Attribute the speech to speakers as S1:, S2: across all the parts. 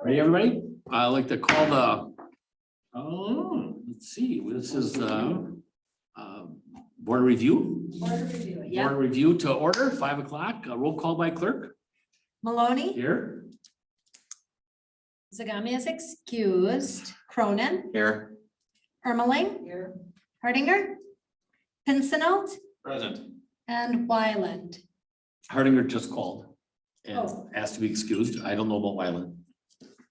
S1: Ready, everybody? I'd like to call the, let's see, this is board review. Board review to order, 5 o'clock, roll call by clerk.
S2: Maloney,
S1: Here.
S2: Zagami is excused. Cronin,
S3: Here.
S2: Ermeling,
S4: Here.
S2: Hardinger, Pincinot,
S3: Present.
S2: and Wyland.
S1: Hardinger just called and
S2: Oh.
S1: asked to be excused. I don't know about Wyland.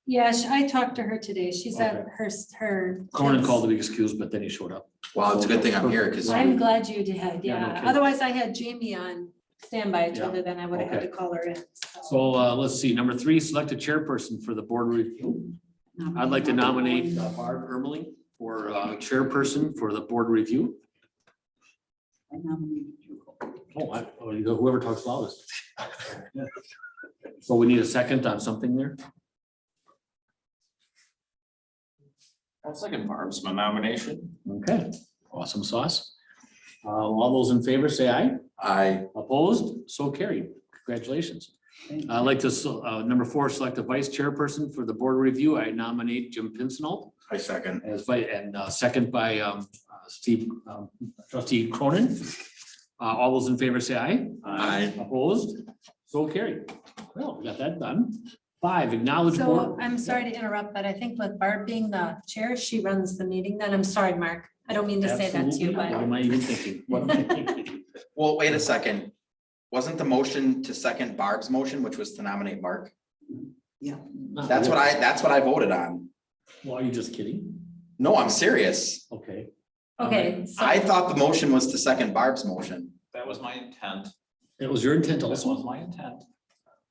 S2: Yeah, I talked to her today. She's at her.
S1: Cronin
S2: kids'.
S1: called to be excused, but then he showed up.
S3: Well, it's a good thing I'm here because
S2: I'm glad you did,
S1: Yeah, no
S2: yeah.
S1: kidding.
S2: Otherwise I had Jamie on standby. I told
S1: Yeah.
S2: her then I would have had to
S1: Okay.
S2: call her in.
S1: So let's see, number 3, select a chairperson for the board review. I'd like to nominate Barb Ermeling for chairperson for the board review.
S4: I nominate you.
S1: Whoever talks loudest. So we need a second on something there.
S3: I'll second Barb's nomination.
S1: Okay, awesome sauce. All those in favor say aye.
S3: Aye.
S1: Opposed? So carried. Congratulations. I'd like to, number 4, select a vice chairperson for the board review. I nominate Jim Pincinot
S3: I second.
S1: as vice, and second by trustee Cronin. All those in favor say aye.
S3: Aye.
S1: Opposed? So carried. Well, we got that done. 5, acknowledge board.
S2: So I'm sorry to interrupt, but I think with Barb being the chair, she runs the meeting then. I'm sorry, Mark. I don't mean to say that to you,
S1: Absolutely. What
S2: but
S1: am I even thinking? What am I thinking?
S3: Well, wait a second. Wasn't the motion to second Barb's motion, which was to nominate Mark? That's what I voted on.
S1: Well, are you just kidding?
S3: No, I'm serious.
S1: Okay.
S2: okay. so-
S3: I thought the motion was to second Barb's motion.
S5: That was my intent.
S1: It was your intent
S5: That was
S1: also?
S5: my intent.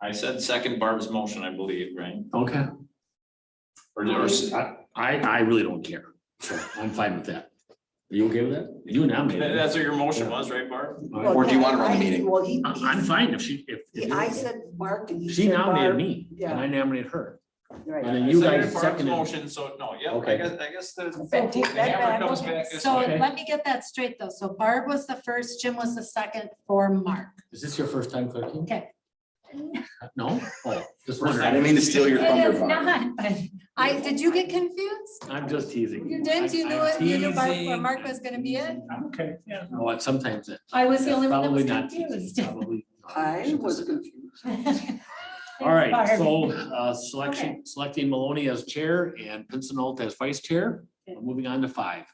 S5: I said second Barb's motion, I believe, right?
S1: Okay.
S5: Or
S1: I really don't care. So I'm fine with that. Are you okay with that? You nominated.
S5: that's what your motion was, right, Barb?
S3: Or do you want to run the meeting?
S4: Well,
S1: I'm fine if she, if.
S4: I said Mark and he
S1: She
S4: said
S1: nominated
S4: Barb.
S1: me and I nominated her.
S4: Right.
S1: And then
S5: I
S1: you
S5: seconded
S1: guys
S5: Barb's
S1: seconded.
S5: Motion, so no, yeah,
S1: Okay.
S5: I guess the
S4: Take
S5: the
S4: that back.
S5: hammer comes back this
S2: So
S5: way.
S1: Okay.
S2: let me get that straight though. So Barb was the first, Jim was the second for Mark.
S1: Is this your first time clerking?
S2: Okay.
S1: No? Oh, just
S3: I didn't
S1: wondering.
S3: mean to steal your
S2: It
S3: thunder,
S2: is
S3: Barb.
S2: not, but did you get confused?
S1: I'm just teasing.
S2: You did, you knew
S1: I'm
S2: it, you knew Barb,
S1: teasing.
S2: where Mark was gonna be it?
S1: I'm okay, yeah. No, what, sometimes it.
S2: I was the only one that
S1: Probably
S2: was
S1: not
S2: confused.
S1: teasing, probably not.
S4: I was confused.
S1: All right,
S2: Barb.
S1: so selecting Maloney as chair and Pincinot as vice chair.
S2: Okay.
S1: Moving on to 5.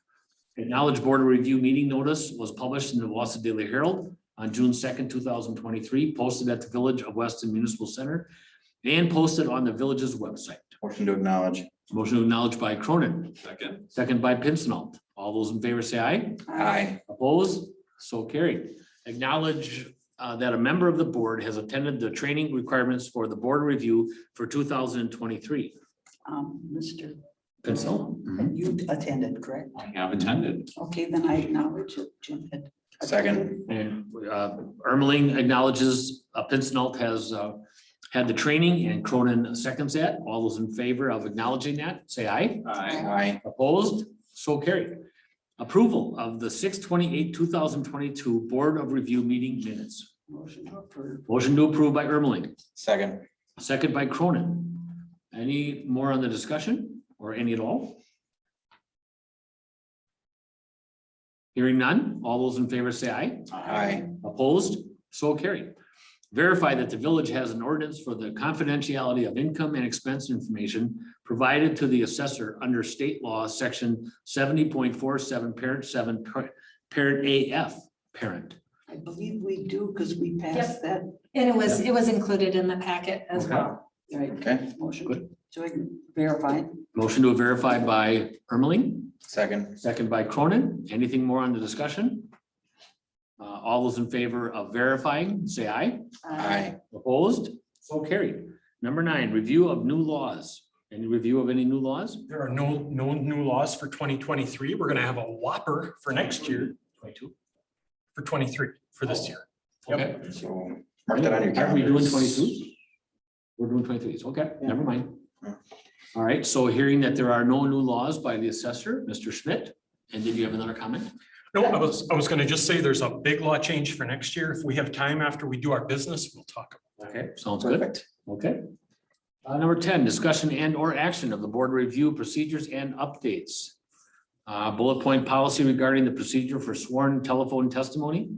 S1: Acknowledge board review meeting notice was published in the Wausau Daily Herald on June 2nd, 2023, posted at the Village of Weston Municipal Center and posted on the village's website.
S3: Motion to acknowledge.
S1: Motion to acknowledge by Cronin,
S5: Second.
S1: second by Pincinot. All those in favor say aye.
S3: Aye.
S1: Opposed? So carried. Acknowledge that a member of the board has attended the training requirements for the board review for 2023.
S4: Mr.
S1: Pincinot?
S4: And you attended, correct?
S5: I have attended.
S4: Okay, then I acknowledge that Jim had.
S3: Second.
S1: And Ermeling acknowledges Pincinot has had the training and Cronin seconds that. All those in favor of acknowledging that, say aye.
S5: Aye.
S3: Aye.
S1: Opposed? So carried. Approval of the 6/28/2022 Board of Review meeting minutes.
S4: Motion to approve.
S1: Motion to approve by Ermeling,
S3: Second.
S1: second by Cronin. Any more on the discussion or any at all? Hearing none, all those in favor say aye.
S3: Aye.
S1: Opposed? So carried. Verify that the village has an ordinance for the confidentiality of income and expense information provided to the assessor under state law, section 70.47, parent 7, parent AF, parent.
S4: I believe we do because we passed that.
S2: And it was included in the packet as
S1: Okay.
S2: well.
S4: Right.
S3: Okay.
S4: Motion
S1: Good.
S4: to verify.
S1: Motion to verify by Ermeling,
S3: Second.
S1: second by Cronin. Anything more on the discussion? All those in favor of verifying, say aye.
S3: Aye.
S1: Opposed? So carried. Number 9, review of new laws. Any review of any new laws?
S6: There are no new laws for 2023. We're gonna have a whopper for next year,
S1: 22.
S6: for 23, for this year. Yep.
S1: Okay.
S3: So mark that on your
S1: Are
S3: calendar.
S1: we doing 22? We're doing 23s. Okay, never mind. All right, so hearing that there are no new laws by the assessor, Mr. Schmidt, and did you have another comment?
S6: No, I was gonna just say there's a big law change for next year. If we have time after we do our business, we'll talk about
S1: Okay, sounds good.
S3: Perfect.
S1: Okay. Number 10, discussion and or action of the board review procedures and updates. Bullet point policy regarding the procedure for sworn telephone testimony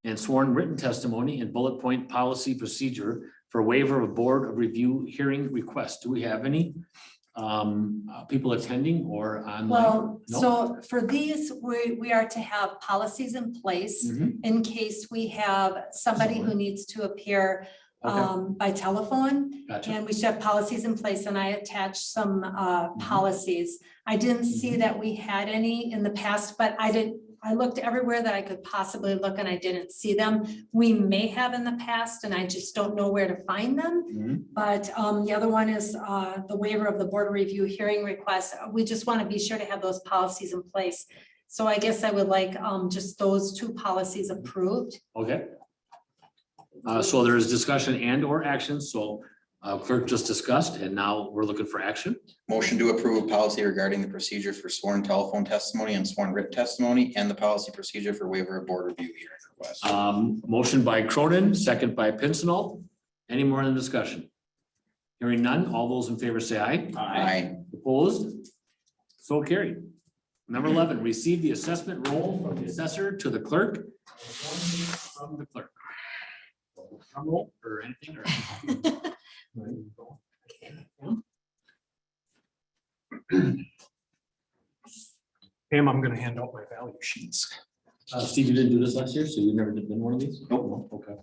S1: and sworn written testimony, and bullet point policy procedure for waiver of board of review hearing request. Do we have any people attending or online?
S2: Well,
S1: No?
S2: so for these, we are to have policies in place
S1: Mhm.
S2: in case we have somebody who needs to appear
S1: Okay.
S2: by telephone.
S1: Gotcha.
S2: And we should have policies in place, and I attached some policies. I didn't see that we had any in the past, but I looked everywhere that I could possibly look and I didn't see them. We may have in the past, and I just don't know where to find them.
S1: Mhm.
S2: But the other one is the waiver of the board review hearing request. We just want to be sure to have those policies in place. So I guess I would like just those two policies approved.
S1: Okay. So there is discussion and or action. So clerk just discussed, and now we're looking for action.
S3: Motion to approve policy regarding the procedure for sworn telephone testimony and sworn written testimony, and the policy procedure for waiver of board review hearing request.
S1: Motion by Cronin, second by Pincinel. Any more in the discussion? Hearing none, all those in favor say aye.
S3: Aye.
S1: Opposed? So carried. Number 11, receive the assessment roll from the assessor to the clerk. From the clerk. Drum roll or anything, or?
S6: Pam, I'm gonna hand out my value sheets.
S1: Steve, you didn't do this last year, so you never did one of these?
S3: Nope.
S1: No? Okay.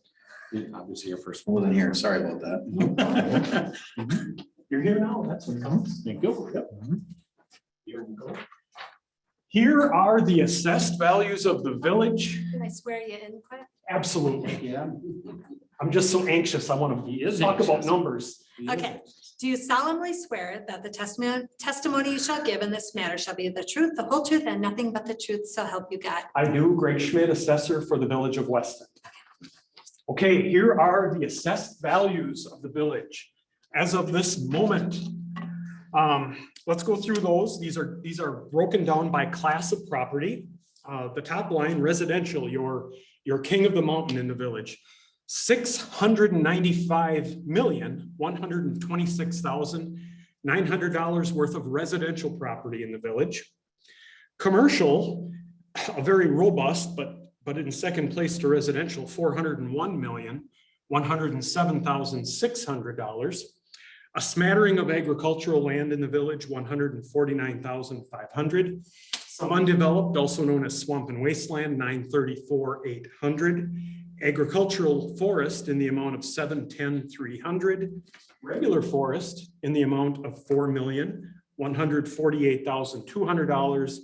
S1: Obviously your first.
S3: I wasn't here. Sorry about that.
S6: You're here now, that's what counts.
S1: Thank you. Yep.
S6: Here we go. Here are the assessed values of the village.
S2: Can I swear you in quick?
S6: Absolutely.
S1: Yeah.
S6: I'm just so anxious. I want
S1: He
S6: to
S1: is
S6: talk about
S1: anxious.
S6: numbers.
S2: Okay. Do you solemnly swear that the testimony you shall give in this matter shall be the truth, the whole truth, and nothing but the truth, so help you God?
S6: I do, Greg Schmidt, assessor for the village of Weston. Okay, here are the assessed values of the village as of this moment. Let's go through those. These are broken down by class of property. The top line, residential, your king of the mountain in the village. $695,126,900 worth of residential property in the village. Commercial, a very robust, but in second place to residential, $401,107,600. A smattering of agricultural land in the village, $149,500. Some undeveloped, also known as swamp and wasteland, $934,800. Agricultural forest in the amount of $710,300. Regular forest in the amount of $4,148,200.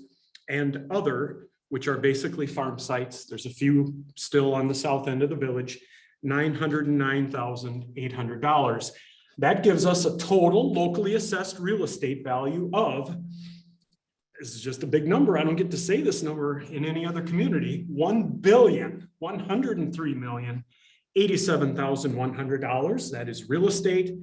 S6: And other, which are basically farm sites. There's a few still on the south end of the village, $909,800. That gives us a total locally assessed real estate value of, this is just a big number, I don't get to say this number in any other community, $1,103,087,100. That is real estate.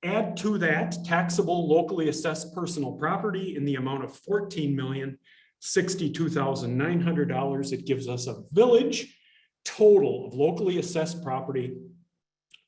S6: Add to that taxable locally assessed personal property in the amount of $14,062,900. It gives us a village total of locally assessed property,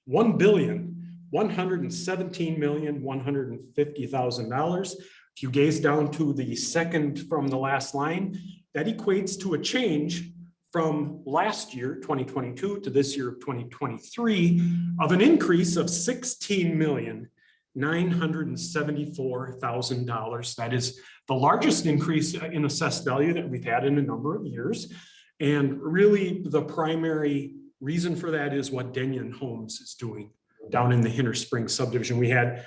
S6: $1,117,150,000. If you gaze down to the second from the last line, that equates to a change from last year, 2022, to this year, 2023, of an increase of $16,974,000. That is the largest increase in assessed value that we've had in a number of years. And really, the primary reason for that is what Denyon Homes is doing down in the Hinter Springs subdivision. We had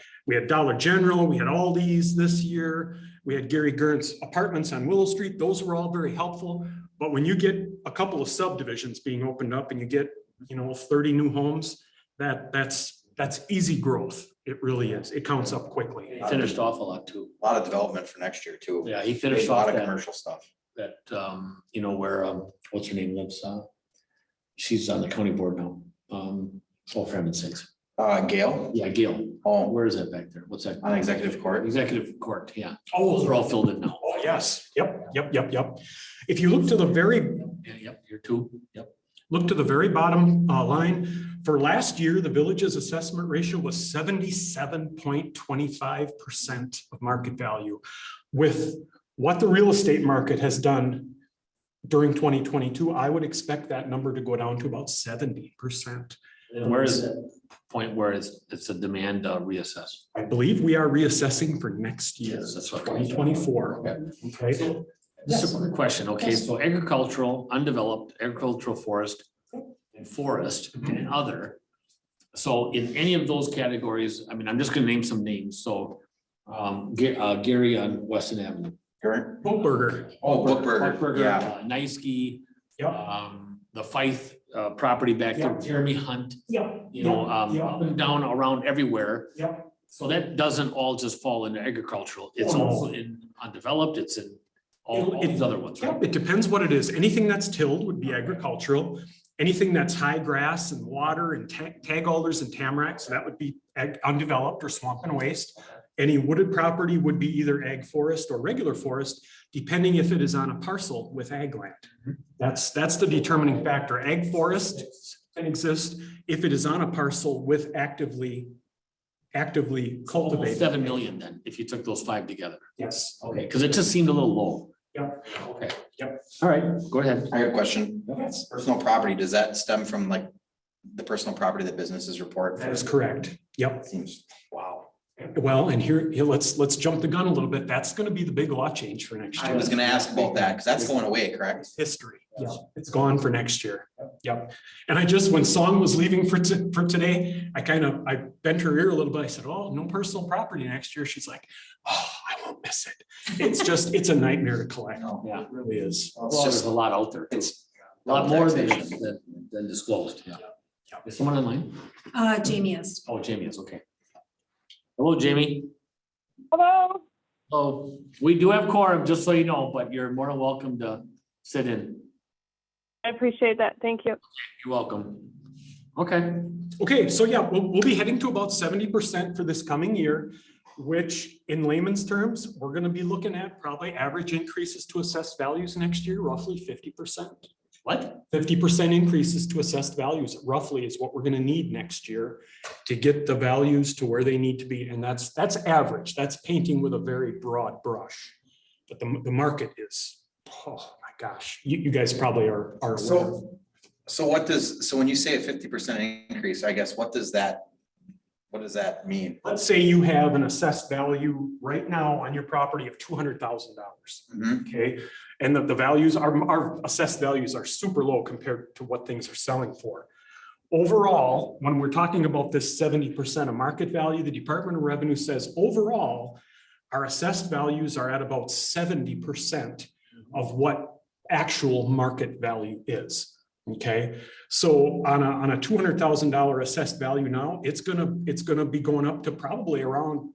S6: Dollar General, we had Aldi's this year, we had Gary Gern's apartments on Willow Street. Those were all very helpful. But when you get a couple of subdivisions being opened up and you get, 30 new homes, that's easy growth. It really is. It counts up quickly.
S1: He finished off a lot too.
S3: A lot of development for next year too.
S1: Yeah, he
S3: A
S1: finished
S3: lot
S1: off
S3: of
S1: that,
S3: commercial stuff.
S1: where, what's her name lives, she's on the county board now. For heaven's sakes.
S3: Gail,
S1: Yeah, Gail.
S3: oh,
S1: Where is that back there? What's that?
S3: on executive court.
S1: Executive court, yeah. Oh, those are all filled in now.
S6: Oh, yes. Yep. If you look to the very
S1: Yeah, yep, you're two. Yep.
S6: Look to the very bottom line, For last year, the village's assessment ratio was 77.25% of market value. With what the real estate market has done during 2022, I would expect that number to go down to about 70%.
S1: And where is that point where it's a demand reassess?
S6: I believe we are reassessing for next year,
S1: Yes, that's what.
S6: 2024. Okay.
S1: This is a quick question. Okay, so agricultural, undeveloped, agricultural forest, and forest and other. So in any of those categories, I mean, I'm just gonna name some names. So Gary on Weston Avenue.
S6: Bookburger.
S3: Oh, Bookburger, yeah.
S1: Nice-Ski,
S6: Yep.
S1: the Fife property back there,
S6: Yep.
S1: Jeremy Hunt,
S6: Yep.
S1: you know, up and down around everywhere.
S6: Yep.
S1: So that doesn't all just fall into agricultural. It's
S6: Oh, no.
S1: also in undeveloped, it's in all these other ones, right?
S6: Yep, it depends what it is. Anything that's tilled would be agricultural. Anything that's high grass and water and tag alders and tamaracks, that would be undeveloped or swamp and waste. Any wooded property would be either ag forest or regular forest, depending if it is on a parcel with ag land. That's the determining factor. Ag forest can exist if it is on a parcel with actively
S1: Almost
S6: cultivated.
S1: 7 million then, if you took those five together.
S6: Yes.
S1: Okay, because it just seemed a little low.
S6: Yep.
S1: Okay.
S6: Yep.
S1: All right, go ahead.
S3: I have a question.
S6: Yes.
S3: Personal property, does that stem from like the personal property that businesses report?
S6: That is correct. Yep.
S3: Seems, wow.
S6: Well, and here, let's jump the gun a little bit. That's gonna be the big law change for next
S3: I
S6: year.
S3: was gonna ask about that, because that's going away, correct?
S6: History. Yeah, it's gone for next year. Yep. And I just, when Song was leaving for today, I bent her ear a little bit. I said, oh, no personal property next year. She's like, oh, I won't miss it. It's a nightmare to collect.
S1: Yeah.
S6: It really is.
S3: Well,
S1: Well, there's a lot out there.
S3: It's
S1: A lot more
S3: taxation.
S1: than disclosed, yeah.
S6: Yeah.
S1: Is someone online?
S2: Jamie is.
S1: Oh, Jamie is, okay. Hello, Jamie.
S7: Hello.
S1: Oh, we do have quorum, just so you know, but you're more than welcome to sit in.
S7: I appreciate that. Thank you.
S1: You're welcome. Okay,
S6: Okay, so yeah, we'll be heading to about 70% for this coming year, which in layman's terms, we're gonna be looking at probably average increases to assessed values next year, roughly 50%.
S1: what?
S6: 50% increases to assessed values roughly is what we're gonna need next year to get the values to where they need to be. And that's average. That's painting with a very broad brush. But the market is, oh my gosh, you guys probably are aware.
S3: So when you say a 50% increase, I guess, what does that mean?
S6: Let's say you have an assessed value right now on your property of $200,000.
S3: Mhm.
S6: Okay, and the values, our assessed values are super low compared to what things are selling for. Overall, when we're talking about this 70% of market value, the Department of Revenue says overall, our assessed values are at about 70% of what actual market value is. Okay, so on a $200,000 assessed value now, it's gonna be going up to probably around,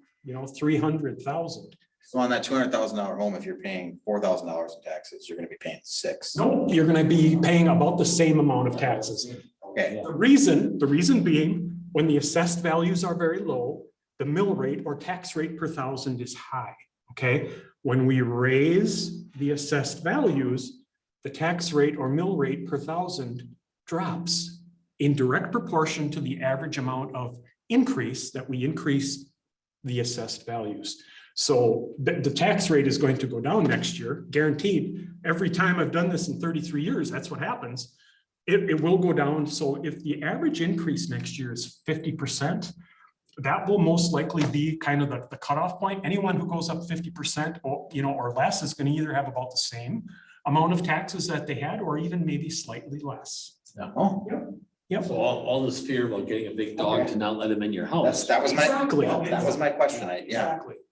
S6: 300,000.
S3: So on that $200,000 home, if you're paying $4,000 in taxes, you're gonna be paying $6,000.
S6: No, you're gonna be paying about the same amount of taxes.
S3: Okay,
S6: The reason being, when the assessed values are very low, the mill rate or tax rate per thousand is high, okay? When we raise the assessed values, the tax rate or mill rate per thousand drops in direct proportion to the average amount of increase that we increase the assessed values. So the tax rate is going to go down next year, guaranteed. Every time I've done this in 33 years, that's what happens. It will go down. So if the average increase next year is 50%, that will most likely be kind of the cutoff point. Anyone who goes up 50% or less is going to either have about the same amount of taxes that they had, or even maybe slightly less.
S3: oh,
S6: Yep.
S1: So all this fear about getting a big dog to not let him in your house.
S3: that was
S6: Exactly.
S3: my question.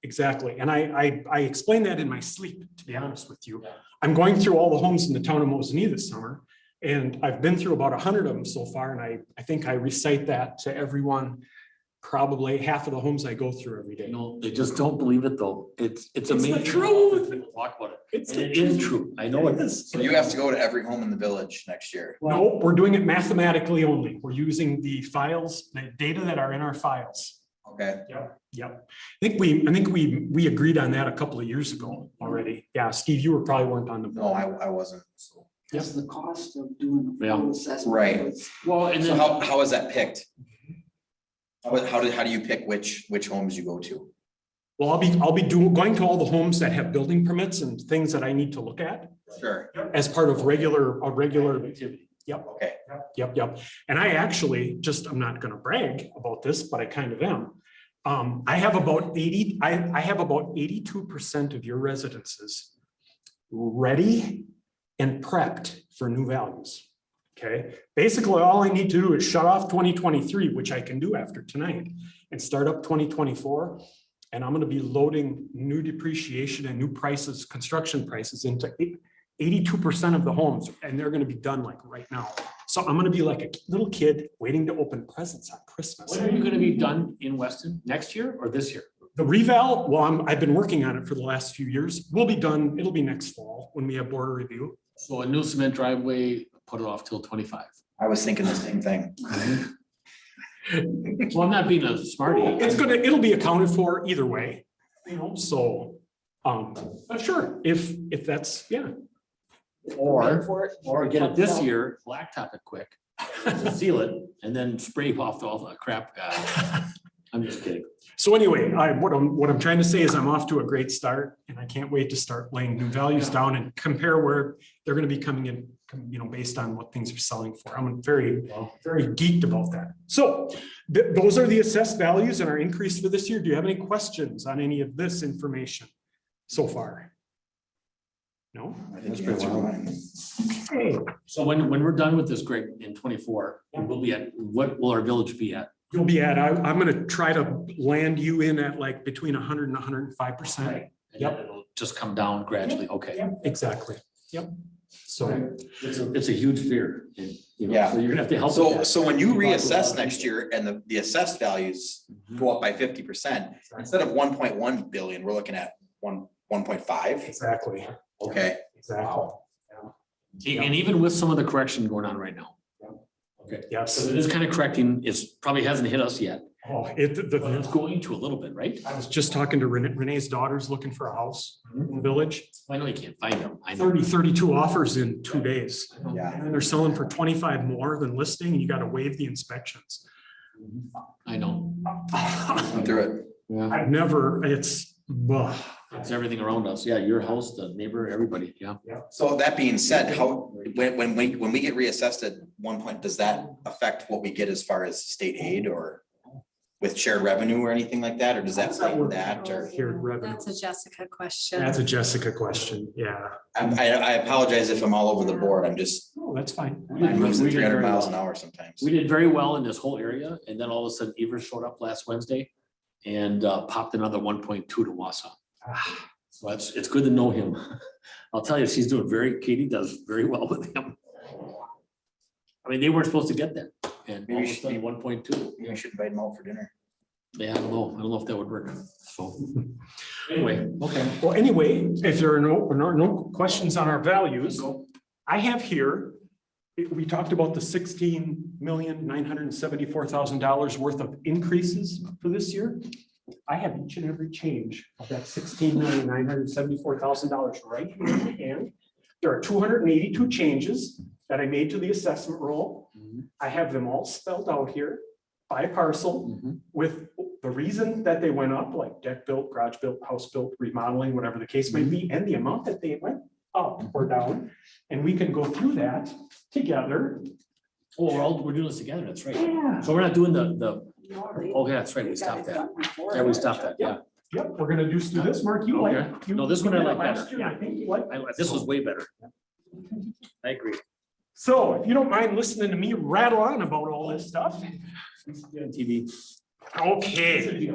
S6: Exactly. And I explained that in my sleep, to be honest with you. I'm going through all the homes in the town of Mosinee this summer, and I've been through about 100 of them so far. And I think I recite that to everyone, probably half of the homes I go through every day.
S1: They just don't believe it though. It's
S6: the
S1: amazing.
S6: truth.
S1: People talk about it.
S6: It's
S1: And
S6: the
S1: it is
S6: truth.
S1: true. I know it is.
S3: So you have to go to every home in the village next year.
S6: No, we're doing it mathematically only. We're using the files, the data that are in our files.
S3: Okay,
S6: Yep. I think we agreed on that a couple of years ago already. Yeah, Steve, you probably weren't on the.
S3: no, I wasn't.
S4: That's the cost of doing the
S1: Yeah.
S4: full assessment.
S3: Right.
S4: It's-
S1: Well, and
S3: So
S1: then,
S3: how is that picked? How do you pick which homes you go to?
S6: Well, I'll be going to all the homes that have building permits and things that I need to look at
S3: Sure.
S6: as part of a regular activity. Yep.
S3: Okay.
S6: Yep. And I actually I'm not gonna brag about this, but I kind of am. I have about 82% of your residences ready and prepped for new values. Okay, basically, all I need to do is shut off 2023, which I can do after tonight, and start up 2024. And I'm gonna be loading new depreciation and new prices, construction prices into 82% of the homes, and they're gonna be done like right now. So I'm gonna be like a little kid waiting to open presents on Christmas.
S1: when are you gonna be done in Weston? Next year or this year?
S6: The reval, well, I've been working on it for the last few years. We'll be done, it'll be next fall when we have border review.
S1: So a new cement driveway, put it off till 25.
S3: I was thinking the same thing.
S1: So I'm not being a smarty.
S6: It'll be accounted for either way, so, but sure, if that's, yeah.
S1: Or get it this year, blacktop it quick, seal it, and then spray off all the crap. I'm just kidding.
S6: So anyway, what I'm trying to say is I'm off to a great start, and I can't wait to start laying new values down and compare where they're gonna be coming in, based on what things are selling for. I'm very geeked about that. So those are the assessed values and our increase for this year. Do you have any questions on any of this information so far? No?
S3: I think you answered mine.
S6: Okay.
S1: So when we're done with this, Greg, in 24, we'll be at, what will our village be at?
S6: You'll be at, I'm gonna try to land you in at like between 100 and 105%.
S1: And then it'll just come down gradually, okay.
S6: Exactly. Yep. So,
S1: It's a huge fear. And,
S3: Yeah.
S1: So you're gonna have to help. with
S3: So,
S1: that.
S3: so when you
S1: Talk to a lot
S3: reassess
S1: of
S3: next
S1: people.
S3: year and the assessed values go up by 50%, instead of 1.1 billion, we're looking at 1.5.
S6: exactly.
S3: Okay.
S6: Exactly.
S1: And even with some of the correction going on right now. Okay.
S6: Yes.
S1: So it is kind of correcting, it's probably hasn't hit us yet,
S6: Oh,
S1: but it's going to a little bit, right?
S6: I was just talking to Renee's daughter's looking for a house in the village.
S1: I know you can't find them. I know.
S6: 32 offers in 2 days.
S3: Yeah.
S6: And they're selling for 25 more than listing. You got to waive the inspections.
S1: I know.
S3: Went through it.
S1: Yeah.
S6: I've never, it's, ugh.
S1: It's everything around us. Yeah, your house, the neighbor, everybody. Yeah.
S3: So that being said, when we get reassessed at one point, does that affect what we get as far as state aid or with shared revenue or anything like that, or does that play into that, or?
S6: Here, revenue.
S2: That's a Jessica question.
S6: That's a Jessica question. Yeah.
S3: I apologize if I'm all over the board, I'm just,
S6: Oh, that's fine.
S3: I'm moving
S1: We did
S3: 300
S1: very
S3: miles
S1: well.
S3: an hour sometimes.
S1: We did very well in this whole area, and then all of a sudden Evers showed up last Wednesday and popped another 1.2 to Wausau. So it's good to know him. I'll tell you, Katie does very well with him. I mean, they weren't supposed to get that, and all of a sudden 1.2.
S3: Maybe we should invite them out for dinner.
S1: Yeah, I don't know if that would work. So anyway, okay.
S6: Well, anyway, if there are no questions on our values, I have here, we talked about the $16,974,000 worth of increases for this year. I have each and every change of that $16,974,000 right here in my hand. There are 282 changes that I made to the assessment roll. I have them all spelled out here by parcel with the reason that they went up, like deck built, garage built, house built, remodeling, whatever the case may be, and the amount that they went up or down. And we can go through that together.
S1: Oh, we're doing this together. That's right.
S6: Yeah.
S1: So we're not doing okay, that's right. We stopped that. Yeah, we stopped that. Yeah.
S6: Yep, we're gonna do this, Mark, you like.
S1: Okay.
S6: you-
S1: No, this one I
S6: you did
S1: like
S6: it last
S1: better.
S6: year. I think you like.
S1: This was way better. I agree.
S6: So if you don't mind listening to me rattle on about all this stuff.
S1: TV.
S6: Okay.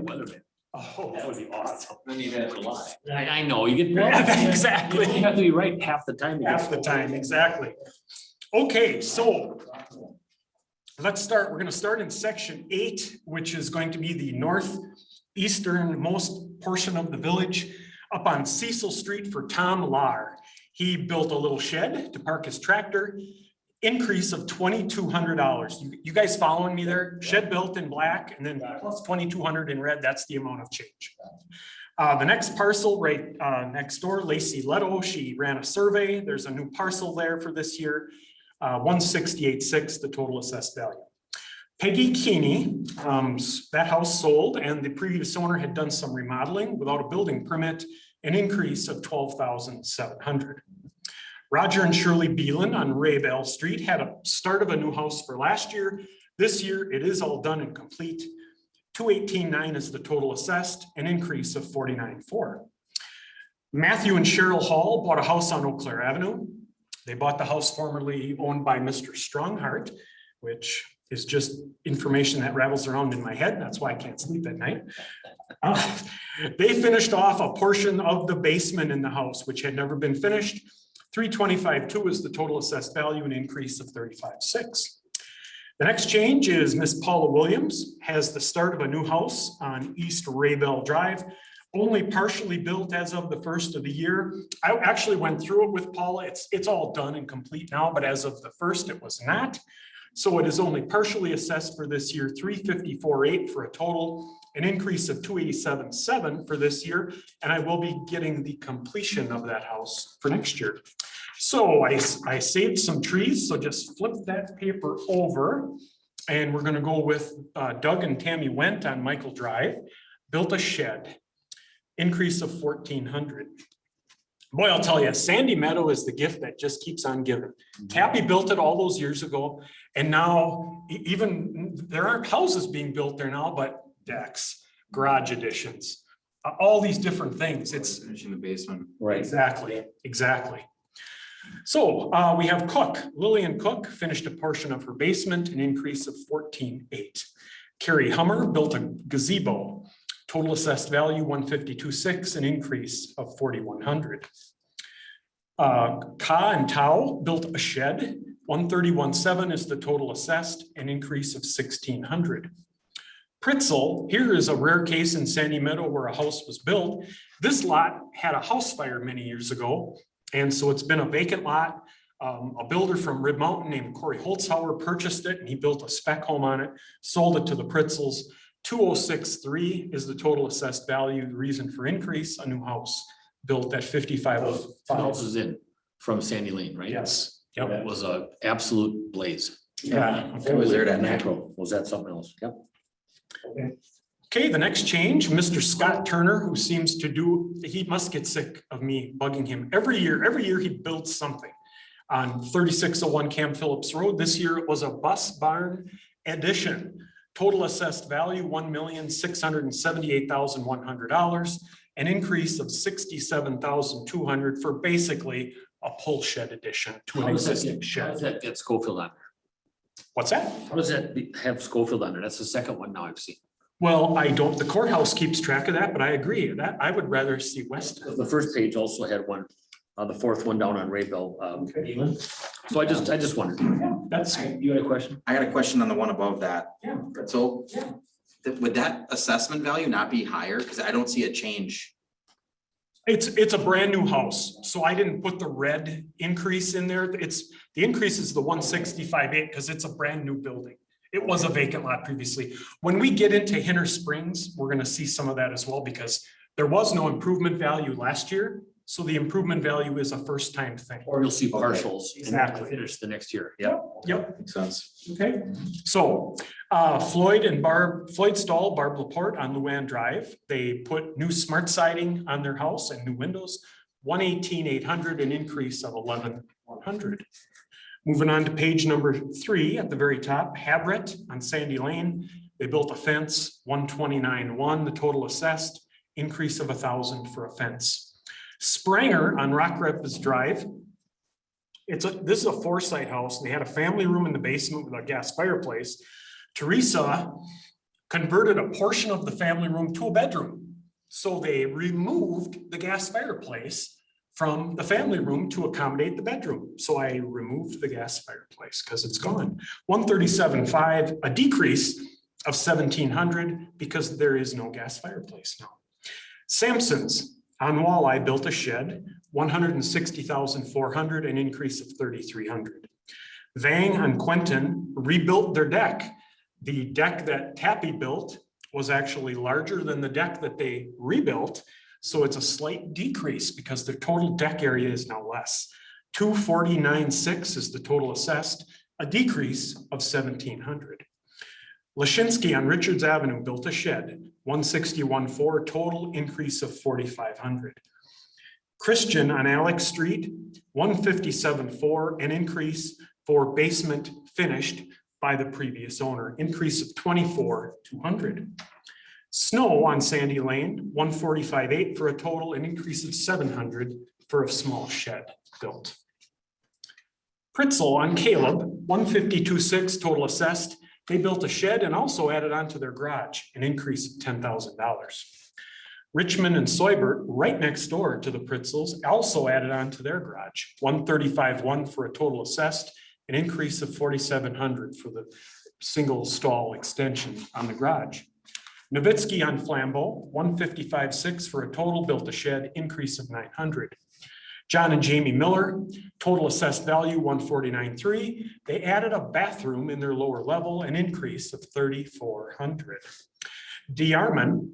S1: Oh, that would be awesome.
S5: Then you'd have to lie.
S1: I know, you get.
S6: Exactly.
S1: You have to be right half the time.
S6: Half the time, exactly. Okay, so let's start. We're gonna start in section 8, which is going to be the northeasternmost portion of the village up on Cecil Street for Tom Lahr. He built a little shed to park his tractor, increase of $2,200. You guys following me there? Shed built in black and then plus 2,200 in red. That's the amount of change. The next parcel right next door, Lacey Leto, she ran a survey. There's a new parcel there for this year. 168.6, the total assessed value. Peggy Keeney, that house sold and the previous owner had done some remodeling without a building permit, an increase of 12,700. Roger and Shirley Beelan on Raybell Street had a start of a new house for last year. This year, it is all done and complete. 218.9 is the total assessed, an increase of 49.4. Matthew and Cheryl Hall bought a house on Eau Claire Avenue. They bought the house formerly owned by Mr. Stronghart, which is just information that rattles around in my head. That's why I can't sleep at night. They finished off a portion of the basement in the house, which had never been finished. 325.2 is the total assessed value, an increase of 35.6. The next change is Miss Paula Williams has the start of a new house on East Raybell Drive, only partially built as of the first of the year. I actually went through it with Paula. It's all done and complete now, but as of the first, it was not. So it is only partially assessed for this year, 354.8 for a total, an increase of 287.7 for this year. And I will be getting the completion of that house for next year. So I saved some trees, so just flip that paper over. And we're gonna go with Doug and Tammy Went on Michael Drive, built a shed, increase of 1,400. Boy, I'll tell you, Sandy Meadow is the gift that just keeps on giving. Tappy built it all those years ago. And now even there aren't houses being built there now, but decks, garage additions, all these different things. It's
S5: Finishing the basement.
S1: Right.
S6: exactly. So we have Cook, Lillian Cook finished a portion of her basement, an increase of 14.8. Carrie Hummer built a gazebo. Total assessed value 152.6, an increase of 4,100. Ka and Tao built a shed. 131.7 is the total assessed, an increase of 1,600. Pritzel, here is a rare case in Sandy Meadow where a house was built. This lot had a house fire many years ago, and so it's been a vacant lot. A builder from Rib Mountain named Corey Holtzhauer purchased it, and he built a spec home on it, sold it to the Pritzels. 206.3 is the total assessed value. The reason for increase, a new house built at 55.
S1: Houses in from Sandy Lane, right?
S6: Yes.
S1: That
S6: Yep.
S1: was a absolute blaze.
S6: Yeah.
S3: It was there that night.
S1: Macro, was that something else? Yep.
S6: Okay, the next change, Mr. Scott Turner, who seems to do, he must get sick of me bugging him every year he builds something. On 3601 Camp Phillips Road, this year it was a bus barn addition. Total assessed value, $1,678,100, an increase of 67,200 for basically a pull shed addition to an
S1: How does
S6: existing
S1: that
S6: shed.
S1: get Schofield on there?
S6: What's that?
S1: How does that have Schofield on there? That's the second one now I've seen.
S6: Well, I don't, the courthouse keeps track of that, but I agree that I would rather see Weston.
S1: The first page also had one, the fourth one down on Raybell. So I just wondered.
S6: That's,
S1: You had a question?
S3: I got a question on the one above that.
S6: Yeah.
S3: So
S6: Yeah.
S3: would that assessment value not be higher? Because I don't see a change.
S6: it's a brand new house, so I didn't put the red increase in there. The increase is the 165.8 because it's a brand new building. It was a vacant lot previously. When we get into Hinter Springs, we're gonna see some of that as well because there was no improvement value last year. So the improvement value is a first time thing.
S1: Or you'll see partials. and
S6: Exactly.
S1: Finish the next year. Yep.
S6: Yep.
S3: Makes sense.
S6: Okay, so Floyd Stahl, Barb Laporte on Luann Drive, they put new smart siding on their house and new windows. 118,800, an increase of 11,100. Moving on to page number 3 at the very top, Habret on Sandy Lane. They built a fence, 129.1, the total assessed, increase of 1,000 for a fence. Spranger on Rock Rapids Drive. This is a 4-site house. They had a family room in the basement with a gas fireplace. Teresa converted a portion of the family room to a bedroom. So they removed the gas fireplace from the family room to accommodate the bedroom. So I removed the gas fireplace because it's gone. 137.5, a decrease of 1,700 because there is no gas fireplace now. Sampson's on Walleye built a shed, 160,400, an increase of 3,300. Vang on Quentin rebuilt their deck. The deck that Tappy built was actually larger than the deck that they rebuilt. So it's a slight decrease because the total deck area is now less. 249.6 is the total assessed, a decrease of 1,700. Lashinsky on Richards Avenue built a shed, 161.4, total increase of 4,500. Christian on Alex Street, 157.4, an increase for basement finished by the previous owner, increase of 24,200. Snow on Sandy Lane, 145.8 for a total, an increase of 700 for a small shed built. Pritzel on Caleb, 152.6 total assessed. They built a shed and also added on to their garage, an increase of $10,000. Richmond and Soybert, right next door to the Pritzels, also added on to their garage, 135.1 for a total assessed, an increase of 4,700 for the single stall extension on the garage. Novitsky on Flambeau, 155.6 for a total, built a shed, increase of 900. John and Jamie Miller, total assessed value 149.3. They added a bathroom in their lower level, an increase of 3,400. DeArmond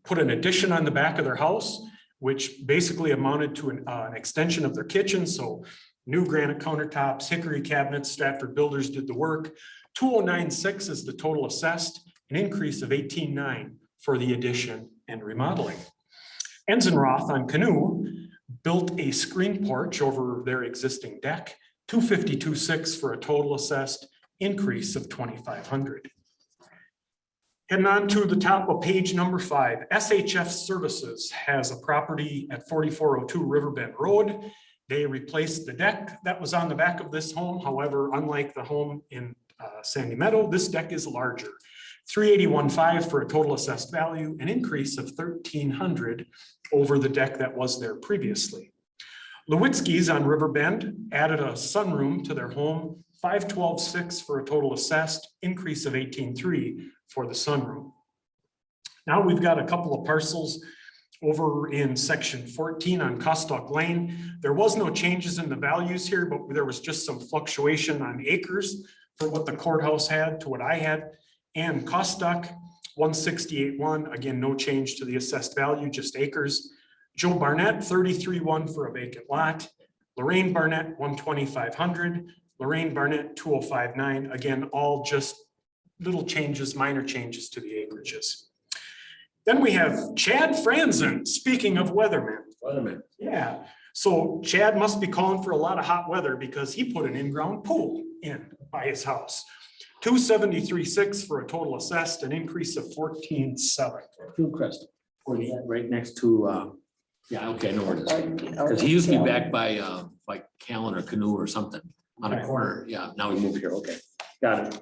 S6: put an addition on the back of their house, which basically amounted to an extension of their kitchen. So new granite countertops, hickory cabinets, Stratford Builders did the work. 209.6 is the total assessed, an increase of 18.9 for the addition and remodeling. Enzenroth on Canoe built a screen porch over their existing deck, 252.6 for a total assessed increase of 2,500. Heading on to the top of page number 5, SHF Services has a property at 4402 Riverbend Road. They replaced the deck that was on the back of this home. However, unlike the home in Sandy Meadow, this deck is larger. 381.5 for a total assessed value, an increase of 1,300 over the deck that was there previously. Lewitsky's on Riverbend added a sunroom to their home, 512.6 for a total assessed, increase of 18.3 for the sunroom. Now we've got a couple of parcels over in section 14 on Costock Lane. There was no changes in the values here, but there was just some fluctuation on acres for what the courthouse had to what I had. And Costock, 168.1, again, no change to the assessed value, just acres. Joe Barnett, 33.1 for a vacant lot. Lorraine Barnett, 12500. Lorraine Barnett, 205.9. Again, all just little changes, minor changes to the acreages. Then we have Chad Franzen, speaking of weathermen.
S1: Weatherman.
S6: Yeah, so Chad must be calling for a lot of hot weather because he put an in-ground pool in by his house. 273.6 for a total assessed, an increase of 14.7.
S1: Hillcrest, right next to, yeah, okay, I know where it is. Because he used to be back by, like Callan or Canoe or something on a corner. Yeah, now we moved here. Okay, got it.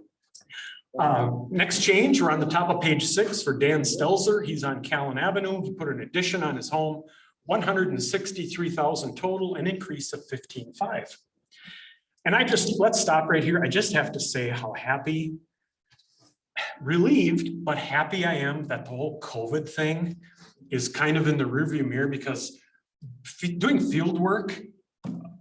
S6: Next change, we're on the top of page 6 for Dan Stelzer. He's on Callan Avenue. He put an addition on his home, 163,000 total, an increase of 15.5. And let's stop right here. I just have to say how happy, relieved, but happy I am that the whole COVID thing is kind of in the rearview mirror, because doing field work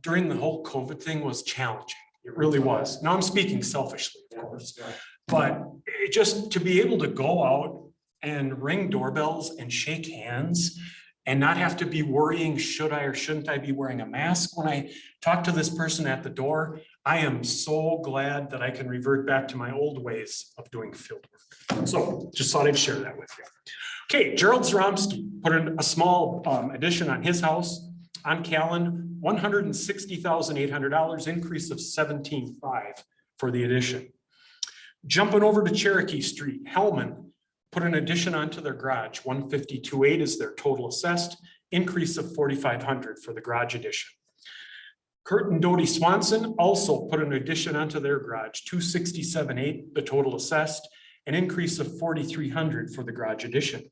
S6: during the whole COVID thing was challenging. It really was. Now I'm speaking selfishly, of course, but just to be able to go out and ring doorbells and shake hands and not have to be worrying, should I or shouldn't I be wearing a mask when I talk to this person at the door? I am so glad that I can revert back to my old ways of doing field work. So just thought I'd share that with you. Okay, Gerald Zromsky put in a small addition on his house on Callan, $160,800, increase of 17.5 for the addition. Jumping over to Cherokee Street, Hellman put an addition onto their garage. 152.8 is their total assessed, increase of 4,500 for the garage addition. Kurt and Dodie Swanson also put an addition onto their garage, 267.8, the total assessed, an increase of 4,300 for the garage addition.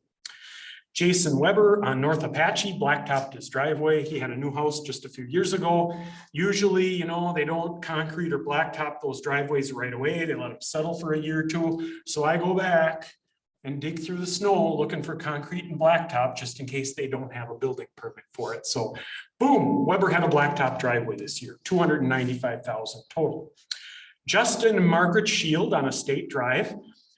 S6: Jason Weber on North Apache blacktopped his driveway. He had a new house just a few years ago. Usually, they don't concrete or blacktop those driveways right away. They let them settle for a year or two. So I go back and dig through the snow looking for concrete and blacktop just in case they don't have a building permit for it. So boom, Weber had a blacktop driveway this year, 295,000 total. Justin and Margaret Shield on a state drive.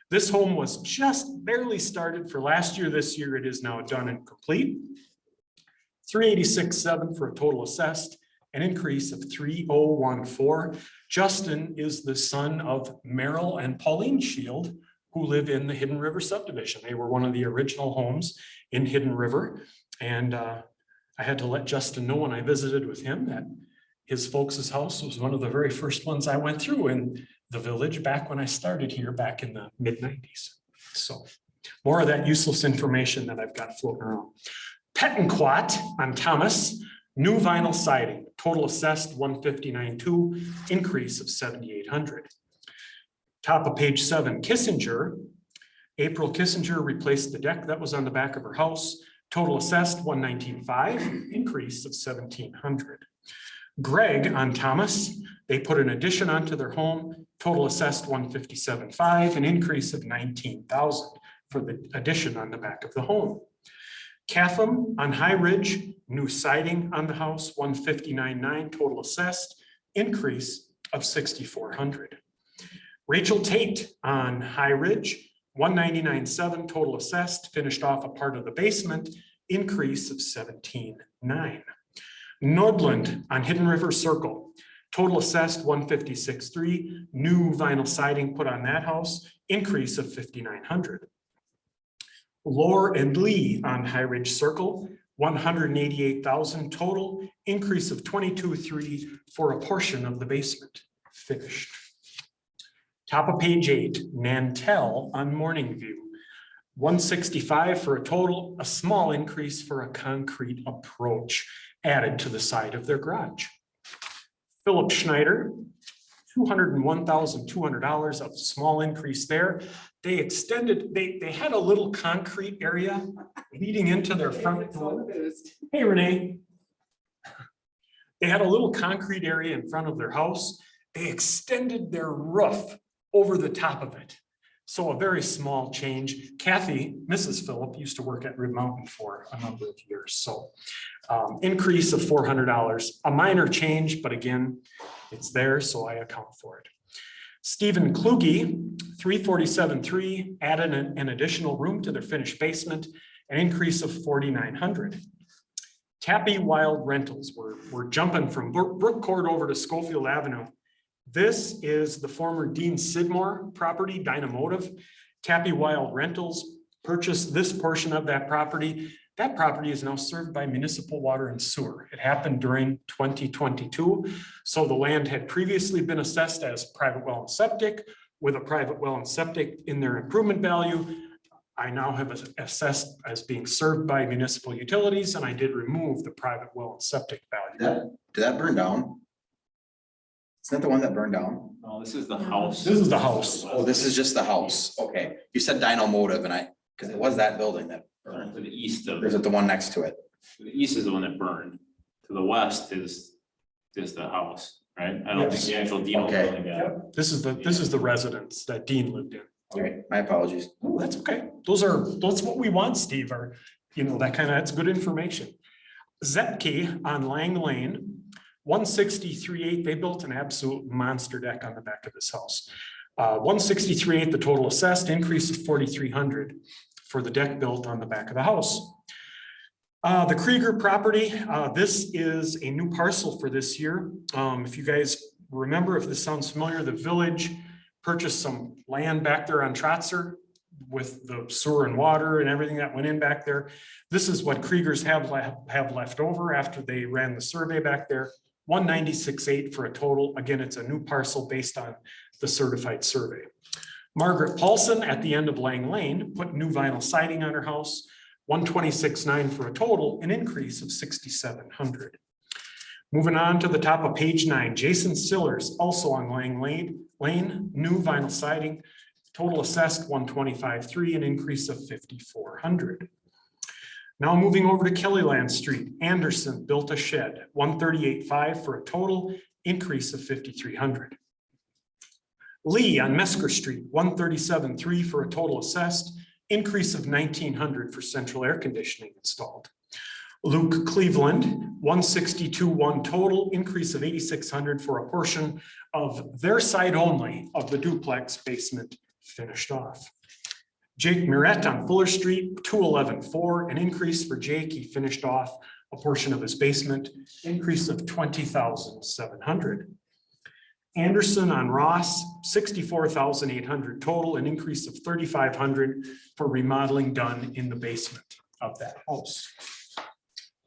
S6: This home was just barely started for last year. This year it is now done and complete. 386,700 for a total assessed, an increase of 3014. Justin is the son of Merrill and Pauline Shield, who live in the Hidden River subdivision. They were one of the original homes in Hidden River. And I had to let Justin know when I visited with him that his folks' house was one of the very first ones I went through in the village back when I started here back in the mid-90s. So more of that useless information that I've got floating around. Pettenquat on Thomas, new vinyl siding, total assessed 159,200, increase of 7,800. Top of page 7, Kissinger. April Kissinger replaced the deck that was on the back of her house, total assessed 119,500, increase of 1,700. Greg on Thomas, they put an addition onto their home, total assessed 157,500, an increase of 19,000 for the addition on the back of the home. Catham on High Ridge, new siding on the house, 159,900, total assessed, increase of 6,400. Rachel Tate on High Ridge, 199,700, total assessed, finished off a part of the basement, increase of 17,900. Nordland on Hidden River Circle, total assessed 156,300, new vinyl siding put on that house, increase of 5,900. Lore and Lee on High Ridge Circle, 188,000 total, increase of 22,300 for a portion of the basement, finished. Top of page 8, Nantel on Morning View, 165 for a total, a small increase for a concrete approach added to the side of their garage. Philip Schneider, $201,200 of small increase there. They extended, they had a little concrete area leading into their front door. Hey, Renee. They had a little concrete area in front of their house. They extended their roof over the top of it. So a very small change. Kathy, Mrs. Phillip, used to work at Rib Mountain for a number of years. So increase of $400, a minor change, but again, it's there, so I account for it. Stephen Kluge, 347,300, added an additional room to their finished basement, an increase of 4,900. Tappy Wild Rentals, we're jumping from Brook Court over to Schofield Avenue. This is the former Dean Sidmore property, Dynamotive. Tappy Wild Rentals purchased this portion of that property. That property is now served by municipal water and sewer. It happened during 2022. So the land had previously been assessed as private well and septic, with a private well and septic in their improvement value. I now have assessed as being served by municipal utilities, and I did remove the private well and septic value.
S3: Did that burn down? Isn't that the one that burned down?
S5: No, this is the house.
S6: This is the house.
S3: Oh, this is just the house. Okay. You said Dynamotive and because it was that building that burned.
S5: To the east of,
S3: Or is it the one next to it?
S5: the east is the one that burned. To the west is the house, right? I don't think the actual Demo
S3: Okay.
S5: building got.
S6: This is the residence that Dean lived in.
S3: Okay, my apologies.
S6: Oh, that's okay. That's what we want, Steve, or, that that's good information. Zetke on Lang Lane, 163,800, they built an absolute monster deck on the back of this house. 163,800, the total assessed, increase of 4,300 for the deck built on the back of the house. The Krieger property, this is a new parcel for this year. If you guys remember, if this sounds familiar, the village purchased some land back there on Trotzer with the sewer and water and everything that went in back there. This is what Kriegers have left over after they ran the survey back there. 196,800 for a total. Again, it's a new parcel based on the certified survey. Margaret Paulson at the end of Lang Lane put new vinyl siding on her house. 126,900 for a total, an increase of 6,700. Moving on to the top of page 9, Jason Sillers, also on Lang Lane, new vinyl siding, total assessed 125,300, an increase of 5,400. Now moving over to Kellyland Street, Anderson built a shed, 138,500 for a total increase of 5,300. Lee on Mesker Street, 137,300 for a total assessed, increase of 1,900 for central air conditioning installed. Luke Cleveland, 162,100 total, increase of 8,600 for a portion of their side only of the duplex basement finished off. Jake Muret on Fuller Street, 211.4, an increase for Jake. He finished off a portion of his basement, increase of 20,700. Anderson on Ross, 64,800 total, an increase of 3,500 for remodeling done in the basement of that house.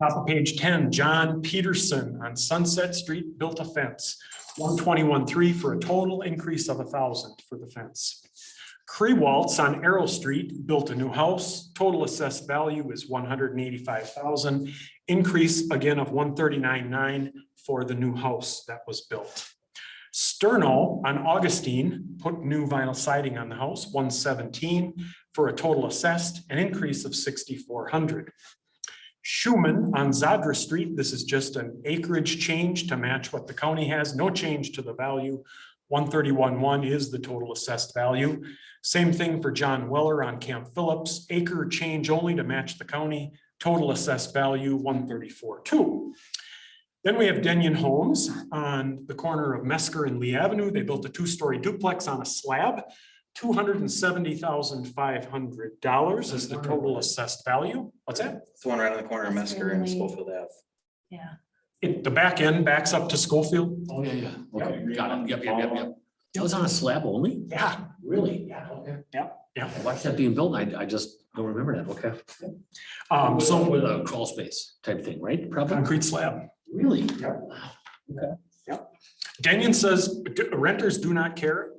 S6: Top of page 10, John Peterson on Sunset Street built a fence, 121.3 for a total increase of 1,000 for the fence. Krewaltz on Arrow Street built a new house. Total assessed value is 185,000. Increase again of 139.9 for the new house that was built. Sterno on Augustine put new vinyl siding on the house, 117 for a total assessed, an increase of 6,400. Schumann on Zadra Street, this is just an acreage change to match what the county has, no change to the value. 131.1 is the total assessed value. Same thing for John Weller on Camp Phillips, acre change only to match the county, total assessed value 134.2. Then we have Denyon Homes on the corner of Mesker and Lee Avenue. They built a 2-story duplex on a slab. $270,500 is the total assessed value. What's that?
S3: It's the one right on the corner of Mesker and Schofield Ave.
S2: Yeah.
S6: The back end backs up to Schofield.
S1: Oh, yeah. Okay, got it. Yep. It was on a slab only?
S6: Yeah.
S1: Really?
S6: Yeah.
S1: Okay.
S6: Yeah.
S1: I watched that being built. I just don't remember that. Okay.
S6: So
S1: With a crawl space type thing, right? Probably.
S6: concrete slab.
S1: Really?
S6: Denyon says renters do not care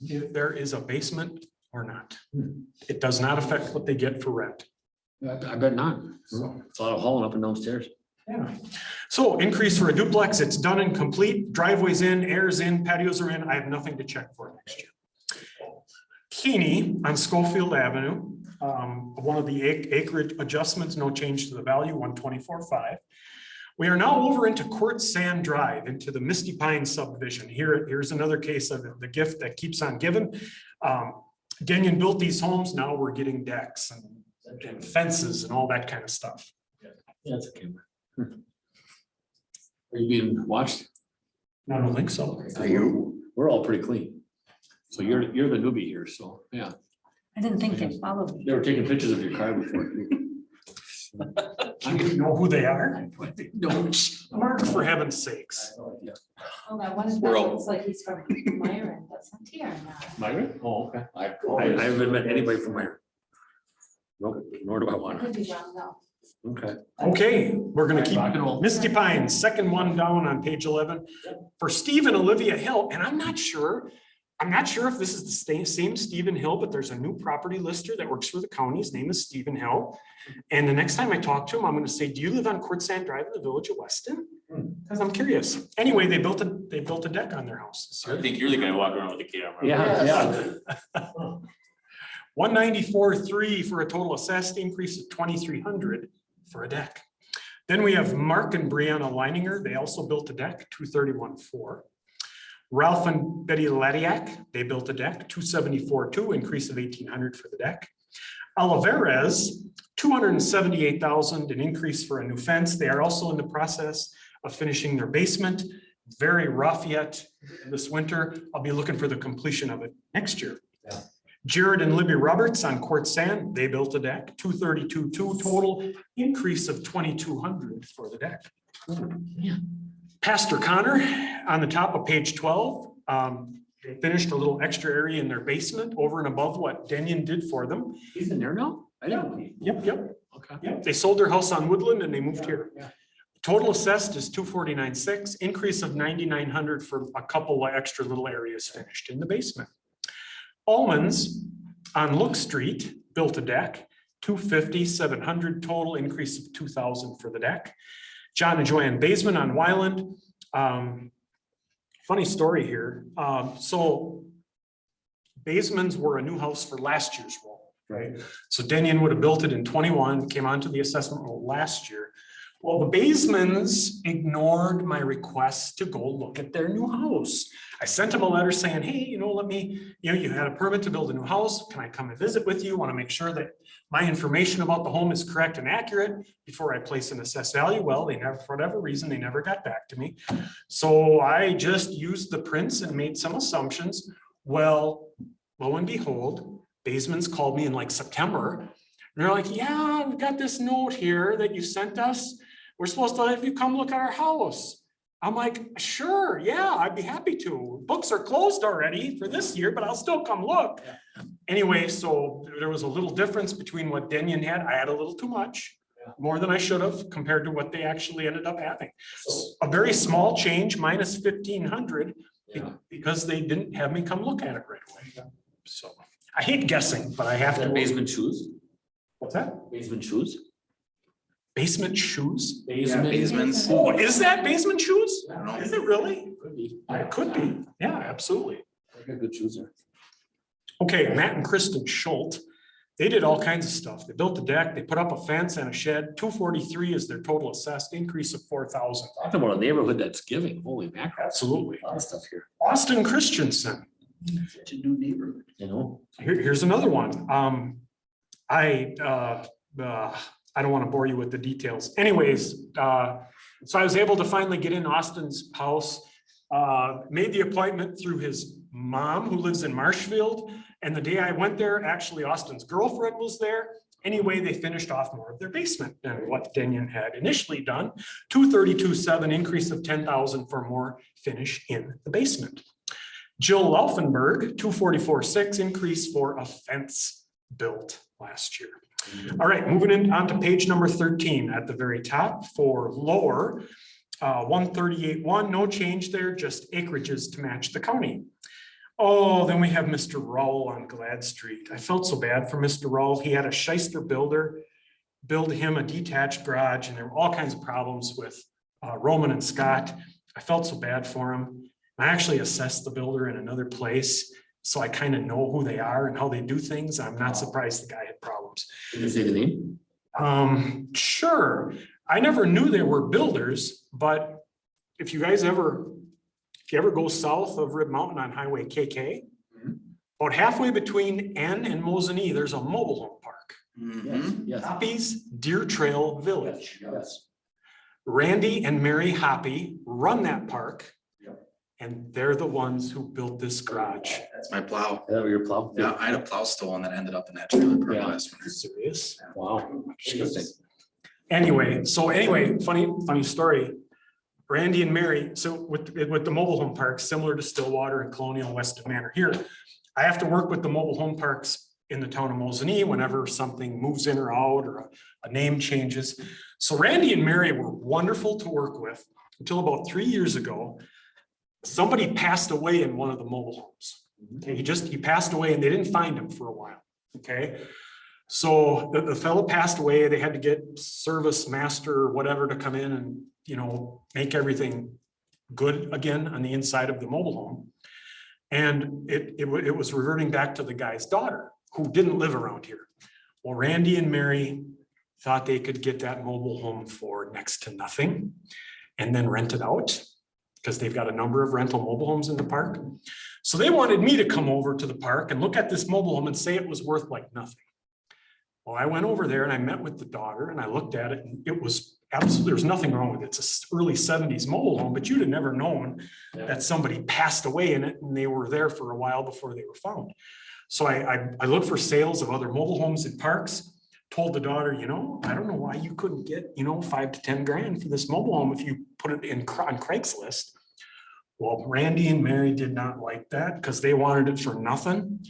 S6: if there is a basement or not. It does not affect what they get for rent.
S1: I bet not.
S6: So,
S1: It's a lot of hauling up and downstairs.
S6: yeah. So increase for a duplex, it's done and complete, driveways in, air's in, patios are in. I have nothing to check for next year. Keeney on Schofield Avenue, one of the acreage adjustments, no change to the value, 124.5. We are now over into Court Sand Drive, into the Misty Pines subdivision. Here's another case of the gift that keeps on giving. Denyon built these homes, now we're getting decks and fences and all that kind of stuff.
S1: Yeah, it's a camera. Are you being watched?
S6: I don't think so.
S1: We're all pretty clean. So you're the newbie here, so yeah.
S2: I didn't think they followed me.
S1: They were taking pictures of your car before.
S6: Do you know who they are?
S1: No.
S6: Mark, for heaven's sakes.
S2: Oh, that one is
S3: Squirrel.
S2: looks like he's from Myron, doesn't he, or not?
S1: Myron? Oh, okay. I haven't met anybody from Myron. Nope, nor do I want
S2: Could be wrong, though.
S1: to. Okay.
S6: Okay, we're gonna keep
S1: Rock and roll.
S6: Misty Pines, second one down on page 11. For Steve and Olivia Hill, and I'm not sure if this is the same Stephen Hill, but there's a new property lister that works for the county. His name is Stephen Hill. And the next time I talk to him, I'm gonna say, do you live on Court Sand Drive in the village of Weston? Because I'm curious. Anyway, they built a deck on their house this
S5: I
S6: year.
S5: think you're the guy walking around with the camera.
S1: Yeah.
S6: 194.3 for a total assessed increase of 2,300 for a deck. Then we have Mark and Brianna Leininger. They also built a deck, 231.4. Ralph and Betty Ladiak, they built a deck, 274.2, increase of 1,800 for the deck. Oliveras, 278,000, an increase for a new fence. They are also in the process of finishing their basement. Very rough yet this winter. I'll be looking for the completion of it next year.
S1: Yeah.
S6: Jared and Libby Roberts on Court Sand, they built a deck, 232.2 total, increase of 2,200 for the deck.
S1: Yeah.
S6: Pastor Connor on the top of page 12, they finished a little extra area in their basement over and above what Denyon did for them.
S1: He's in there now? I didn't.
S6: Yep.
S1: Okay.
S6: Yep, they sold their house on Woodland and they moved here.
S1: Yeah.
S6: Total assessed is 249.6, increase of 9,900 for a couple of extra little areas finished in the basement. Almonds on Look Street built a deck, 250,700 total, increase of 2,000 for the deck. John and Joanne Baseman on Wyland. Funny story here. So Basemans were a new house for last year's roll, right? So Denyon would have built it in 21, came onto the assessment roll last year. Well, the Basemans ignored my request to go look at their new house. I sent them a letter saying, hey, you had a permit to build a new house. Can I come and visit with you? Want to make sure that my information about the home is correct and accurate before I place an assessed value. Well, they never, for whatever reason, they never got back to me. So I just used the prints and made some assumptions. Well, lo and behold, Baseman's called me in like September. And they're like, yeah, we've got this note here that you sent us. We're supposed to have you come look at our house. I'm like, sure, yeah, I'd be happy to. Books are closed already for this year, but I'll still come look. Anyway, so there was a little difference between what Denyon had. I had a little too much, more than I should have compared to what they actually ended up having. A very small change, minus 1,500, because they didn't have me come look at it right away. So I hate guessing, but I have
S1: Is
S6: to.
S1: that basement shoes?
S6: What's that?
S1: Basement shoes?
S6: Basement shoes?
S3: Basements.
S6: Oh, is that basement shoes?
S3: I don't know.
S6: Is it really?
S1: Could be.
S6: It could be. Yeah, absolutely.
S1: They got good shoes there.
S6: Okay, Matt and Kristen Schultz, they did all kinds of stuff. They built a deck, they put up a fence and a shed. 243 is their total assessed increase of 4,000.
S1: Talking about a neighborhood that's giving, holy mackerel.
S6: Absolutely.
S1: A lot of stuff here,
S6: Austin Christensen,
S4: Such a new neighborhood.
S1: you know?
S6: here's another one. I don't want to bore you with the details. Anyways, so I was able to finally get in Austin's house. Made the appointment through his mom who lives in Marshfield. And the day I went there, actually Austin's girlfriend was there. Anyway, they finished off more of their basement than what Denyon had initially done. 232.7 increase of 10,000 for more finish in the basement. Jill Laufenberg, 244.6 increase for a fence built last year. All right, moving in on to page number 13 at the very top for lower. 138.1, no change there, just acreages to match the county. Oh, then we have Mr. Rowell on Glad Street. I felt so bad for Mr. Rowell. He had a shyster builder build him a detached garage, and there were all kinds of problems with Roman and Scott. I felt so bad for him. I actually assessed the builder in another place, so I kind of know who they are and how they do things. I'm not surprised the guy had problems.
S1: Did you say the name?
S6: Sure. I never knew they were builders, but if you ever go south of Rib Mountain on Highway KK, about halfway between N and Mosinee, there's a mobile home park.
S3: Mhm.
S1: Yes.
S6: Hoppy's Deer Trail Village.
S1: Yes.
S6: Randy and Mary Hoppy run that park.
S1: Yep.
S6: And they're the ones who built this garage.
S3: That's my plow.
S1: Is that what your plow?
S3: Yeah, I had a plow stolen that ended up in that trailer park
S1: Yeah.
S3: last winter.
S6: Serious?
S1: Wow. Interesting.
S6: Anyway, funny story. Randy and Mary, so with the mobile home parks, similar to Stillwater and Colonial Weston Manor here, I have to work with the mobile home parks in the town of Mosinee whenever something moves in or out or a name changes. So Randy and Mary were wonderful to work with until about 3 years ago. Somebody passed away in one of the mobile homes. Okay, he passed away and they didn't find him for a while. Okay. So the fellow passed away. They had to get service master or whatever to come in and, make everything good again on the inside of the mobile home. And it was reverting back to the guy's daughter who didn't live around here. Well, Randy and Mary thought they could get that mobile home for next to nothing and then rent it out because they've got a number of rental mobile homes in the park. So they wanted me to come over to the park and look at this mobile home and say it was worth like nothing. Well, I went over there and I met with the daughter and I looked at it and it was absolutely, there's nothing wrong with it. It's an early 70s mobile home, but you'd have never known that somebody passed away in it and they were there for a while before they were found. So I looked for sales of other mobile homes in parks, told the daughter, I don't know why you couldn't get, 5 to 10 grand for this mobile home if you put it on Craigslist. Well, Randy and Mary did not like that because they wanted it for nothing.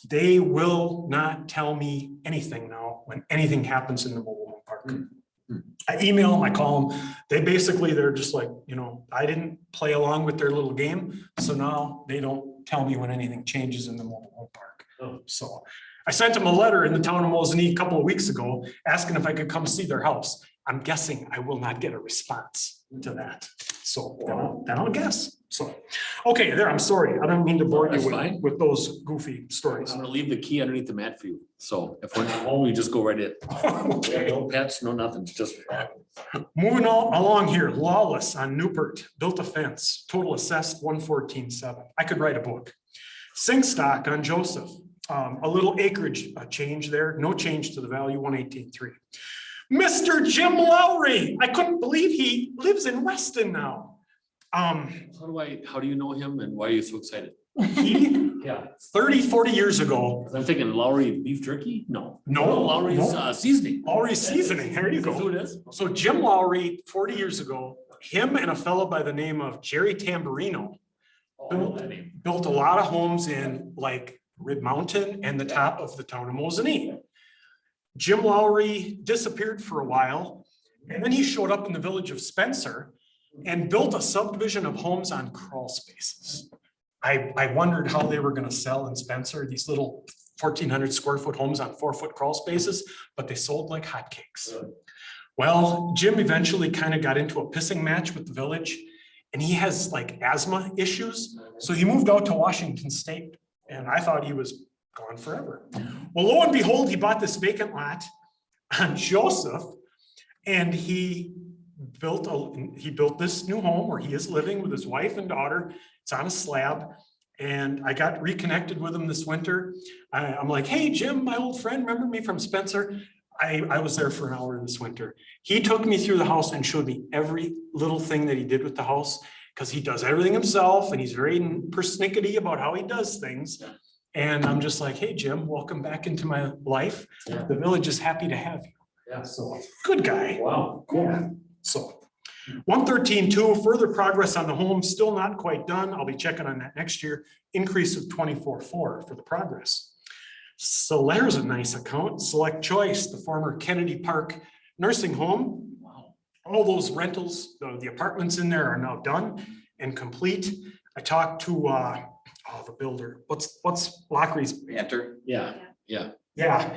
S6: They will not tell me anything now when anything happens in the mobile home park. I email them, I call them. They're just like, I didn't play along with their little game. So now they don't tell me when anything changes in the mobile home park. So I sent them a letter in the town of Mosinee a couple of weeks ago, asking if I could come see their house. I'm guessing I will not get a response to that. So then I'll guess. So, okay, I'm sorry. I don't mean to bore
S1: That's
S6: you
S1: fine.
S6: with those goofy stories.
S1: I'm gonna leave the key underneath the mat for you. So if we're not home, you just go right in.
S6: Okay.
S1: No pets, no nothing, it's just.
S6: Moving along here, Lawless on Newport, built a fence, total assessed 114.7. I could write a book. Singstock on Joseph, a little acreage change there, no change to the value, 118.3. Mr. Jim Lowry, I couldn't believe he lives in Weston now.
S1: How do you know him and why are you so excited?
S6: He
S1: Yeah.
S6: 30, 40 years ago.
S1: I'm thinking Lowry beef jerky? No.
S6: No,
S1: Lowry's
S6: no.
S1: Seasoning.
S6: Lowry Seasoning, there you
S1: Is that who
S6: go.
S1: it is?
S6: So Jim Lowry, 40 years ago, him and a fellow by the name of Jerry Tamburino
S1: Oh, that name.
S6: built a lot of homes in like Rid Mountain and the top of the town of Mosinee. Jim Lowry disappeared for a while, and then he showed up in the village of Spencer and built a subdivision of homes on crawl spaces. I wondered how they were gonna sell in Spencer, these little 1,400 square foot homes on 4-foot crawl spaces, but they sold like hotcakes. Well, Jim eventually kind of got into a pissing match with the village, and he has like asthma issues, so he moved out to Washington State, and I thought he was gone forever. Well, lo and behold, he bought this vacant lot on Joseph, and he built this new home where he is living with his wife and daughter. It's on a slab, and I got reconnected with him this winter. I'm like, hey, Jim, my old friend, remember me from Spencer? I was there for an hour this winter. He took me through the house and showed me every little thing that he did with the house, because he does everything himself and he's very persnickety about how he does things. And I'm just like, hey, Jim, welcome back into my life.
S1: Yeah.
S6: The village is happy to have you.
S1: Yeah.
S6: So, good guy.
S1: Wow,
S6: Yeah. So 113.2, further progress on the home, still not quite done. I'll be checking on that next year. Increase of 24.4 for the progress. So there's a nice account. Select Choice, the former Kennedy Park nursing home.
S1: Wow.
S6: All those rentals, the apartments in there are now done and complete. I talked to the builder. What's Lockery's?
S3: Enter.
S1: Yeah, yeah.
S6: Yeah,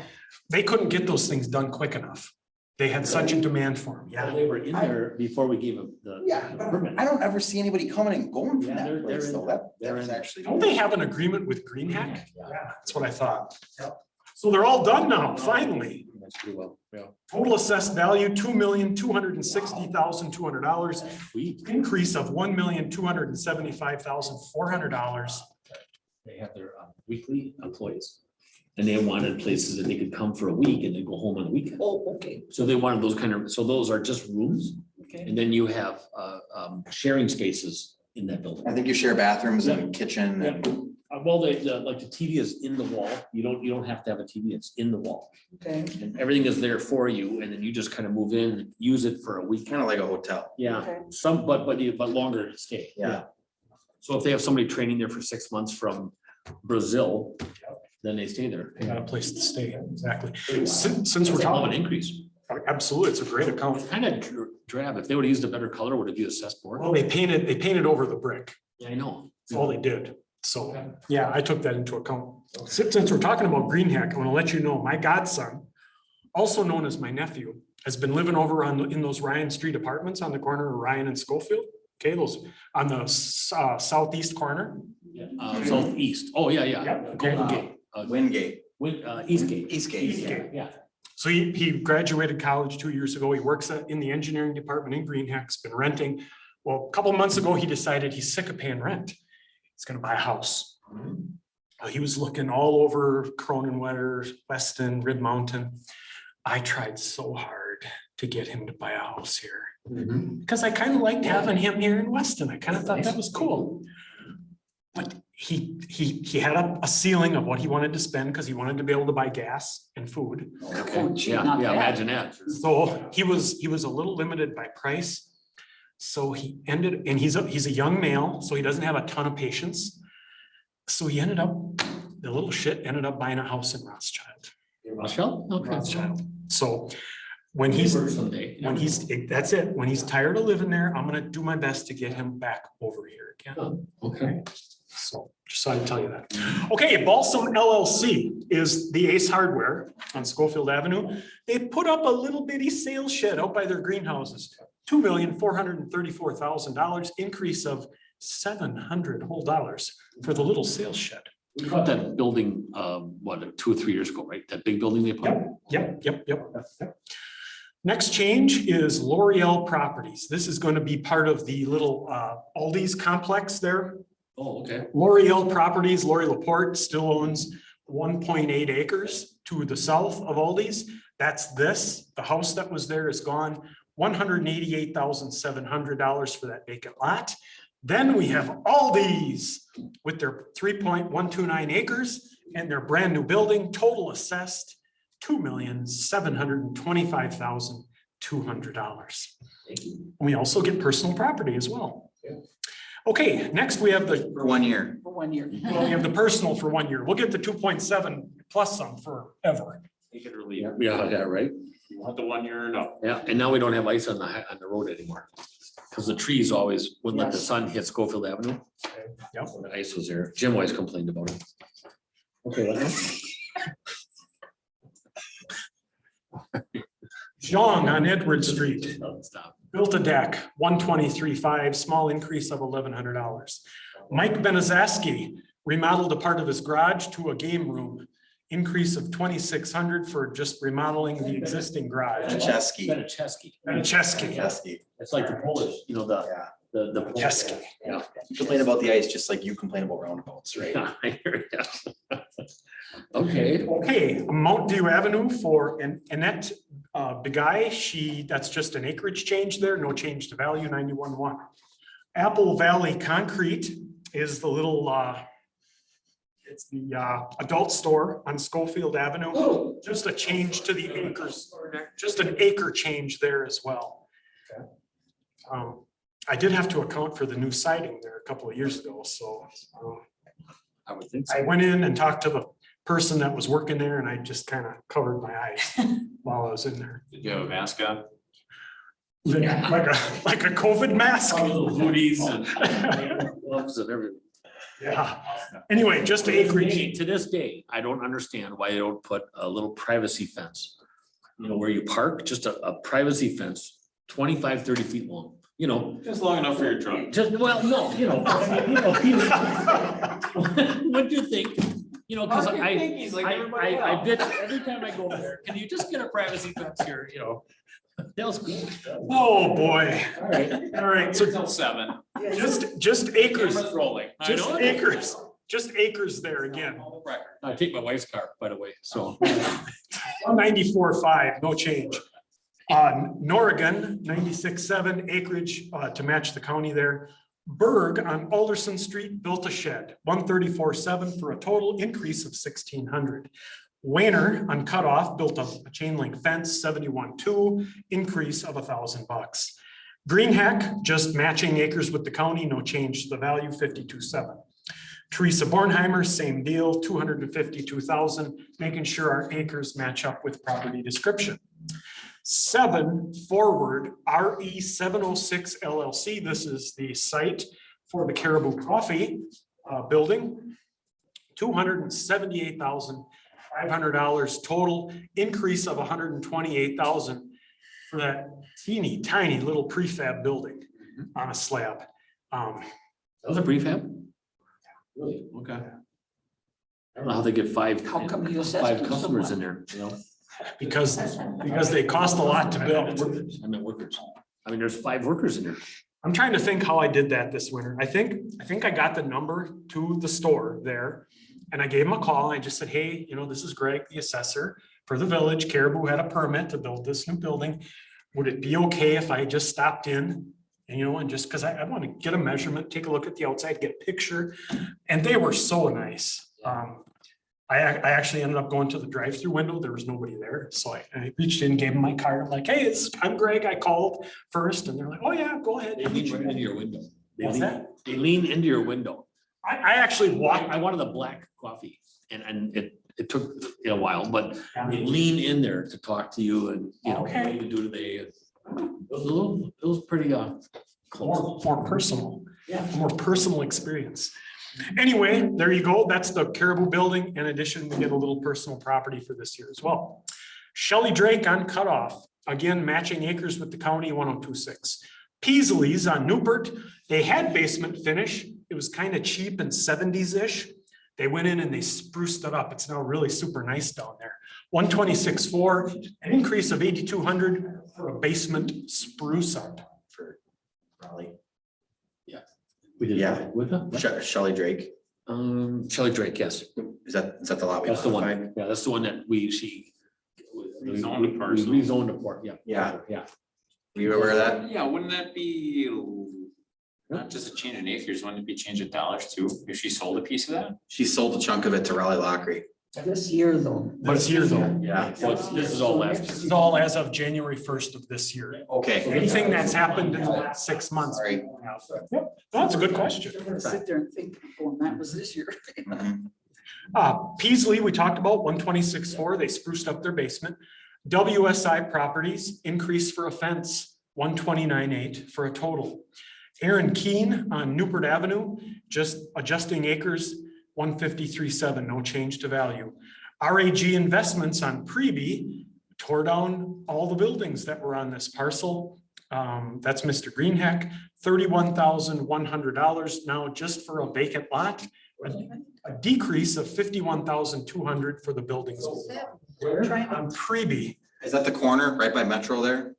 S6: they couldn't get those things done quick enough. They had such a demand for them.
S1: Yeah,
S6: Yeah.
S1: they were in there before we gave them the permit.
S3: I don't ever see anybody coming and going from
S1: Yeah,
S3: that place,
S1: they're
S3: so
S1: in-
S3: that
S1: they're
S3: was
S1: in-
S3: actually.
S6: Don't they have an agreement with Green Hack?
S1: Yeah.
S6: Yeah, that's what I thought. So they're all done now, finally.
S1: That's pretty well, yeah.
S6: Total assessed value, $2,260,200.
S1: Sweet.
S6: Increase of $1,275,400.
S1: They have their weekly employees. And they wanted places that they could come for a week and then go home on the weekend. Oh, okay. So they wanted those so those are just rooms. Okay. And then you have sharing spaces in that building.
S3: I think you share bathrooms and kitchen and.
S1: Well, like the TV is in the wall. You don't have to have a TV. It's in the wall.
S3: Okay.
S1: And everything is there for you. And then you just kind of move in and use it for a week.
S3: Kind of like a hotel.
S1: Yeah,
S7: Okay.
S1: but longer stay.
S3: Yeah.
S1: So if they have somebody training there for 6 months from Brazil, then they stay there.
S6: They got a place to stay, exactly. Since we're
S1: It's a hell of an
S6: talking,
S1: increase.
S6: absolutely, it's a great account.
S1: Kind of drab. If they would have used a better color, would have used cesspool.
S6: Well, they painted over the brick.
S1: Yeah, I know.
S6: That's all they did. So, yeah, I took that into account. Since we're talking about Green Hack, I want to let you know, my godson, also known as my nephew, has been living over in those Ryan Street apartments on the corner of Ryan and Schofield. Okay, those on the southeast corner.
S1: Southeast. Oh, yeah, yeah.
S6: Yep.
S1: Golden Gate.
S3: Wingate,
S1: Eastgate.
S3: Eastgate.
S6: Eastgate. Yeah. So he graduated college 2 years ago. He works in the engineering department in Green Hack's been renting. Well, a couple of months ago, he decided he's sick of paying rent. He's gonna buy a house. He was looking all over Cronenwetter, Weston, Rid Mountain. I tried so hard to get him to buy a house here because I kind of liked having him here in Weston. I kind of thought that was cool. But he had a ceiling of what he wanted to spend because he wanted to be able to buy gas and food.
S1: Yeah, imagine that.
S6: So he was a little limited by price. So he ended, and he's a young male, so he doesn't have a ton of patience. So he ended up, the little shit ended up buying a house in Rothschild.
S1: Rothschild? Okay.
S6: Rothschild. So when he's,
S1: Someday.
S6: that's it. When he's tired of living there, I'm gonna do my best to get him back over here again.
S1: Okay.
S6: So just thought I'd tell you that. Okay, Balsam LLC is the Ace Hardware on Schofield Avenue. They put up a little bitty sales shed out by their greenhouses. $2,434,000, increase of $700 whole dollars for the little sales shed.
S1: We bought that building, 2 or 3 years ago, right? That big building they put.
S6: Yep. Next change is L'Oreal Properties. This is going to be part of the little Aldi's complex there.
S1: Oh, okay.
S6: L'Oreal Properties, Lori Laporte still owns 1.8 acres to the south of Aldi's. That's this. The house that was there is gone. $188,700 for that vacant lot. Then we have Aldi's with their 3.129 acres and their brand new building, total assessed $2,725,200. We also get personal property as well. Okay, next we have the,
S3: For 1 year.
S4: For 1 year.
S6: well, we have the personal for 1 year. We'll get the 2.7 plus some forever.
S5: Take it or leave it.
S1: Yeah, right.
S5: You want the 1 year or no?
S1: Yeah, and now we don't have ice on the road anymore. Because the trees always wouldn't let the sun hit Schofield Avenue.
S6: Yep.
S1: When the ice was there. Jim always complained about it. Okay.
S6: Zhang on Edward Street.
S1: Stop.
S6: Built a deck, 123.5, small increase of $1,100. Mike Benizaski remodeled a part of his garage to a game room, increase of 2,600 for just remodeling the existing garage.
S3: Chesky.
S1: Benicheski.
S6: Benicheski.
S3: Chesky.
S1: It's like the Polish, you know, the.
S3: Yeah.
S1: The.
S6: Benicheski.
S1: Yeah.
S3: Complain about the ice, just like you complain about roundabouts, right?
S1: Yeah, I hear ya. Okay.
S6: Okay, Mount View Avenue for Annette Begay, that's just an acreage change there, no change to value, 91.1. Apple Valley Concrete is the little, it's the adult store on Schofield Avenue, just a change to the acres, just an acre change there as well. I did have to account for the new siding there a couple of years ago, so
S1: I would think
S6: I went in and talked to the person that was working there and I just kind of covered my eyes while I was in there.
S5: Did you have a mask on?
S6: Like a COVID mask.
S5: Hoodies and.
S1: Gloves and everything.
S6: Yeah. Anyway, just acreage.
S1: To this day, I don't understand why they don't put a little privacy fence. You know, where you park, just a privacy fence, 25, 30 feet long, you know,
S5: Just long enough for your truck.
S1: just, well, no, you know. What do you think? You know, cause I did, every time I go there, can you just get a privacy fence here, you know? That was cool.
S6: Oh, boy.
S1: All right.
S6: All right, so
S5: Till 7.
S6: just acres,
S5: Camera's rolling. I
S6: just
S5: know it.
S6: just acres there again.
S5: Record.
S1: I take my wife's car, by the way, so.
S6: 194.5, no change. Norrigan, 96.7 acreage to match the county there. Berg on Alderson Street built a shed, 134.7 for a total increase of 1,600. Wayner on Cutoff built a chain link fence, 71.2, increase of $1,000. Greenhack, just matching acres with the county, no change to the value, 52.7. Teresa Bornheimer, same deal, 252,000, making sure our acres match up with property description. 7 Forward, RE 706 LLC. This is the site for the Caribou Coffee building. $278,500 total, increase of 128,000 for that teeny tiny little prefab building on a slab.
S1: That was a prefab? Really? Okay. I don't know how they get five
S4: How come you assessed
S1: five
S4: them so
S1: customers
S4: much?
S1: in there, you know?
S6: Because they cost a lot to build.
S1: Workers. I meant workers. I mean, there's 5 workers in there.
S6: I'm trying to think how I did that this winter. I think I got the number to the store there. And I gave him a call. I just said, hey, you know, this is Greg, the assessor for the village. Caribou had a permit to build this new building. Would it be okay if I just stopped in? And, you know, and just because I want to get a measurement, take a look at the outside, get a picture. And they were so nice. I actually ended up going to the drive-through window. There was nobody there. So I reached in, gave them my card. I'm like, hey, I'm Greg. I called first. And they're like, oh yeah, go ahead.
S1: They lean right into your window.
S6: What's that?
S1: They lean into your window.
S6: I actually walked.
S1: I wanted a black coffee and it took a while, but they lean in there to talk to you and, you know, what do you do today? It was pretty close.
S6: More personal.
S1: Yeah.
S6: More personal experience. Anyway, there you go. That's the Caribou building. In addition, we get a little personal property for this year as well. Shelley Drake on Cutoff, again, matching acres with the county, 102.6. Peasley's on Newport. They had basement finish. It was kind of cheap and 70s-ish. They went in and they spruced it up. It's now really super nice down there. 126.4, an increase of 8,200 for a basement spruce up.
S3: For Raleigh.
S1: We did.
S3: Yeah.
S1: With them?
S3: Shelley Drake.
S1: Shelley Drake, yes.
S3: Is that the lot we
S1: That's the
S3: modified?
S1: one. Yeah, that's the one that she.
S5: Rezoned the parcel.
S1: Rezoned the part, yeah.
S3: Yeah.
S1: Yeah.
S3: Were you aware of that?
S5: Yeah, wouldn't that be Not just a change in acres, wouldn't it be change in dollars too, if she sold a piece of that?
S3: She sold a chunk of it to Raleigh Lockery.
S4: This year though.
S6: This year though,
S5: Yeah.
S1: Well, this is all last
S6: this
S1: year.
S6: is all as of January 1st of this year.
S3: Okay,
S6: Anything that's happened in the last 6 months.
S3: sorry.
S6: Yep, that's a good question.
S4: You're gonna sit there and think, oh, and that was this year.
S3: Mhm.
S6: Peasley, we talked about 126.4, they spruced up their basement. WSI Properties increased for a fence, 129.8 for a total. Aaron Keene on Newport Avenue, just adjusting acres, 153.7, no change to value. RAG Investments on Preby tore down all the buildings that were on this parcel. That's Mr. Greenheck, $31,100 now just for a vacant lot. A decrease of 51,200 for the buildings. On Preby,
S3: Is that the corner right by Metro there?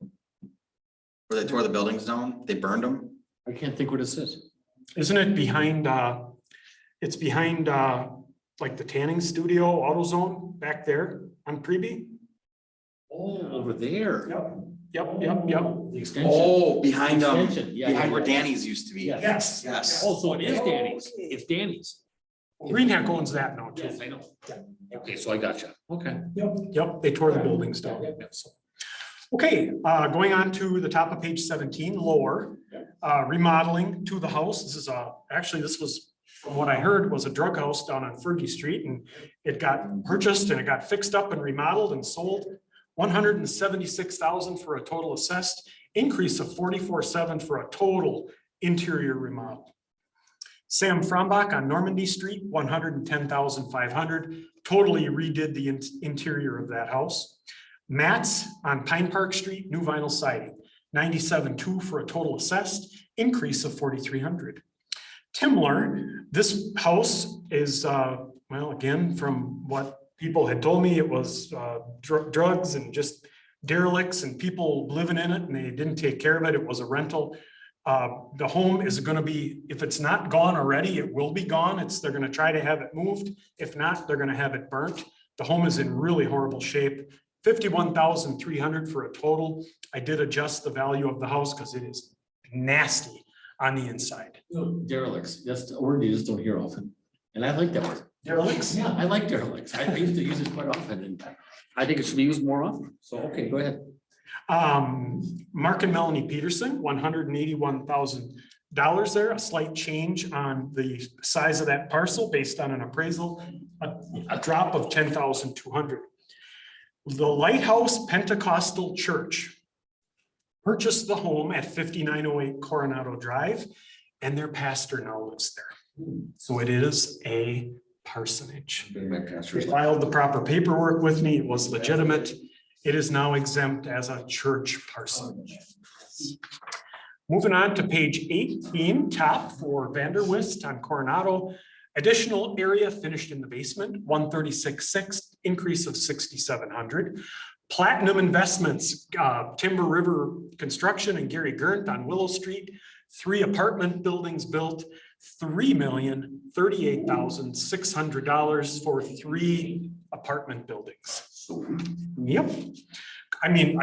S3: Where they tore the buildings down? They burned them?
S1: I can't think what it says.
S6: isn't it behind, it's behind, like the tanning studio, AutoZone back there on Preby?
S1: Oh, over there.
S6: Yep.
S1: The extension.
S3: Oh, behind
S1: Extension, yeah,
S3: behind
S1: yeah,
S3: where
S1: yeah.
S3: Danny's used to be.
S1: Yes.
S6: Yes.
S3: Yes.
S1: Oh, so it is Danny's. It's Danny's.
S6: Greenhack owns that now too.
S1: Yes, I know. Okay, so I got you. Okay.
S6: Yep, they tore the buildings down. So, okay, going on to the top of page 17, lower, remodeling to the house. This is actually, this was, from what I heard, was a drug house down on Fergie Street, and it got purchased and it got fixed up and remodeled and sold. 176,000 for a total assessed, increase of 44.7 for a total interior remodel. Sam Frombach on Normandy Street, 110,500, totally redid the interior of that house. Matt's on Pine Park Street, new vinyl siding, 97.2 for a total assessed, increase of 4,300. Timler, this house is, well, again, from what people had told me, it was drugs and just derelicts and people living in it and they didn't take care of it. It was a rental. The home is going to be, if it's not gone already, it will be gone. They're going to try to have it moved. If not, they're going to have it burnt. The home is in really horrible shape. 51,300 for a total. I did adjust the value of the house because it is nasty on the inside.
S1: Derelicts, that's a word you just don't hear often. And I like that word.
S6: Derelicts?
S1: Yeah, I like derelicts. I used to use it quite often and I think it should be used more often. So, okay, go ahead.
S6: Mark and Melanie Peterson, $181,000 there, a slight change on the size of that parcel based on an appraisal, a drop of 10,200. The Lighthouse Pentecostal Church purchased the home at 5908 Coronado Drive, and their pastor now lives there. So it is a parsonage. They filed the proper paperwork with me. It was legitimate. It is now exempt as a church parsonage. Moving on to page 18, top for Vanderwist on Coronado. Additional area finished in the basement, 136.6, increase of 6,700. Platinum Investments, Timber River Construction and Gary Gerndt on Willow Street. 3 apartment buildings built, $3,038,600 for 3 apartment buildings. Yep. I mean,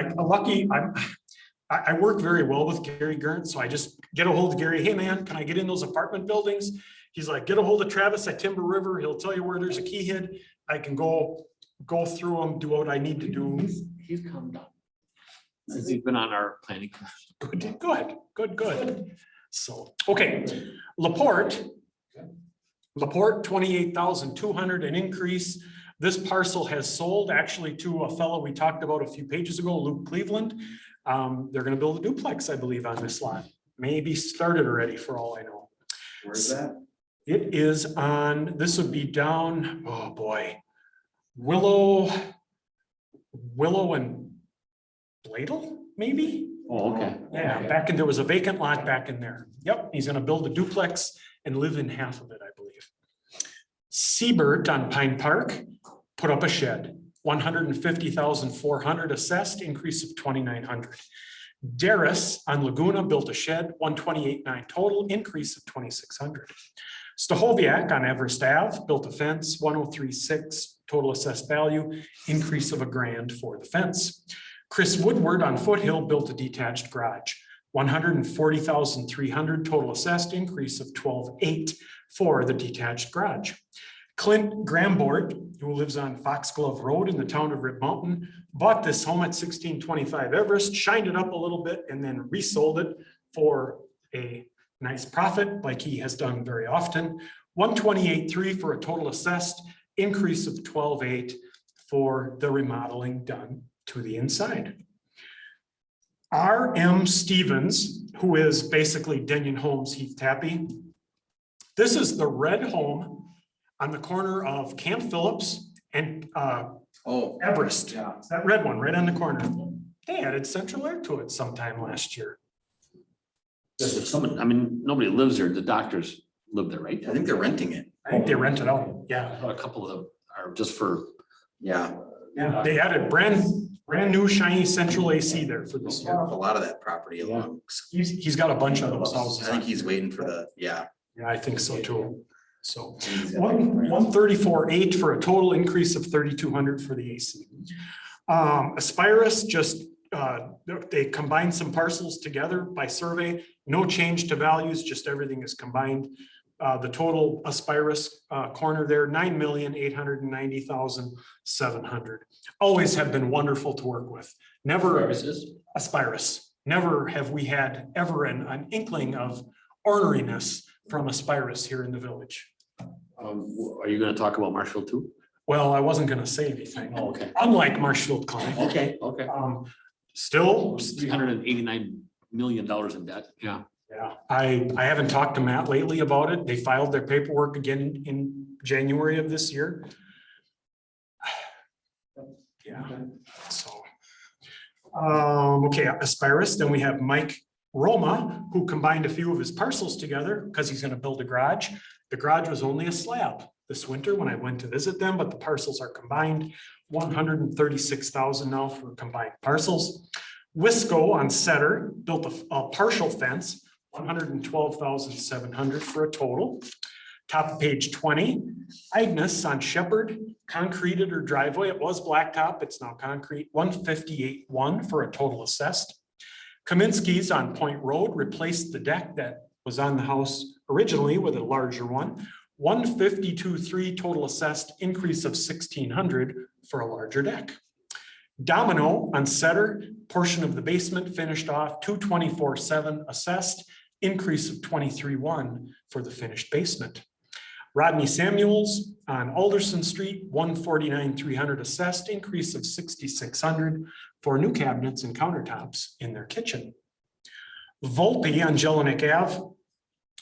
S6: I work very well with Gary Gerndt, so I just get a hold of Gary. Hey man, can I get in those apartment buildings? He's like, get a hold of Travis at Timber River. He'll tell you where there's a key hid. I can go through them, do what I need to do.
S1: He's calmed down. Since he's been on our planning.
S6: Good. So, okay, Laporte, 28,200, an increase. This parcel has sold actually to a fellow we talked about a few pages ago, Luke Cleveland. They're gonna build a duplex, I believe, on this lot. Maybe started already for all I know.
S3: Where's that?
S6: It is on, this would be down, oh boy. Willow and Bladel, maybe?
S1: Oh, okay.
S6: Yeah, back in, there was a vacant lot back in there. Yep, he's gonna build a duplex and live in half of it, I believe. Siebert on Pine Park put up a shed, 150,400 assessed, increase of 2,900. Darris on Laguna built a shed, 128,900 total, increase of 2,600. Stahoviak on Everest Ave built a fence, 103,600 total assessed value, increase of $1,000 for the fence. Chris Woodward on Foothill built a detached garage, $140,300 total assessed, increase of 12,800 for the detached garage. Clint Grambort, who lives on Foxglove Road in the town of Rib Mountain, bought this home at 1625 Everest, shined it up a little bit, and then resold it for a nice profit, like he has done very often. 128,300 for a total assessed, increase of 12,800 for the remodeling done to the inside. R.M. Stevens, who is basically Denyon Homes Heath Tappy. This is the red home on the corner of Camp Phillips and
S3: Oh,
S6: Everest.
S3: yeah.
S6: That red one right on the corner. They added central air to it sometime last year.
S1: Someone, I mean, nobody lives there. The doctors live there, right?
S3: I think they're renting it.
S6: I think they rent it out. Yeah.
S1: A couple of them are just for.
S3: Yeah,
S6: Yeah. They added brand new shiny central AC there for this
S3: a
S6: year.
S3: lot of that property along.
S6: He's got a bunch of those houses.
S3: I think he's waiting for the, yeah.
S6: Yeah, I think so too. So 134,800 for a total increase of 3,200 for the AC. Aspirus just, they combined some parcels together by survey, no change to values, just everything is combined. The total Aspirus corner there, 9,890,700. Always have been wonderful to work with. Never Aspirus. Never have we had ever an inkling of orneriness from Aspirus here in the village.
S1: Are you gonna talk about Marshfield too?
S6: Well, I wasn't gonna say anything.
S1: Oh, okay.
S6: Unlike Marshfield Clinic.
S1: Okay, okay.
S6: Still,
S1: $389 million in debt, yeah.
S6: yeah, I haven't talked to Matt lately about it. They filed their paperwork again in January of this year. Yeah, so. Okay, Aspirus, then we have Mike Roma, who combined a few of his parcels together because he's gonna build a garage. The garage was only a slab this winter when I went to visit them, but the parcels are combined. 136,000 now for combined parcels. Wisco on Setter built a partial fence, 112,700 for a total. Top of page 20, Ignis on Shepherd, concreted her driveway. It was blacktop, it's now concrete, 158,100 for a total assessed. Kaminsky's on Point Road replaced the deck that was on the house originally with a larger one. 152,300 total assessed, increase of 1,600 for a larger deck. Domino on Setter, portion of the basement finished off, 224,700 assessed, increase of 23,100 for the finished basement. Rodney Samuels on Alderson Street, 149,300 assessed, increase of 6,600 for new cabinets and countertops in their kitchen. Volpe on Jelinek Ave,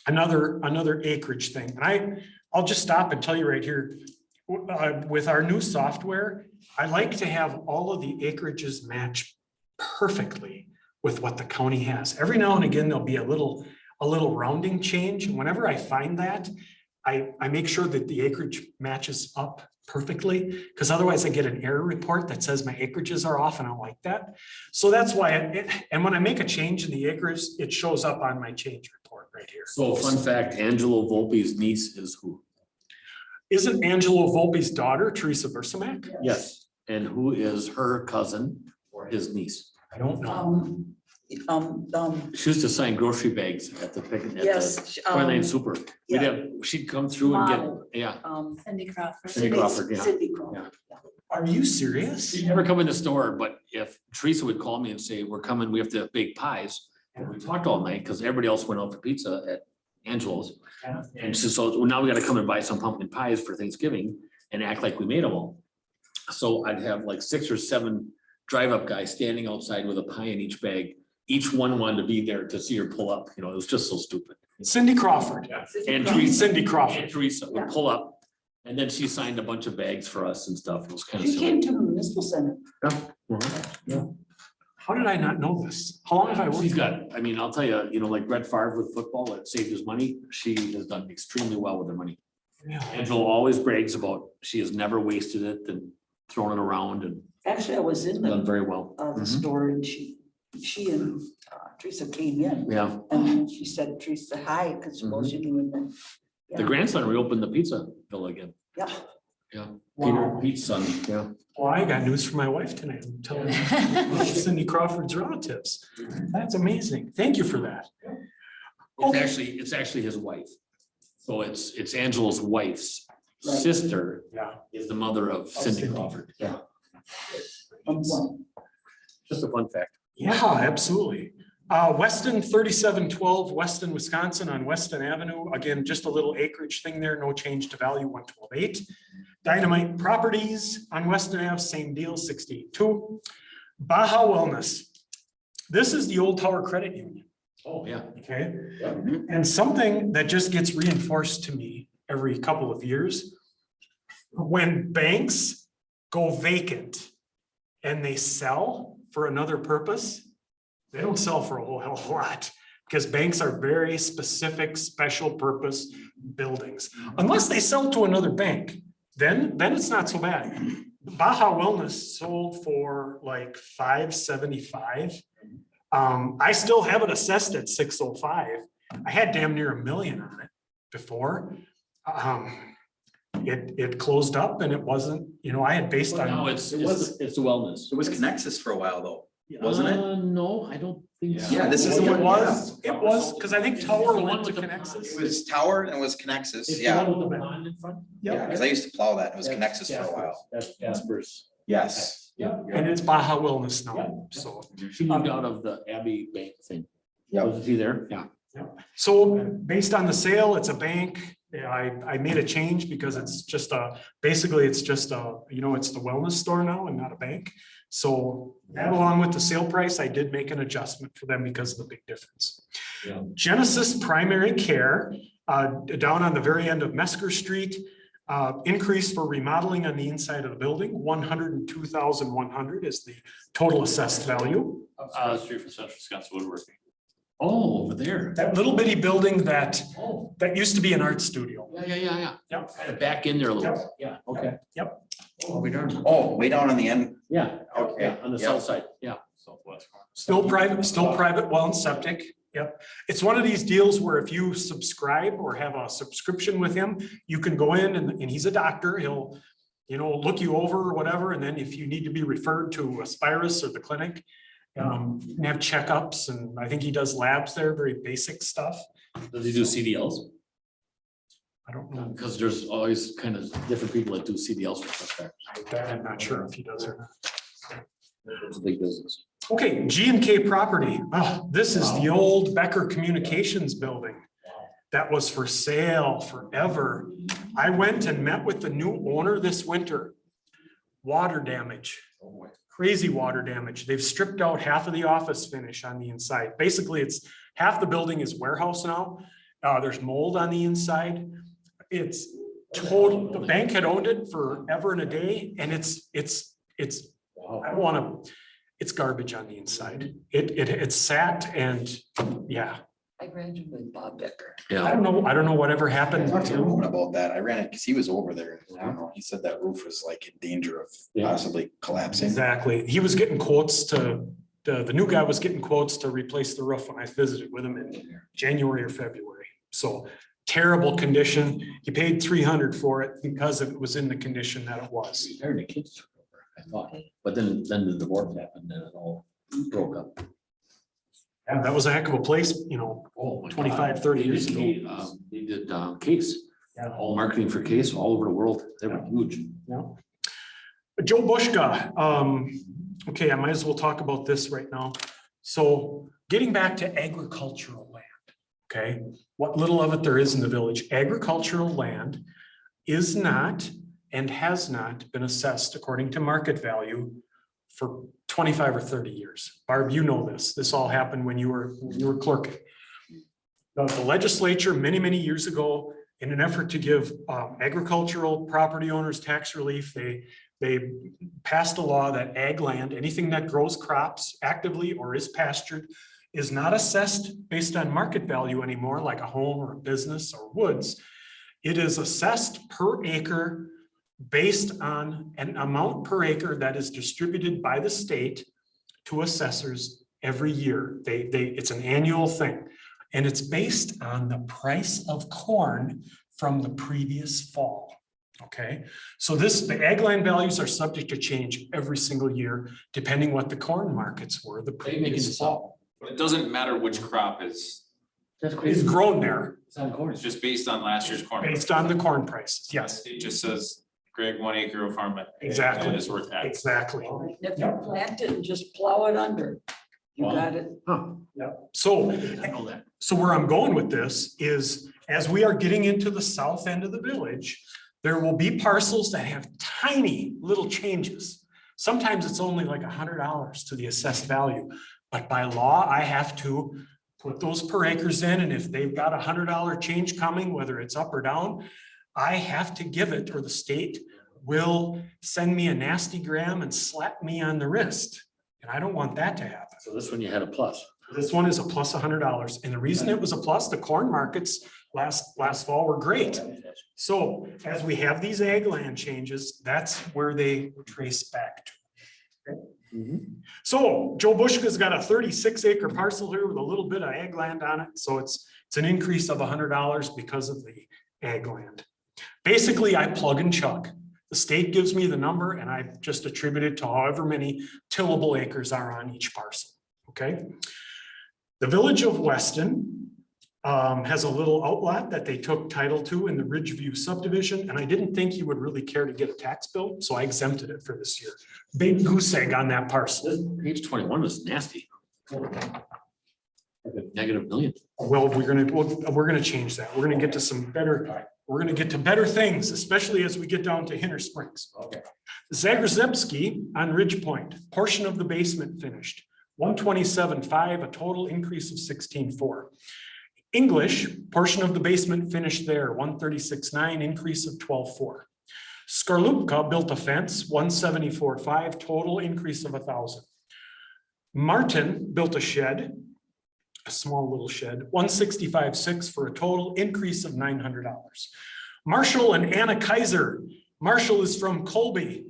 S6: another acreage thing. And I'll just stop and tell you right here, with our new software, I like to have all of the acreages match perfectly with what the county has. Every now and again, there'll be a little rounding change. And whenever I find that, I make sure that the acreage matches up perfectly, because otherwise I get an error report that says my acreages are off and I don't like that. So that's why, and when I make a change in the acreage, it shows up on my change report right here.
S1: So fun fact, Angelo Volpe's niece is who?
S6: Isn't Angelo Volpe's daughter Teresa Versamak?
S1: Yes. And who is her cousin or his niece?
S6: I don't know.
S1: She used to sign grocery bags at the picnic.
S4: Yes.
S1: Toilet Super. We'd
S4: yeah.
S1: have, she'd come through and
S4: Model.
S1: get, yeah.
S2: Cindy Crawford.
S1: Cindy Crawford, yeah.
S4: Cindy Crawford.
S6: Are you serious?
S1: She'd never come in the store, but if Teresa would call me and say, we're coming, we have to bake pies. And we talked all night because everybody else went out for pizza at Angelo's.
S6: Yeah.
S1: And so now we gotta come and buy some pumpkin pies for Thanksgiving and act like we made them all. So I'd have like 6 or 7 drive-up guys standing outside with a pie in each bag. Each one wanted to be there to see her pull up, you know, it was just so stupid.
S6: Cindy Crawford.
S1: And
S6: Cindy Crawford.
S1: Teresa
S4: Yeah.
S1: would pull up and then she signed a bunch of bags for us and stuff. It was kind of
S4: She
S1: silly.
S4: came to the municipal center.
S6: How did I not know this? How long have I worked?
S1: She's got, I mean, I'll tell you, you know, like Brett Favre with football, that saved his money. She has done extremely well with her money.
S6: Yeah.
S1: Angela always brags about, she has never wasted it and thrown it around and
S4: Actually, I was in
S1: done
S4: the
S1: very well.
S4: the store and she and Teresa came in
S1: Yeah,
S4: and she said, Teresa, hi, because well, she knew. And then,
S1: the grandson reopened the pizza bill again.
S4: yeah.
S1: Yeah.
S6: Wow.
S1: Pete's son, yeah.
S6: Well, I got news for my wife tonight. I'm telling you, Cindy Crawford's relatives. That's amazing. Thank you for that.
S1: It's actually his wife. So it's Angela's wife's sister
S6: Yeah.
S1: is the mother of Cindy
S6: Cindy.
S1: Crawford. Yeah. Just a fun fact.
S6: Yeah, absolutely. Weston 3712, Weston, Wisconsin on Weston Avenue. Again, just a little acreage thing there, no change to value, 112.8. Dynamite Properties on Weston Ave, same deal, 68.2. Baja Wellness. This is the old Tower Credit Union,
S1: Oh, yeah.
S6: okay? And something that just gets reinforced to me every couple of years. When banks go vacant and they sell for another purpose, they don't sell for a whole hell of a lot because banks are very specific, special purpose buildings. Unless they sell to another bank, then it's not so bad. Baja Wellness sold for like $575. I still have it assessed at $605. I had damn near $1 million on it before. It closed up and it wasn't, I had based on.
S1: No, it's wellness.
S3: It was Connexus for a while though, wasn't it?
S1: No, I don't think so.
S3: Yeah, this is the
S6: It
S3: one.
S6: was, because I think Tower
S1: the one
S6: went to
S1: with the-
S3: It
S6: Connexus.
S3: was Tower and it was Connexus,
S1: It's the
S3: yeah.
S1: one with the pond in front?
S3: Yeah, because I used to plow that. It was Connexus for a while.
S1: That's Jasper's.
S3: Yes.
S1: Yeah.
S6: And it's Baja Wellness now, so.
S1: She moved out of the Abbey Bank thing.
S3: Yep.
S1: Was he there? Yeah.
S6: So based on the sale, it's a bank. Yeah, I made a change because it's just basically it's just it's the wellness store now and not a bank. So that along with the sale price, I did make an adjustment for them because of the big difference.
S1: Yeah.
S6: Genesis Primary Care, down on the very end of Mesker Street, increase for remodeling on the inside of the building, 102,100 is the total assessed value.
S5: Street from Central Wisconsin Woodworking.
S1: Oh, over there.
S6: That little bitty building that
S1: Oh,
S6: used to be an art studio.
S1: yeah.
S6: Yep.
S1: Kind of back in there a little.
S6: Yep.
S1: bit. Yeah, okay.
S6: Yep.
S1: Oh, we darn.
S3: Oh, way down on the end.
S1: Yeah,
S3: Okay.
S1: yeah, on the
S3: Yep.
S1: south side, yeah.
S5: Southwest corner.
S6: Still private well and septic. Yep. It's one of these deals where if you subscribe or have a subscription with him, you can go in and he's a doctor. He'll, look you over or whatever. And then if you need to be referred to Aspirus or the clinic, you can have checkups, and I think he does labs there, very basic stuff.
S1: Does he do CDLs?
S6: I don't know.
S1: Because there's always kind of different people that do CDLs for suspects.
S6: That I'm not sure if he does or not.
S1: It's a big business.
S6: Okay, G&K Property. Oh, this is the old Becker Communications building that was for sale forever. I went and met with the new owner this winter. Water damage, crazy water damage. They've stripped out half of the office finish on the inside. Basically, it's half the building is warehouse now. There's mold on the inside. It's total, the bank had owned it forever and a day, and it's, I don't wanna, it's garbage on the inside. It sat and, yeah,
S4: I graduated with Bob Becker.
S6: I
S1: Yeah.
S6: don't know whatever
S3: I
S6: happened
S3: talked to
S6: to him.
S3: Roman about that. I ran it because he was over there. I don't know. He said that roof was like in danger of
S1: Yeah.
S3: possibly collapsing.
S6: Exactly. He was getting quotes the new guy was getting quotes to replace the roof when I visited with him in January or February. So terrible condition. He paid 300 for it because it was in the condition that it was.
S1: Retired, the kids took over, I thought, but then the divorce happened and it all broke up.
S6: Yeah, that was a heck of a place,
S1: Oh, my God.
S6: 25, 30
S1: They
S6: years
S1: did
S6: ago.
S1: They did Case,
S6: Yeah.
S1: all marketing for Case all over the world. They were huge.
S6: Yeah. Joe Bushka, okay, I might as well talk about this right now. So getting back to agricultural land, okay? What little of it there is in the village, agricultural land is not and has not been assessed according to market value for 25 or 30 years. Barb, you know this. This all happened when you were clerking. The legislature many years ago, in an effort to give agricultural property owners tax relief, they passed a law that ag land, anything that grows crops actively or is pastured, is not assessed based on market value anymore, like a home or a business or woods. It is assessed per acre based on an amount per acre that is distributed by the state to assessors every year. It's an annual thing. And it's based on the price of corn from the previous fall. Okay, so the ag land values are subject to change every single year, depending what the corn markets were the
S1: They making
S6: previous
S1: this
S6: fall.
S5: But it doesn't matter which crop is,
S1: That's
S6: It's
S1: crazy.
S6: grown there
S1: It's on corn.
S5: it's just based on last year's corn.
S6: based on the corn prices, yes,
S5: It just says, Greg, 1 acre of farmland.
S6: Exactly.
S5: And it's worth X.
S6: exactly.
S4: If you plant it and just plow it under, you
S1: Wow.
S4: got it.
S6: So,
S1: I didn't know that.
S6: so where I'm going with this is, as we are getting into the south end of the village, there will be parcels that have tiny little changes. Sometimes it's only like $100 to the assessed value, but by law, I have to put those per acres in, and if they've got $100 change coming, whether it's up or down, I have to give it, or the state will send me a nasty gram and slap me on the wrist. And I don't want that to happen.
S1: So this one you had a plus.
S6: This one is a plus $100. And the reason it was a plus, the corn markets last fall were great. So as we have these ag land changes, that's where they trace back to. So Joe Bushka's got a 36-acre parcel here with a little bit of ag land on it. So it's an increase of $100 because of the ag land. Basically, I plug and chug. The state gives me the number and I just attribute it to however many tillable acres are on each parcel, okay? The village of Weston has a little outlot that they took title to in the Ridgeview subdivision, and I didn't think you would really care to get a tax bill, so I exempted it for this year. Big goose egg on that parcel.
S1: This page 21 is nasty. Negative million.
S6: Well, we're gonna change that. We're gonna get to some better, we're gonna get to better things, especially as we get down to Hinter Springs.
S1: Okay.
S6: Zagrzebski on Ridge Point, portion of the basement finished, 127.5, a total increase of 16.4. English, portion of the basement finished there, 136.9, increase of 12.4. Skarlupka built a fence, 174.5, total increase of 1,000. Martin built a shed, a small little shed, 165.6 for a total increase of $900. Marshall and Anna Kaiser. Marshall is from Colby.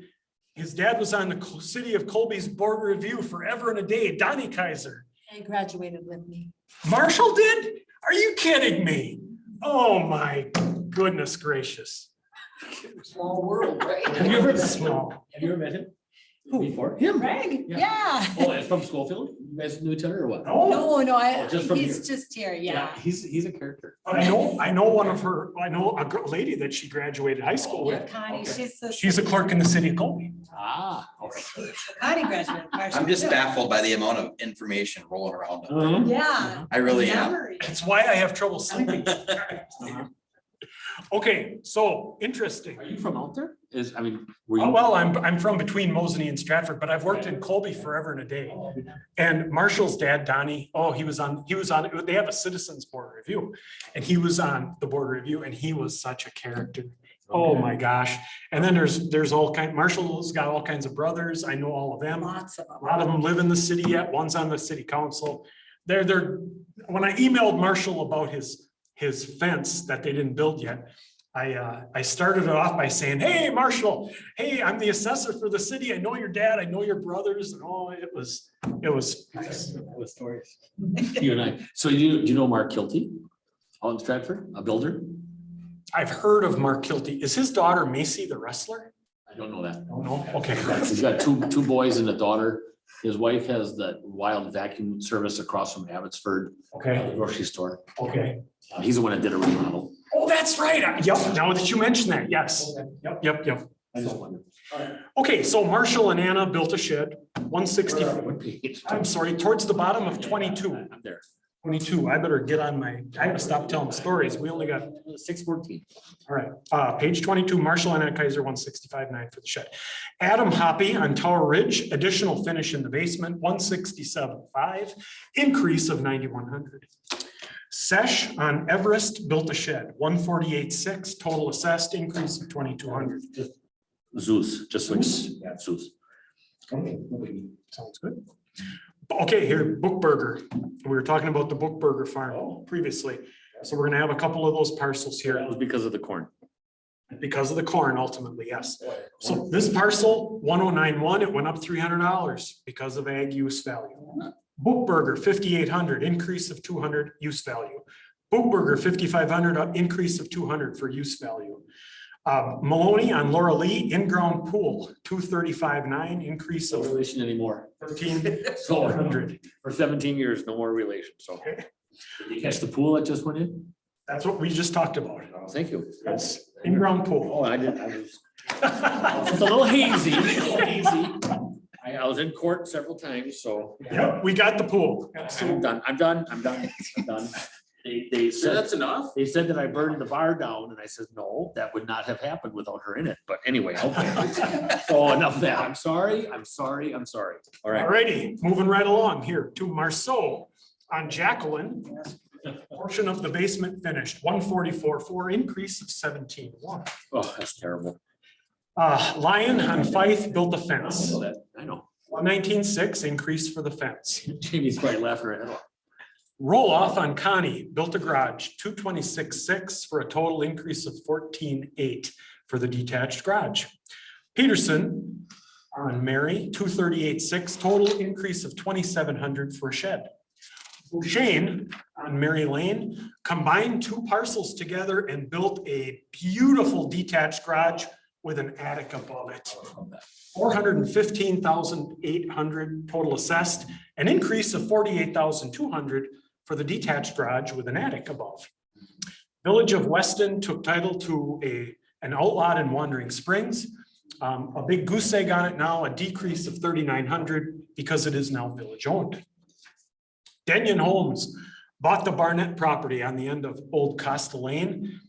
S6: His dad was on the city of Colby's board review forever and a day, Donnie Kaiser.
S2: He graduated with me.
S6: Marshall did? Are you kidding me? Oh my goodness gracious.
S4: Small world, right?
S1: Have you ever
S6: Small.
S1: Have you ever met him? Before? Him?
S2: Greg,
S1: Yeah.
S2: yeah.
S1: Oh, it's from Schofield? You guys knew each other or what?
S6: Oh,
S2: No,
S1: Oh, just from
S2: he's just here, yeah.
S1: He's a character.
S6: I know one of her, I know a lady that she graduated high school
S2: Yeah,
S6: with.
S2: Connie,
S6: She's a clerk in the city of Colby.
S1: Ah, okay.
S2: Connie graduated.
S3: I'm just baffled by the amount of information rolling around.
S2: Yeah.
S3: I really am.
S2: Memory.
S6: That's why I have trouble sleeping. Okay, so interesting.
S1: Are you from out there? I mean, were you?
S6: Oh, well, I'm from between Mosinee and Stratford, but I've worked in Colby forever and a day. And Marshall's dad, Donnie, he was on, they have a citizens board review. And he was on the board review and he was such a character. Oh my gosh. And then there's Marshall's got all kinds of brothers. I know all of them.
S2: Lots of
S6: A lot of them live in the city yet. One's on the city council. When I emailed Marshall about his fence that they didn't build yet, I started it off by saying, hey, Marshall, hey, I'm the assessor for the city. I know your dad, I know your brothers, and it was nice.
S1: Stories. You and I. So do you know Mark Kilty out in Stratford, a builder?
S6: I've heard of Mark Kilty. Is his daughter Macy the wrestler?
S1: I don't know that.
S6: Oh, no, okay.
S1: He's got two boys and a daughter. His wife has the wild vacuum service across from Abbotsford,
S6: Okay,
S1: the grocery store.
S6: okay.
S1: He's the one that did a remodel.
S6: Oh, that's right. Yep, now that you mention that, yes. Yep.
S1: I just wondered.
S6: Okay, so Marshall and Anna built a shed, 160,
S1: What page?
S6: I'm sorry, towards the bottom of 22.
S1: I'm there.
S6: 22, I better get on I gotta stop telling stories. We only got,
S1: 614.
S6: all right, page 22, Marshall and Anna Kaiser, 165.9 for the shed. Adam Hoppy on Tower Ridge, additional finish in the basement, 167.5, increase of 9,100. Sesh on Everest built a shed, 148.6, total assessed increase of 2,200.
S1: Zeus, just like
S6: Zeus?
S1: Zeus.
S6: Sounds good. Okay, here, Bookburger. We were talking about the Bookburger farm previously. So we're gonna have a couple of those parcels
S1: That
S6: here
S1: was because of the corn.
S6: because of the corn ultimately, yes. So this parcel, 109.1, it went up $300 because of ag use value. Bookburger, 5,800, increase of 200 use value. Bookburger, 5,500, increase of 200 for use value. Maloney on Laura Lee, in-ground pool, 235.9, increase
S1: No
S6: of
S1: relation anymore.
S6: 13,400.
S1: For 17 years, no more relation, so. Did you catch the pool that just went in?
S6: That's what we just talked about.
S1: Oh, thank you.
S6: That's in-ground pool.
S1: Oh, I didn't, I was. It's a little hazy, I was in court several times, so.
S6: Yep, we got the pool.
S1: I'm done, I'm done. They said,
S5: That's enough?
S1: they said that I burned the bar down, and I said, no, that would not have happened without her in it, but anyway, okay. So enough of that, I'm sorry. All right,
S6: Alrighty, moving right along here to Marceau on Jacqueline. Portion of the basement finished, 144.4, increase of 17.1.
S1: oh, that's terrible.
S6: Lion on Fife built a fence,
S1: I know,
S6: 119.6, increase for the fence.
S1: Jamie's probably laughing her head off.
S6: Roll off on Connie, built a garage, 226.6 for a total increase of 14.8 for the detached garage. Peterson on Mary, 238.6, total increase of 2,700 for a shed. Shane on Mary Lane combined two parcels together and built a beautiful detached garage with an attic above it. 415,800 total assessed, an increase of 48,200 for the detached garage with an attic above. Village of Weston took title to an outlot in Wandering Springs. A big goose egg on it now, a decrease of 3,900 because it is now village owned. Denyon Homes bought the Barnett property on the end of Old Costa Lane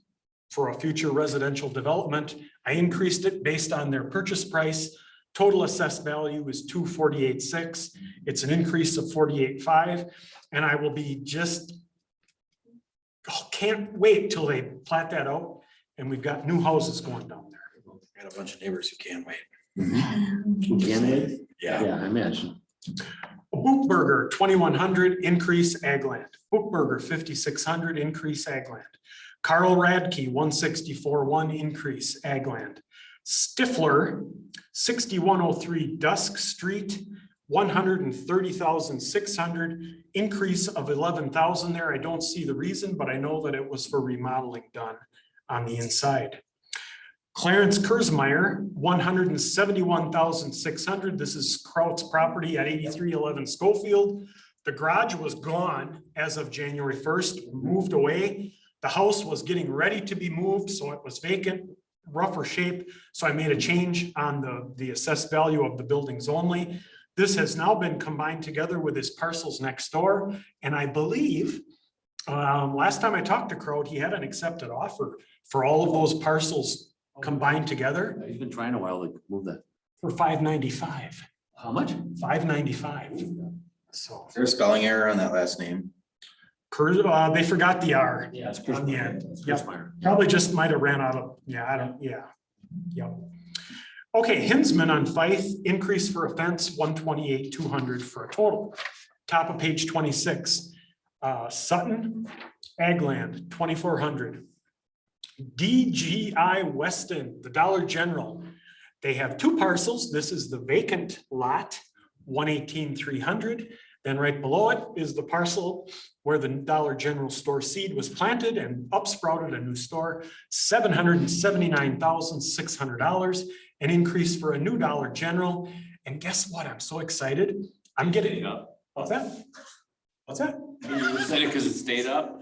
S6: for a future residential development. I increased it based on their purchase price. Total assessed value is 248.6. It's an increase of 48.5. And I will be can't wait till they plat that out. And we've got new houses going down there.
S3: Got a bunch of neighbors who can't wait.
S1: Can we?
S3: Yeah.
S1: Yeah, I imagine.
S6: Hoopburger, 2,100, increase ag land. Hoopburger, 5,600, increase ag land. Carl Radke, 164.1, increase ag land. Stifler, 6103 Dusk Street, 130,600, increase of 11,000 there. I don't see the reason, but I know that it was for remodeling done on the inside. Clarence Kurzmeyer, 171,600. This is Kraut's property at 8311 Schofield. The garage was gone as of January 1st, moved away. The house was getting ready to be moved, so it was vacant, rougher shape. So I made a change on the assessed value of the buildings only. This has now been combined together with his parcels next door. And I believe last time I talked to Kraut, he had an accepted offer for all of those parcels combined together
S1: He's been trying a while to move that.
S6: for $595.
S1: How much?
S6: $595. So
S3: Is there a spelling error on that last name?
S6: they forgot the R.
S1: Yeah, it's
S6: On the end. Yep.
S1: Chris.
S6: Probably just might have ran out of, Yep. Okay, Hinsman on Fife, increase for a fence, 128,200 for a total. Top of page 26. Sutton, ag land, 2,400. DGI Weston, the Dollar General. They have two parcels. This is the vacant lot, 118,300. Then right below it is the parcel where the Dollar General store seed was planted and upsprouted a new store, $779,600, an increase for a new Dollar General. And guess what? I'm so excited. I'm getting, what's that? What's that?
S5: You said it because it stayed up?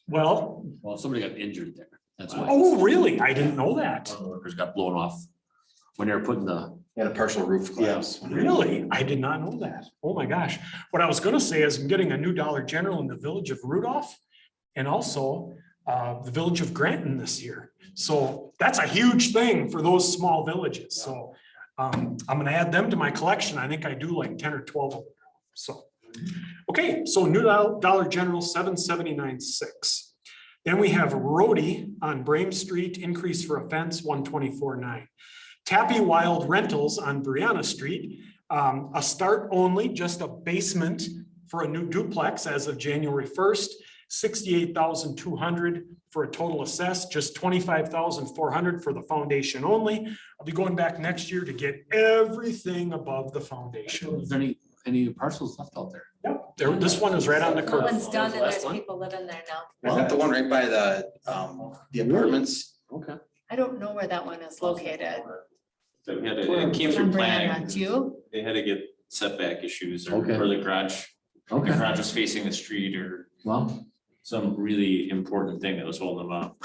S6: Well,
S1: Somebody got injured there. That's why.
S6: oh, really? I didn't know that.
S1: One of the workers got blown off when they were putting the.
S3: Had a partial roof collapse.
S6: Really? I did not know that. Oh my gosh. What I was gonna say is I'm getting a new Dollar General in the village of Rudolph and also the village of Granton this year. So that's a huge thing for those small villages. So I'm gonna add them to my collection. I think I do like 10 or 12 of them. So, okay, so new Dollar General, 779.6. Then we have Rhodey on Brame Street, increase for a fence, 124.9. Tappy Wild Rentals on Brianna Street, a start only, just a basement for a new duplex as of January 1st, 68,200 for a total assessed, just 25,400 for the foundation only. I'll be going back next year to get everything above the foundation.
S1: Is there any parcels left out there?
S6: Yep, this one is right on the
S2: That
S6: curve.
S2: one's done and
S1: Last
S2: there's
S1: one?
S2: people living there now.
S3: Is that the one right by the apartments?
S1: Okay.
S2: I don't know where that one is located.
S5: So we had to, it came through
S2: Remember,
S5: planning.
S2: Anna, do you?
S5: They had to get setback issues or
S1: Okay.
S5: or the garage
S1: Okay,
S5: was facing the street or
S1: well,
S5: some really important thing that was holding them up.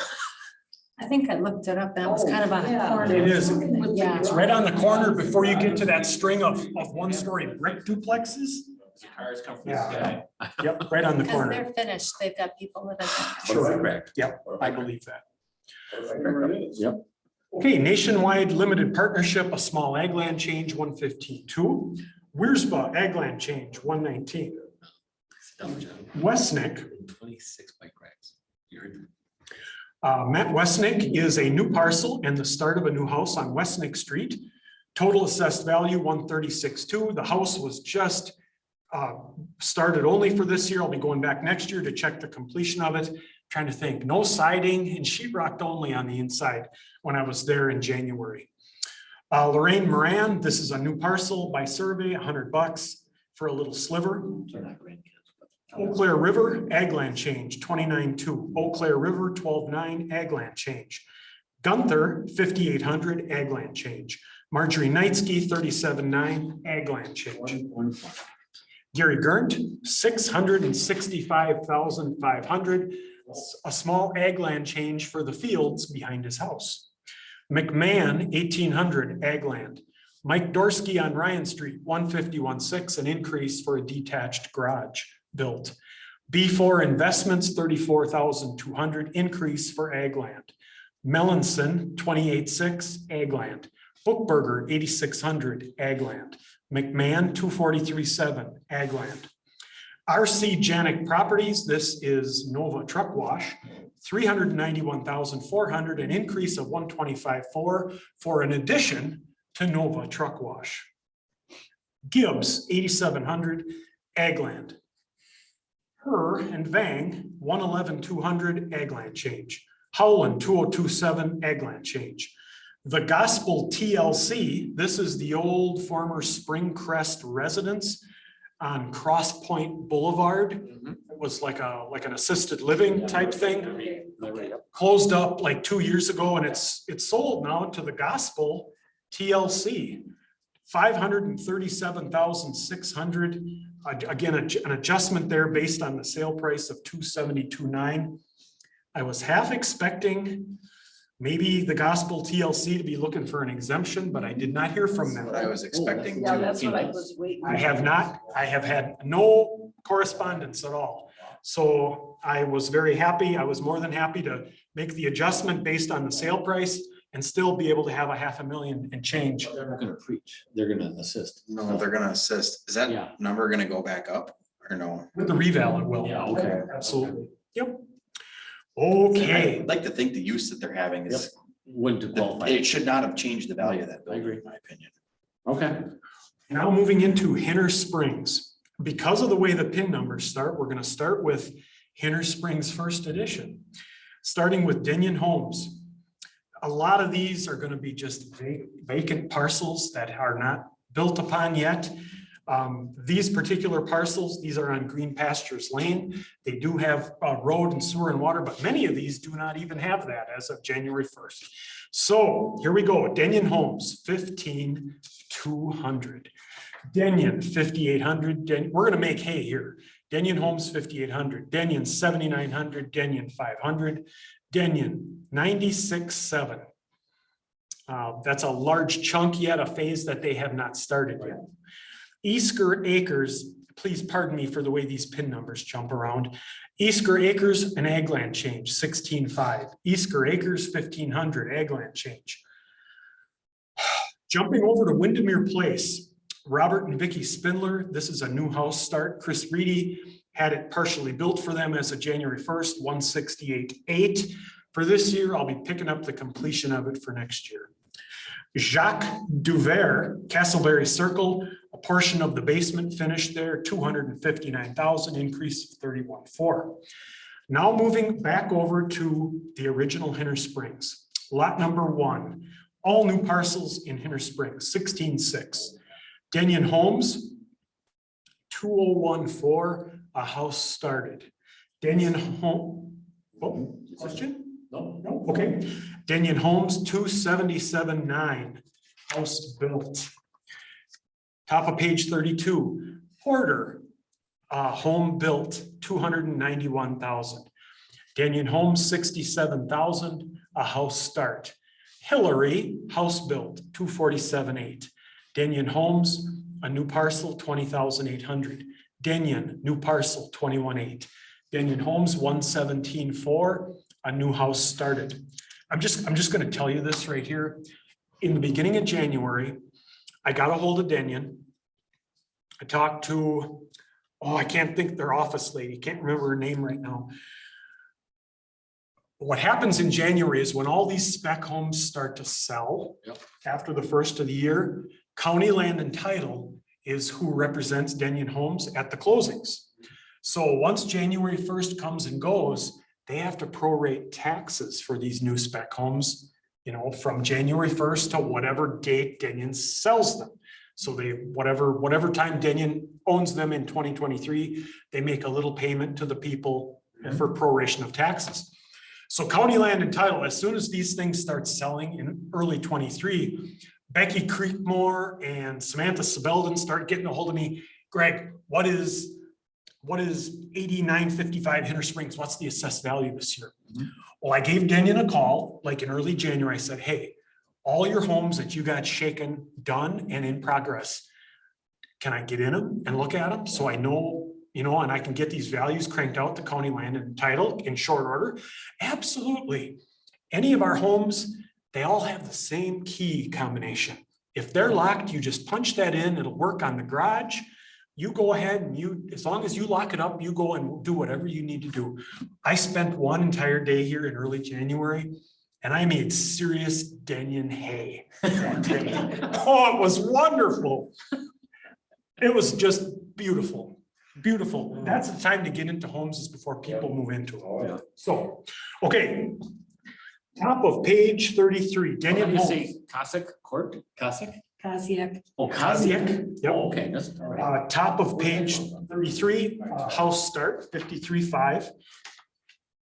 S2: I think I looked it up and it was kind of on a
S4: Oh, yeah.
S2: corner.
S6: It is.
S2: Yeah.
S6: It's right on the corner before you get to that string of one-story brick duplexes.
S5: The cars come from
S6: Yeah.
S5: this guy.
S6: Yep, right on the
S2: Because
S6: corner.
S2: they're finished, they've got people living there.
S6: Sure.
S1: correct.
S6: Yep, I believe that.
S1: Yep.
S6: Okay, Nationwide Limited Partnership, a small ag land change, 115.2. Wiersba ag land change, 119. Westnick,
S1: 26 bike racks. You heard
S6: Matt Westnick is a new parcel and the start of a new house on Westnick Street. Total assessed value 136.2. The house was just started only for this year. I'll be going back next year to check the completion of it. Trying to think, no siding and sheetrock only on the inside when I was there in January. Lorraine Moran, this is a new parcel by survey, $100 for a little sliver.
S1: They're not grandkids.
S6: Eau Claire River, ag land change, 29.2. Eau Claire River, 12.9, ag land change. Gunther, 5,800, ag land change. Marjorie Knightsky, 37.9, ag land change. Gary Gerndt, 665,500, a small ag land change for the fields behind his house. McMahon, 1,800, ag land. Mike Dorsky on Ryan Street, 151.6, an increase for a detached garage built. B4 Investments, 34,200, increase for ag land. Melanson, 28.6, ag land. Bookburger, 8,600, ag land. McMahon, 243.7, ag land. RC Janik Properties, this is Nova Truck Wash, 391,400, an increase of 125.4 for an addition to Nova Truck Wash. Gibbs, 8,700, ag land. Her and Vang, 111,200, ag land change. Howland, 202.7, ag land change. The Gospel TLC, this is the old former Springcrest residence on Cross Point Boulevard. It was like an assisted living type thing. Closed up like 2 years ago and it's sold now to the Gospel TLC. 537,600. Again, an adjustment there based on the sale price of 272.9. I was half expecting maybe the Gospel TLC to be looking for an exemption, but I did not hear from
S3: That's
S6: them.
S3: what I was expecting
S4: Yeah,
S3: too.
S4: that's what I was waiting.
S6: I have not, I have had no correspondence at all. So I was very happy. I was more than happy to make the adjustment based on the sale price and still be able to have $500,000 and change.
S1: They're not gonna preach, they're gonna assist.
S3: No, they're gonna assist. Is
S1: Yeah.
S3: that number gonna go back up or no?
S6: With the reval, it will.
S1: Yeah, okay.
S6: Absolutely. Yep. Okay.
S3: I'd like to think the use that they're having is,
S1: Wouldn't qualify.
S3: it should not have changed the value of that
S1: I
S3: building,
S1: agree.
S3: in my opinion.
S1: Okay.
S6: Now moving into Hinner Springs. Because of the way the PIN numbers start, we're going to start with Hinner Springs First Edition. Starting with Denyon Homes. A lot of these are going to be just vacant parcels that are not built upon yet. These particular parcels, these are on Green Pastures Lane. They do have a road and sewer and water, but many of these do not even have that as of January 1st. So here we go. Denyon Homes, 15,200. Denyon, 5,800. We're going to make hay here. Denyon Homes, 5,800. Denyon, 7,900. Denyon, 500. Denyon, 96.7. That's a large chunk yet, a phase that they have not started yet. Easker Acres, please pardon me for the way these PIN numbers jump around. Easker Acres, an ag land change, 16.5. Easker Acres, 1,500, ag land change. Jumping over to Windermere Place, Robert and Vicky Spindler, this is a new house start. Chris Reedy had it partially built for them as of January 1st, 168.8. For this year, I'll be picking up the completion of it for next year. Jacques Duvert, Castleberry Circle, a portion of the basement finished there, 259,000, increase of 31.4. Now moving back over to the original Hinner Springs. Lot number 1, all new parcels in Hinner Springs, 16.6. Denyon Homes, 2014, a house started. Denyon Home, oh, question?
S1: No,
S6: No, okay. Denyon Homes, 277.9, house built. Top of page 32, Porter, home built, 291,000. Denyon Homes, 67,000, a house start. Hillary, house built, 247.8. Denyon Homes, a new parcel, 20,800. Denyon, new parcel, 21.8. Denyon Homes, 117.4, a new house started. I'm just gonna tell you this right here. In the beginning of January, I got a hold of Denyon. I talked to, I can't think their office lady, can't remember her name right now. What happens in January is when all these spec homes start to sell.
S1: Yep.
S6: After the first of the year, County Land and Title is who represents Denyon Homes at the closings. So once January 1st comes and goes, they have to prorate taxes for these new spec homes, from January 1st to whatever date Denyon sells them. So they, whatever time Denyon owns them in 2023, they make a little payment to the people for proration of taxes. So County Land and Title, as soon as these things start selling in early 23, Becky Creekmore and Samantha Sabeldon start getting a hold of me. Greg, what is 8955 Hinter Springs? What's the assessed value this year? Well, I gave Denyon a call like in early January. I said, hey, all your homes that you got shaken, done and in progress, can I get in them and look at them so I know, and I can get these values cranked out to County Land and Title in short order? Absolutely. Any of our homes, they all have the same key combination. If they're locked, you just punch that in, it'll work on the garage. You go ahead and as long as you lock it up, you go and do whatever you need to do. I spent one entire day here in early January and I made serious Denyon hay that day. Oh, it was wonderful. It was just beautiful. Beautiful. That's the time to get into homes is before people move into it.
S1: Oh, yeah.
S6: So, okay. Top of page 33,
S1: What
S6: Denyon
S1: did you
S6: Homes.
S1: say, Cossack Court? Cossack?
S2: Kaziak.
S1: Oh, Cossack.
S6: Yep.
S1: Oh, okay, that's all right.
S6: Top of page 33, house start, 53.5.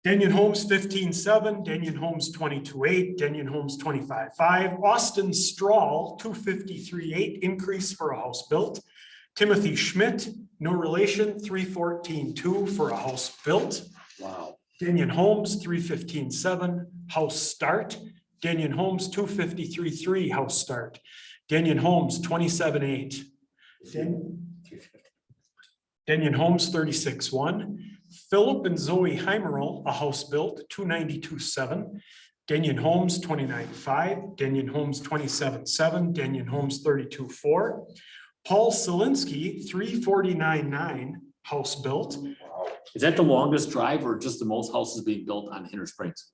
S6: Denyon Homes 15.7, Denyon Homes 22.8, Denyon Homes 25.5, Austin Strahl 253.8, increase for a house built. Timothy Schmidt, no relation, 314.2 for a house built.
S1: Wow.
S6: Denyon Homes 315.7, house start. Denyon Homes 253.3, house start. Denyon Homes 27.8. Denyon Homes 36.1. Philip and Zoe Heimerl, a house built, 292.7. Denyon Homes 29.5. Denyon Homes 27.7. Denyon Homes 32.4. Paul Selinsky, 349.9, house built.
S1: Is that the longest drive or just the most houses being built on Hinter Springs?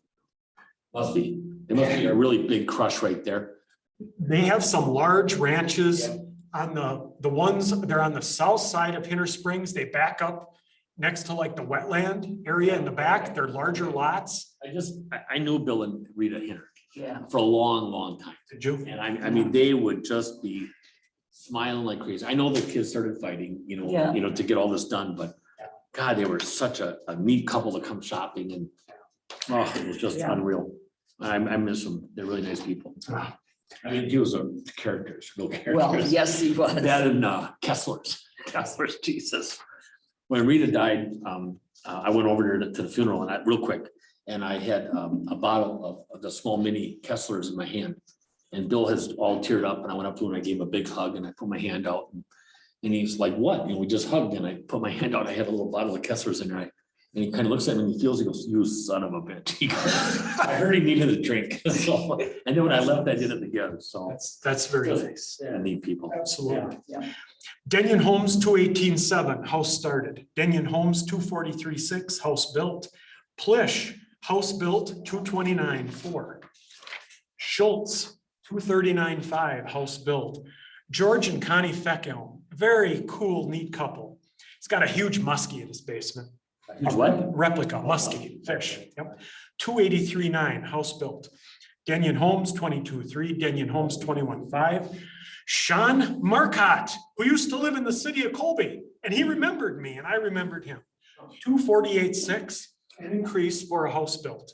S1: Must be. It must be a really big crush right there.
S6: They have some large ranches on the ones, they're on the south side of Hinter Springs. They back up next to like the wetland area in the back. They're larger lots.
S1: I knew Bill and Rita Hinter
S4: Yeah.
S1: for a long, long time.
S6: Did you?
S1: And I mean, they would just be smiling like crazy. I know the kids started fighting,
S4: Yeah.
S1: to get all this done, but God, they were such a neat couple to come shopping and it was just
S4: Yeah.
S1: unreal. I miss them. They're really nice people. I mean, he was a characters, real characters.
S4: Well, yes, he was.
S1: That and Kessler's, Jesus. When Rita died, I went over there to the funeral and real quick, and I had a bottle of the small mini Kessler's in my hand. And Bill has all teared up and I went up to him and I gave him a big hug and I put my hand out and he's like, what? We just hugged and I put my hand out. I had a little bottle of Kessler's in there. And he kind of looks at me and he feels, he goes, you son of a bitch. He goes, I heard he needed a drink. So, and then when I left, I did it together. So
S6: That's very nice.
S1: neat people.
S6: Absolutely.
S4: Yeah.
S6: Denyon Homes 218.7, house started. Denyon Homes 243.6, house built. Plish, house built 229.4. Schultz 239.5, house built. George and Connie Feckelm, very cool, neat couple. He's got a huge muskie in his basement.
S1: Huge what?
S6: Replica muskie fish. Yep. 283.9, house built. Denyon Homes 22.3, Denyon Homes 21.5. Sean Marcotte, who used to live in the city of Colby, and he remembered me and I remembered him. 248.6, an increase for a house built.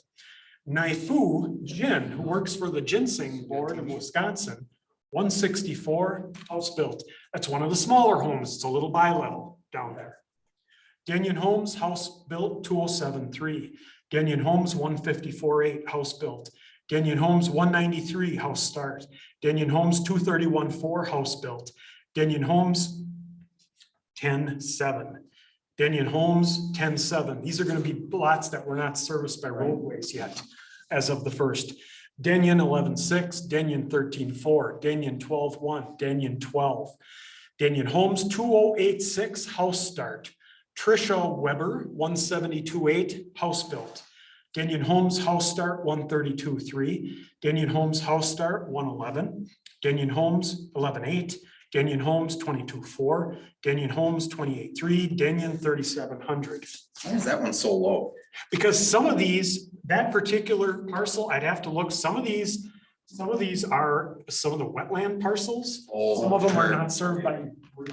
S6: Naifu Jin, who works for the Ginseng Board of Wisconsin, 164, house built. That's one of the smaller homes. It's a little bi-level down there. Denyon Homes, house built 2073. Denyon Homes, 154.8, house built. Denyon Homes, 193, house start. Denyon Homes, 231.4, house built. Denyon Homes, 10.7. Denyon Homes, 10.7. These are going to be lots that were not serviced by roadways yet as of the first. Denyon 11.6, Denyon 13.4, Denyon 12.1, Denyon 12. Denyon Homes 2086, house start. Trisha Weber 172.8, house built. Denyon Homes house start 132.3. Denyon Homes house start 111. Denyon Homes 11.8. Denyon Homes 22.4. Denyon Homes 28.3. Denyon 3,700.
S3: Why is that one so low?
S6: Because some of these, that particular parcel, I'd have to look, some of these are some of the wetland parcels. Some of them are not served by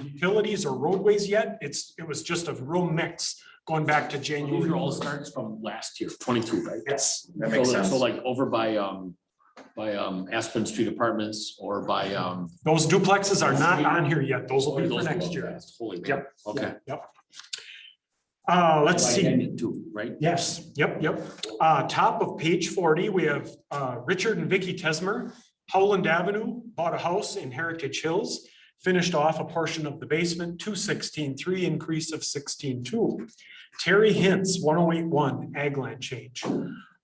S6: utilities or roadways yet. It was just a real mix going back to
S1: Those
S6: January.
S1: are all starts from last year, 22, right?
S6: Yes,
S3: That makes sense.
S1: So like over by Aspen Street Apartments or by
S6: those duplexes are not on here yet. Those will be for
S1: those
S6: next
S1: go
S6: year.
S1: fast. Holy man.
S6: Yep.
S1: Okay.
S6: Yep. Let's see.
S1: Too, right?
S6: Yes, yep. Top of page 40, we have Richard and Vicky Tesmer. Howland Avenue bought a house in Heritage Hills, finished off a portion of the basement, 216.3, increase of 16.2. Terry Hintz, 108.1, ag land change.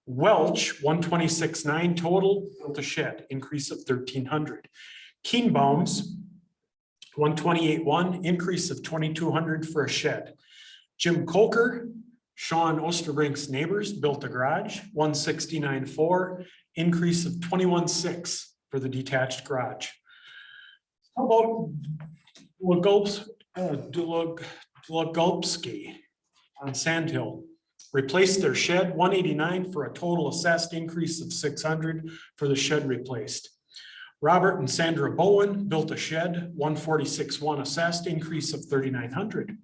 S6: Welch, 126.9 total, built a shed, increase of 1,300. Keenbaum's, 128.1, increase of 2,200 for a shed. Jim Coker, Sean Osterbrink's neighbors, built a garage, 169.4, increase of 21.6 for the detached garage. How about Dlugolpski on Sandhill? Replaced their shed, 189 for a total assessed increase of 600 for the shed replaced. Robert and Sandra Bowen built a shed, 146.1 assessed, increase of 3,900.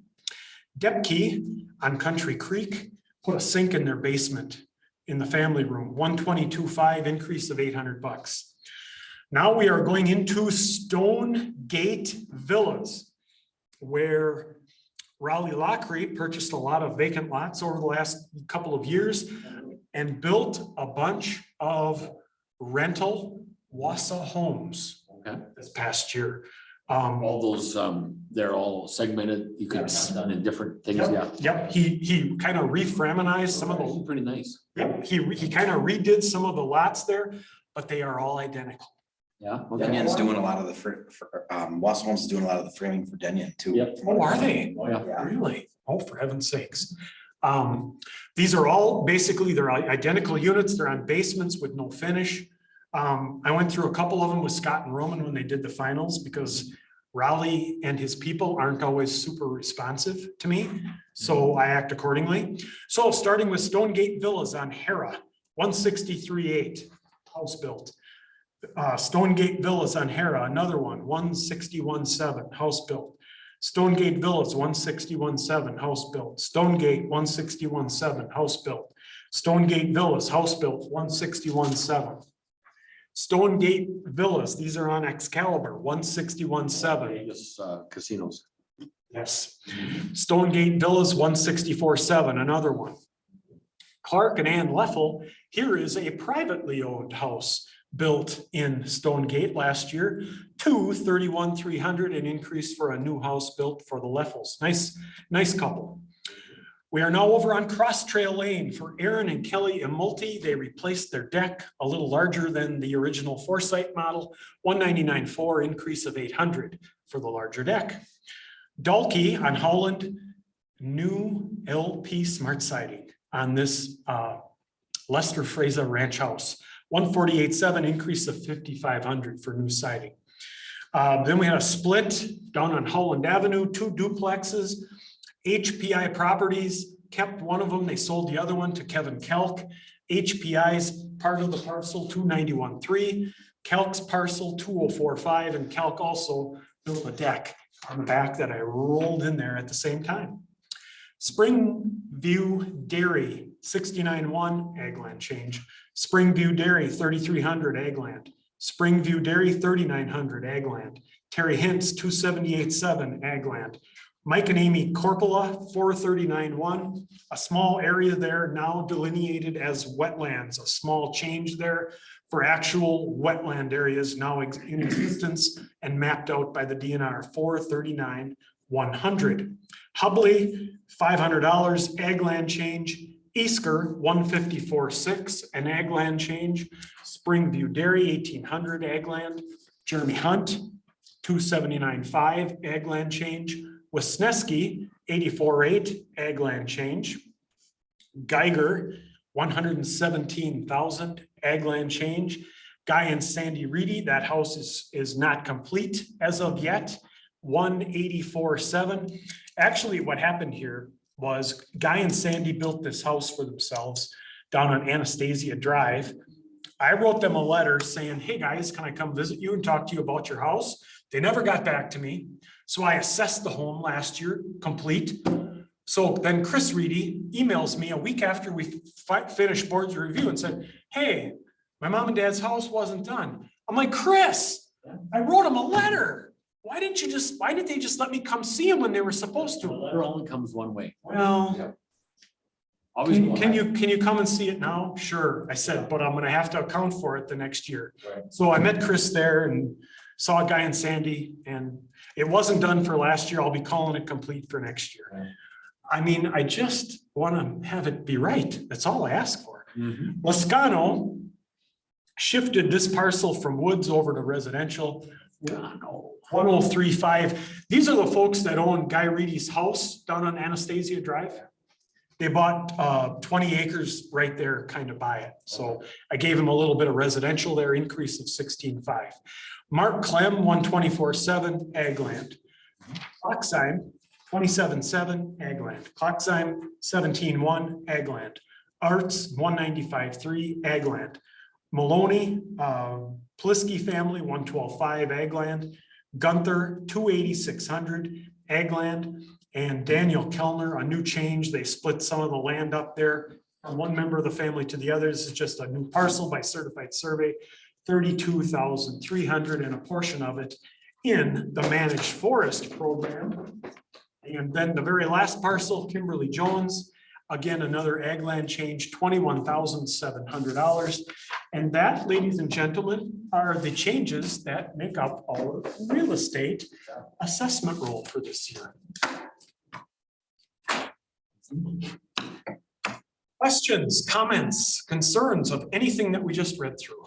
S6: Depke on Country Creek put a sink in their basement in the family room, 122.5, increase of $800. Now we are going into Stone Gate Villas, where Raleigh Lockery purchased a lot of vacant lots over the last couple of years and built a bunch of rental Wassa homes
S1: Okay.
S6: this past year.
S1: All those, they're all segmented. You could
S6: Yes.
S1: have done in different things. Yeah.
S6: Yep, he kind of reframinized some of the,
S1: Pretty nice.
S6: yep, he kind of redid some of the lots there, but they are all identical.
S1: Yeah.
S3: Denyon's doing a lot of the, Wassa Homes is doing a lot of the framing for Denyon too.
S1: Yep.
S6: Oh, are they?
S1: Oh, yeah.
S3: Yeah.
S6: Really? Oh, for heaven's sakes. These are all basically, they're identical units. They're on basements with no finish. I went through a couple of them with Scott and Roman when they did the finals because Raleigh and his people aren't always super responsive to me. So I act accordingly. So starting with Stonegate Villas on Hera, 163.8, house built. Stonegate Villas on Hera, another one, 161.7, house built. Stonegate Villas, 161.7, house built. Stonegate, 161.7, house built. Stonegate Villas, house built, 161.7. Stonegate Villas, these are on Excalibur, 161.7.
S1: Vegas, casinos.
S6: Yes. Stonegate Villas, 164.7, another one. Clark and Ann Leffel, here is a privately owned house built in Stonegate last year, 231,300, an increase for a new house built for the Leffels. Nice couple. We are now over on Cross Trail Lane for Aaron and Kelly Immulti. They replaced their deck, a little larger than the original Foresight model, 199.4, increase of 800 for the larger deck. Dalkey on Howland, new LP smart siding on this Lester Fraser Ranch House, 148.7, increase of 5,500 for new siding. Then we had a split down on Howland Avenue, 2 duplexes. HPI Properties kept one of them. They sold the other one to Kevin Kelk. HPI's part of the parcel 291.3, Kelk's parcel 204.5, and Kelk also built a deck on the back that I rolled in there at the same time. Springview Dairy, 69-1 ag land change. Springview Dairy, 3,300 ag land. Springview Dairy, 3,900 ag land. Terry Hintz, 278.7 ag land. Mike and Amy Corpola, 439.1, a small area there now delineated as wetlands, a small change there for actual wetland areas now in existence and mapped out by the DNR, 439,100. Hubley, $500 ag land change. Easker, 154.6, an ag land change. Springview Dairy, 1,800 ag land. Jeremy Hunt, 279.5 ag land change. Wisneski, 84.8 ag land change. Geiger, 117,000 ag land change. Guy and Sandy Reedy, that house is not complete as of yet. 184.7. Actually, what happened here was Guy and Sandy built this house for themselves down on Anastasia Drive. I wrote them a letter saying, hey guys, can I come visit you and talk to you about your house? They never got back to me. So I assessed the home last year, complete. So then Chris Reedy emails me a week after we finished board's review and said, hey, my mom and dad's house wasn't done. I'm like, Chris, I wrote them a letter. Why didn't they just let me come see them when they were supposed
S1: The
S6: to?
S1: letter only comes one way.
S6: Well,
S1: Always one
S6: can
S1: way.
S6: you come and see it now? Sure, I said, but I'm gonna have to account for it the next year.
S1: Right.
S6: So I met Chris there and saw Guy and Sandy, and it wasn't done for last year. I'll be calling it complete for next year.
S1: Right.
S6: I mean, I just wanna have it be right. That's all I ask for.
S1: Mhm.
S6: Lascano shifted this parcel from woods over to residential. 1035. These are the folks that own Guy Reedy's house down on Anastasia Drive. They bought 20 acres right there, kind of by it. So I gave him a little bit of residential there, increase of 16.5. Mark Clem, 124.7 ag land. Kloxheim, 27.7 ag land. Kloxheim, 17.1 ag land. Arts, 195.3 ag land. Maloney, Plisky family, 112.5 ag land. Gunther, 28600 ag land. And Daniel Kellner, a new change. They split some of the land up there from one member of the family to the other. This is just a new parcel by certified survey, 32,300, and a portion of it in the managed forest program. And then the very last parcel, Kimberly Jones, again, another ag land change, $21,700. And that, ladies and gentlemen, are the changes that make up our real estate assessment roll for this year. Questions, comments, concerns of anything that we just read through?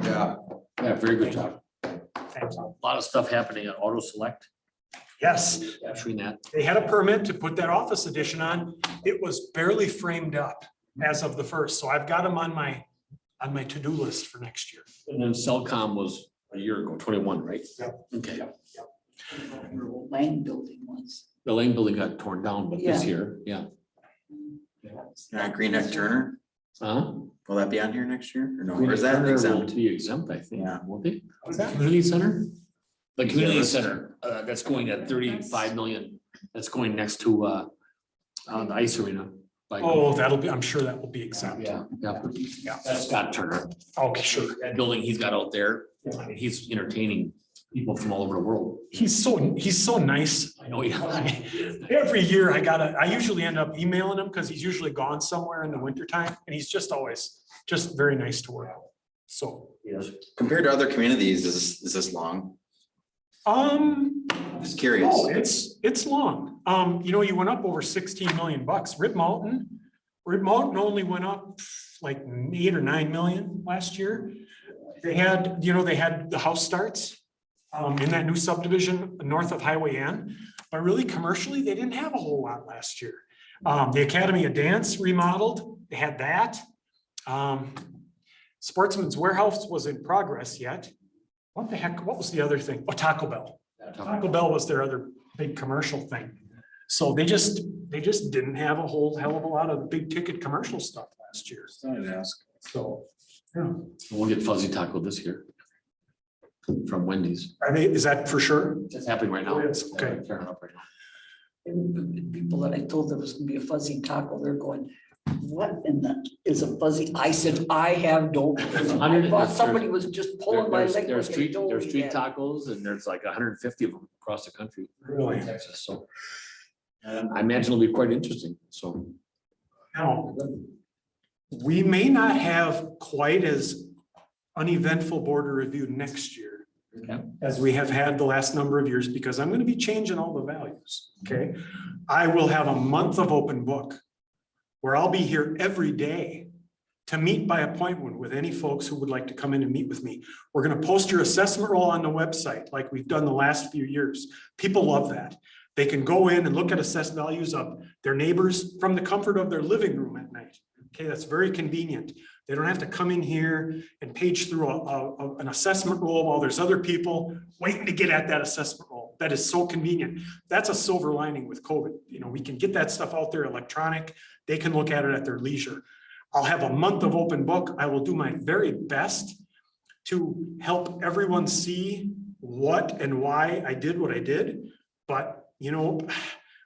S1: Yeah, very good job.
S6: Thanks.
S1: A lot of stuff happening at Auto Select,
S6: Yes,
S1: capturing that.
S6: they had a permit to put that office addition on. It was barely framed up as of the first, so I've got them on my to-do list for next year.
S1: And then Cellcom was a year ago, 21, right?
S6: Yep.
S1: Okay,
S4: Lang building was.
S1: the Lane building got torn down, but this
S4: Yeah.
S1: year, yeah.
S3: Green Neck Turner,
S1: Huh?
S3: will that be on here next year or no?
S1: Green
S3: Or is that
S1: Turner will
S3: exempt?
S1: Be exempt, I think,
S3: Yeah.
S1: won't they?
S6: What's that?
S1: Community center? The community
S3: listed?
S1: center, that's going at 35 million, that's going next to, the ice arena. Like-
S6: Oh, I'm sure that will be exempt.
S1: Yeah, yeah,
S6: Yeah.
S1: that's Scott Turner,
S6: Okay, sure.
S1: that building he's got out there, I mean, he's entertaining people from all over the world.
S6: He's so nice.
S1: I know, yeah.
S6: Every year I usually end up emailing him because he's usually gone somewhere in the wintertime, and he's just always just very nice to work with. So,
S1: Yes.
S3: Compared to other communities, is this long? Just curious.
S6: oh, it's long. You went up over 16 million bucks. Rib Mountain only went up like 8 or 9 million last year. They had the house starts in that new subdivision north of Highway N, but really commercially, they didn't have a whole lot last year. The Academy of Dance remodeled, they had that. Sportsman's Warehouse was in progress yet. What the heck, what was the other thing? Oh, Taco Bell. Taco Bell was their other big commercial thing. So they just didn't have a whole hell of a lot of big ticket commercial stuff last year. So, yeah.
S1: We'll get Fuzzy Taco this year. from Wendy's.
S6: is that for sure?
S1: It's happening right now.
S6: It is, okay.
S1: Tearing up right now.
S4: And people that I told there was gonna be a fuzzy taco, they're going, what in the, is a fuzzy? I said, I have no. I thought somebody was just pulling my leg.
S1: There's
S4: when they told
S1: there's
S4: me
S1: street
S4: that.
S1: tacos and there's like 150 of them across the country.
S6: Really?
S1: in Texas, so. I imagine it'll be quite interesting, so.
S6: Now, we may not have quite as uneventful border review next year
S1: Okay.
S6: as we have had the last number of years, because I'm gonna be changing all the values, okay? I will have a month of open book where I'll be here every day to meet by appointment with any folks who would like to come in and meet with me. We're gonna post your assessment roll on the website like we've done the last few years. People love that. They can go in and look at assessed values of their neighbors from the comfort of their living room at night. Okay, that's very convenient. They don't have to come in here and page through an assessment roll while there's other people waiting to get at that assessment roll. That is so convenient. That's a silver lining with COVID. You know, we can get that stuff out there electronic. They can look at it at their leisure. I'll have a month of open book. I will do my very best to help everyone see what and why I did what I did. But, you know,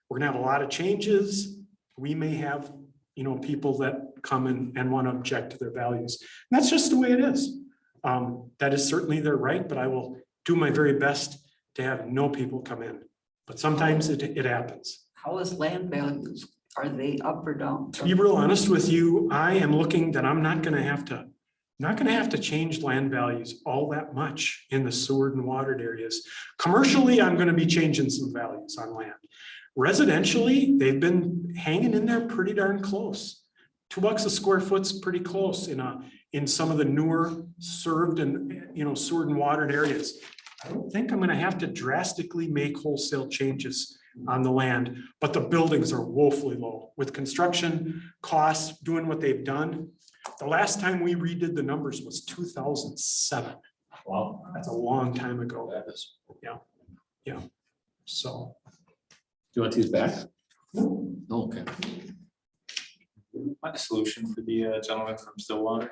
S6: we're gonna have a lot of changes. We may have, you know, people that come and want to object to their values. And that's just the way it is. That is certainly their right, but I will do my very best to have no people come in. But sometimes it happens.
S4: How is land values? Are they up or down?
S6: To be real honest with you, I am looking that I'm not gonna have to change land values all that much in the sewer and watered areas. Commercially, I'm gonna be changing some values on land. Residentially, they've been hanging in there pretty darn close. $2 a square foot's pretty close in some of the newer served and, you know, sewer and watered areas. I don't think I'm gonna have to drastically make wholesale changes on the land, but the buildings are woefully low with construction costs doing what they've done. The last time we redid the numbers was 2007.
S1: Wow.
S6: That's a long time ago.
S1: That is.
S6: Yeah. So.
S1: Do you want these back? No, okay.
S5: My solution for the gentleman from Stillwater.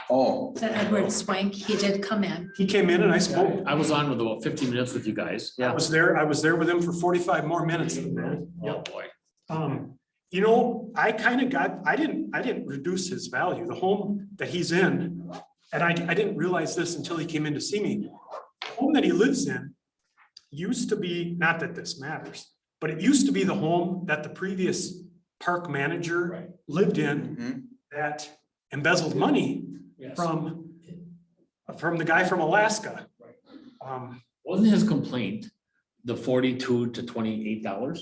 S3: Oh,
S2: So Edward Swank, he did come in.
S6: He came in and I spoke.
S1: I was on with about 15 minutes with you guys.
S6: I was there with him for 45 more minutes than that.
S1: Oh, boy.
S6: You know, I didn't reduce his value, the home that he's in. And I didn't realize this until he came in to see me. The home that he lives in used to be, not that this matters, but it used to be the home that the previous park manager lived in that embezzled money
S1: Yes.
S6: from the guy from Alaska.
S1: Wasn't his complaint the $42 to $28?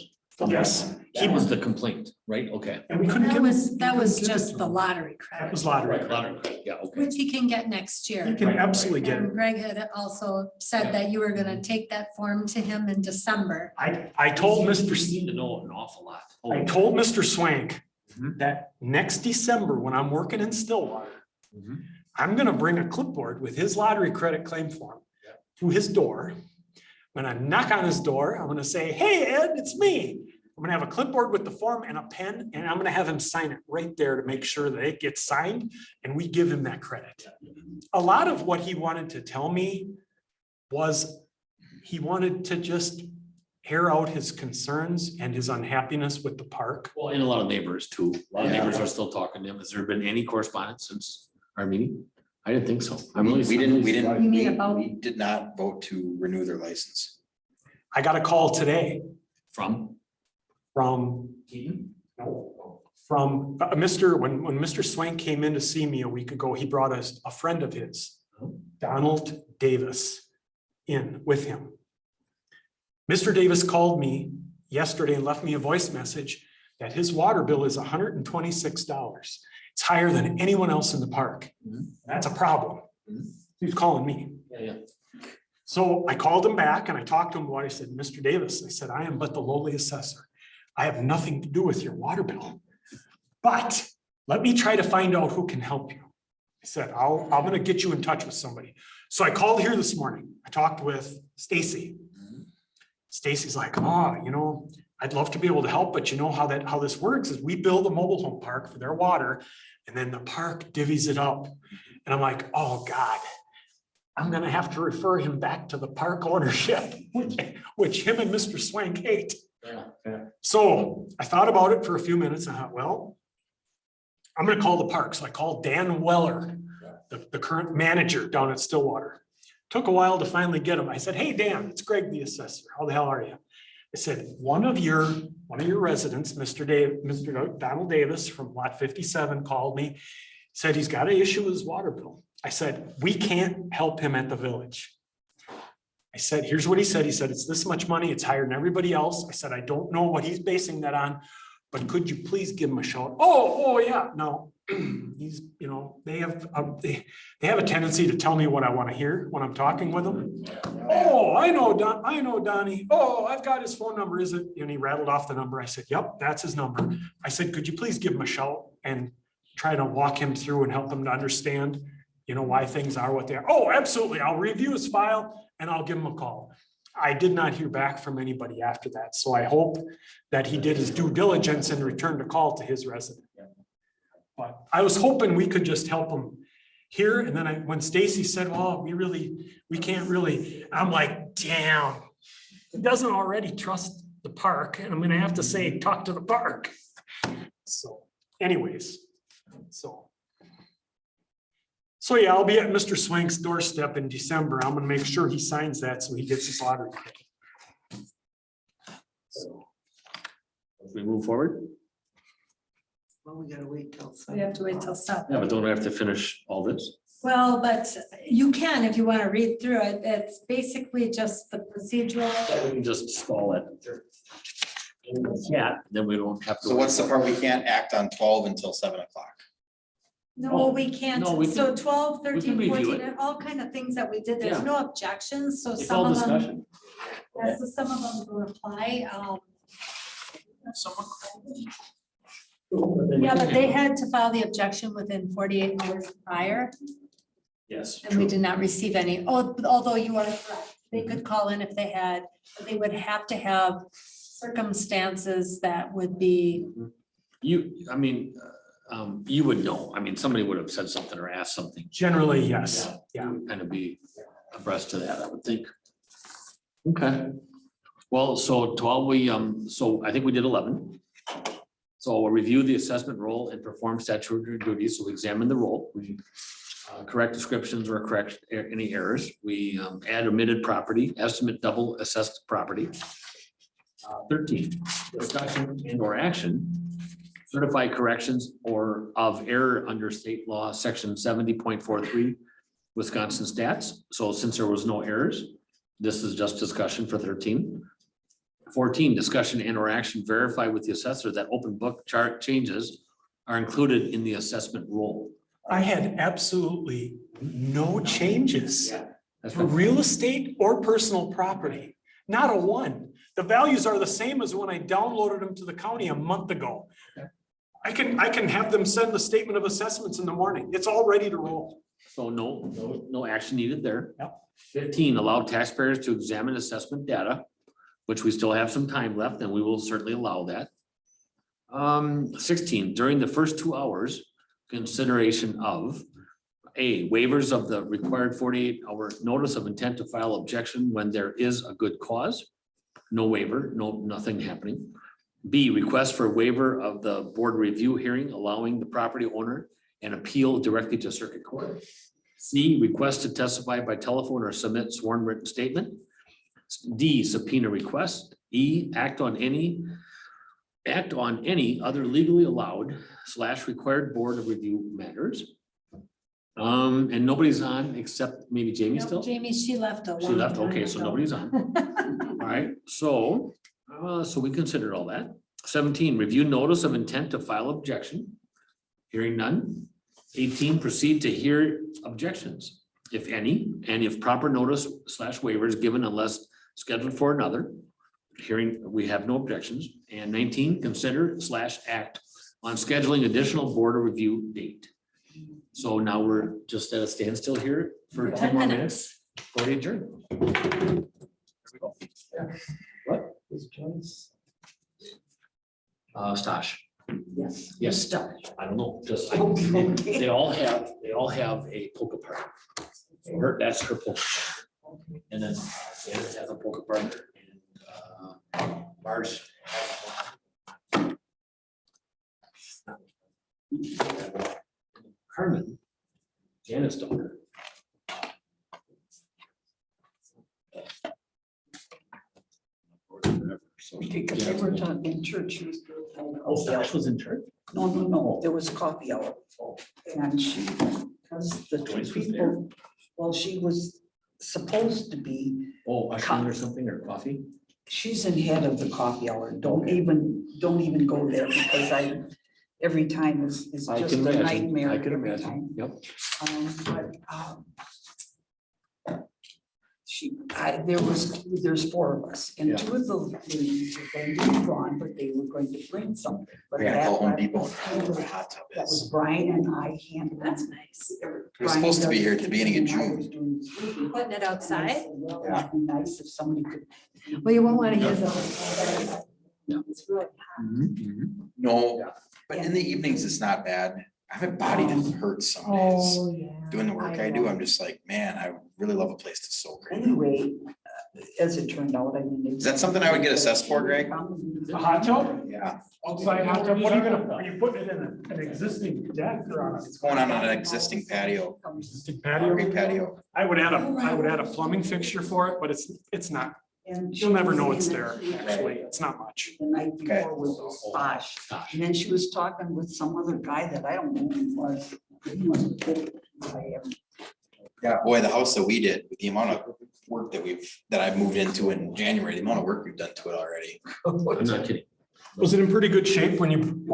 S6: Yes,
S1: That was the complaint, right? Okay.
S6: and we couldn't
S2: That
S6: give
S2: was, that was
S6: give it
S2: just
S6: to
S2: the
S6: him.
S2: lottery
S6: That
S2: credit,
S6: was lottery.
S1: Yeah, okay.
S2: which he can get next
S6: You
S2: year.
S6: can absolutely get
S2: And
S6: it.
S2: Greg had also said that you were gonna take that form to him in December.
S6: I told
S1: You
S6: Mr.
S1: seem to know an awful lot.
S6: I told Mr. Swank
S1: Mhm.
S6: that next December, when I'm working in Stillwater,
S1: Mhm.
S6: I'm gonna bring a clipboard with his lottery credit claim form to his door. I'm gonna knock on his door. I'm gonna say, "Hey, Ed, it's me." I'm gonna have a clipboard with the form and a pen, and I'm gonna have him sign it right there to make sure that it gets signed and we give him that credit. A lot of what he wanted to tell me was he wanted to just air out his concerns and his unhappiness with the park.
S1: Well, and a lot of neighbors too. A lot of
S6: Yeah.
S1: neighbors are still talking to him. Has there been any correspondence since our meeting? I didn't think so.
S3: we didn't,
S2: You
S3: we did not vote to renew their license.
S6: I got a call today
S1: From
S6: from
S1: Keaton?
S6: from when Mr. Swank came in to see me a week ago, he brought us a friend of his, Donald Davis, in with him. Mr. Davis called me yesterday and left me a voice message that his water bill is $126. It's higher than anyone else in the park.
S1: Mhm.
S6: That's a problem.
S1: Mhm.
S6: He's calling me.
S1: Yeah.
S6: So I called him back and I talked to him about it. I said, "Mr. Davis," I said, "I am but the lowly assessor. I have nothing to do with your water bill. But let me try to find out who can help you." I said, I'm gonna get you in touch with somebody. So I called here this morning. I talked with Stacy. Stacy's like, "Oh, you know, I'd love to be able to help, but you know how this works is we build a mobile home park for their water and then the park divvies it up." And I'm like, "Oh God, I'm gonna have to refer him back to the park ownership, which him and Mr. Swank hate.
S1: Yeah.
S6: So I thought about it for a few minutes. I thought, well, I'm gonna call the park. So I called Dan Weller, the current manager down at Stillwater. Took a while to finally get him. I said, hey, Dan, it's Greg, the assessor. How the hell are you? I said, one of your residents, Mr. Donald Davis from lot 57 called me, said he's got an issue with his water bill. I said, we can't help him at the village. I said, here's what he said. He said, it's this much money. It's higher than everybody else. I said, I don't know what he's basing that on, but could you please give him a shout? Oh, yeah, no. He's, they have a tendency to tell me what I want to hear when I'm talking with them. Oh, I know Donnie. Oh, I've got his phone number. Is it? And he rattled off the number. I said, yep, that's his number. I said, could you please give him a shout and try to walk him through and help him to understand, why things are what they are. Oh, absolutely. I'll review his file and I'll give him a call. I did not hear back from anybody after that. So I hope that he did his due diligence and returned a call to his resident. But I was hoping we could just help him here. And then when Stacy said, well, we can't really, I'm like, damn, he doesn't already trust the park. And I'm going to have to say, talk to the park. So anyways, so yeah, I'll be at Mr. Swank's doorstep in December. I'm gonna make sure he signs that so he gets his lottery ticket.
S1: So, if we move forward,
S4: Well, we gotta wait till.
S2: We have to wait till 7.
S1: yeah, but don't we have to finish all this?
S2: Well, but you can, if you want to read through it, it's basically just the procedural.
S1: We can just stall it. Yeah, then we don't have to.
S3: So what's the part we can't act on 12 until 7 o'clock?
S2: No, we can't.
S1: No, we
S2: So
S1: can-
S2: 12,
S1: we can
S2: 13,
S1: review
S2: 14,
S1: it.
S2: and all kind of things that we did. There's
S1: Yeah.
S2: no objections, so
S1: It's
S2: some
S1: all
S2: of them,
S1: discussion.
S2: yeah, so some of them will apply. Yeah, but they had to file the objection within 48 hours prior,
S1: Yes.
S2: and we did not receive any. Oh, although you are correct, they could call in if they had, but they would have to have circumstances that would be,
S1: You would know. I mean, somebody would have said something or asked something.
S6: Generally, yes. Yeah.
S1: Kind of be abreast to that, I would think. Okay. Well, so 12, so I think we did 11. So we'll review the assessment role and perform statutory duties. So we examine the role. We correct descriptions or correct any errors. We add omitted property, estimate double assessed property. 13, discussion and or action. Certify corrections or of error under state law, section 70.43, Wisconsin stats. So since there was no errors, this is just discussion for 13. 14, discussion and or action verify with the assessor that open book chart changes are included in the assessment role.
S6: I had absolutely no changes
S1: That's
S6: for real estate or personal property, not a one. The values are the same as when I downloaded them to the county a month ago. I can have them send the statement of assessments in the morning. It's all ready to roll.
S1: So no action needed there.
S6: Yep.
S1: 15, allow taxpayers to examine assessment data, which we still have some time left, and we will certainly allow that. 16, during the first 2 hours, consideration of A, waivers of the required 48-hour notice of intent to file objection when there is a good cause. No waiver, nothing happening. B, request for waiver of the board review hearing, allowing the property owner an appeal directly to circuit court. C, request to testify by telephone or submit sworn written statement. D, subpoena request. E, act on any other legally allowed / required board of review matters. And nobody's on except maybe Jamie still?
S2: Jamie, she left a
S1: She
S2: long
S1: left,
S2: time
S1: okay, so
S2: ago.
S1: nobody's on. All right, so we considered all that. 17, review notice of intent to file objection. Hearing none. 18, proceed to hear objections, if any, and if proper notice / waiver is given unless scheduled for another. Hearing, we have no objections. And 19, consider / act on scheduling additional board of review date. So now we're just at a standstill here for 10 more minutes. For the adjourn. There we go. What? Stash.
S4: Yes.
S1: Yes.
S4: Start.
S1: I don't know, just,
S4: Okay.
S1: they all have a poke apart. So that's her poker partner. And then Janice has a poker partner and Marge. Carmen, Janet's daughter. So
S4: Because they were talking in church. She was-
S1: Oh, Josh was in church?
S4: No, there was coffee hour. And she, because the two
S1: Joyce was there?
S4: people, well, she was supposed to be,
S1: Oh, ushering or something, or coffee?
S4: she's in head of the coffee hour. Don't even go there because every time is
S1: I
S4: just a
S1: can imagine,
S4: nightmare.
S1: I can
S4: every
S1: imagine,
S4: time.
S1: yep.
S4: There's four of us and
S1: Yeah.
S4: two of the ladies were going to be gone, but they were going to bring something. But
S3: We gotta call Home
S4: that-
S3: Depot and find out where the hot tub
S4: That was
S3: is.
S4: Brian and I handled.
S2: That's nice.
S3: We're supposed to be here at the beginning of June.
S2: Putting it outside?
S4: It'd be nice if somebody could.
S2: Well, you won't want to use it.
S1: Yeah.
S2: It's really hot.
S3: No,
S1: Yeah.
S3: but in the evenings, it's not bad. I have a body that hurts some days.
S2: Yeah.
S3: Doing the work I do, I'm just like, man, I really love a place to soak. right now.
S4: Anyway, as it turned out, I mean.
S3: Is that something I would get assessed for, Greg?
S6: A hot tub?
S3: Yeah,
S6: Outside hot tub, what are you gonna, are you putting it in an existing deck or on
S3: it's going on an existing patio,
S6: an existing patio?
S3: RV patio.
S6: I would add a plumbing fixture for it, but it's not, you'll never know it's there, actually, it's not much.
S4: The night before was Bosch, and then she was talking with some other guy that I don't know who he was. He wasn't good.
S3: Yeah, boy, the house that we did, with the amount of work that I moved into in January, the amount of work we've done to it already.
S1: I'm not kidding.
S6: Was it in pretty good shape when you?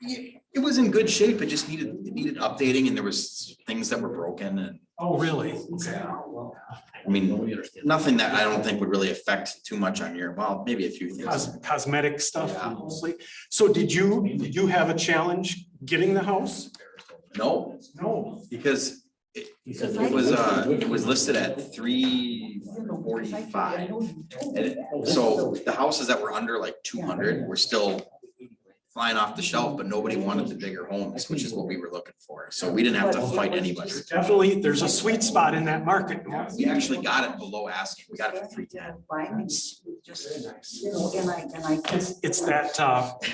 S3: It was in good shape. It just needed updating and there was things that were broken and,
S6: Oh, really? Okay.
S3: I mean, nothing that I don't think would really affect too much on your, well, maybe a few things.
S6: Cosmetic stuff
S3: Yeah.
S6: mostly. So did you have a challenge getting the house?
S3: No,
S6: No.
S3: because it was listed at 345. So the houses that were under like 200 were still flying off the shelf, but nobody wanted the bigger homes, which is what we were looking for. So we didn't have to fight anybody.
S6: Definitely, there's a sweet spot in that market.
S3: We actually got it below asking. We got it for 310.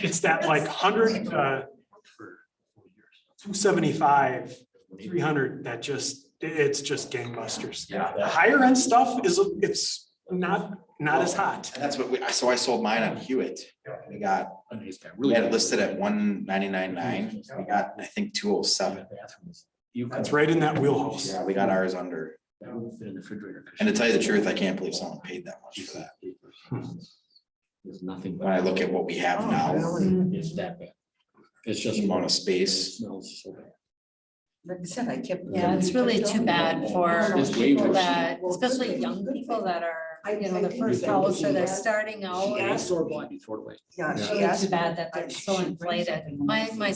S6: It's that like 100, 275, 300, that it's just gangbusters.
S3: Yeah.
S6: The higher end stuff it's not as hot.
S3: And that's what so I sold mine on Hewitt. We had it listed at 199.9. We got, I think, 207.
S6: It's right in that wheelhouse.
S3: Yeah, we got ours under. And to tell you the truth, I can't believe someone paid that much for that.
S1: There's nothing.
S3: When I look at what we have now,
S1: It's that bad. It's just.
S3: amount of
S1: It
S3: space.
S1: smells so bad.
S4: Like I said, I kept.
S2: Yeah, it's really too bad for
S1: It's way
S2: people
S1: worse.
S2: that, especially young people that are, the first house or they're starting out.
S1: Yeah, store bought before the way.
S4: Yeah,
S2: It's
S4: she
S2: really
S4: asked
S2: too
S4: me-
S2: bad that they're so inflated. My older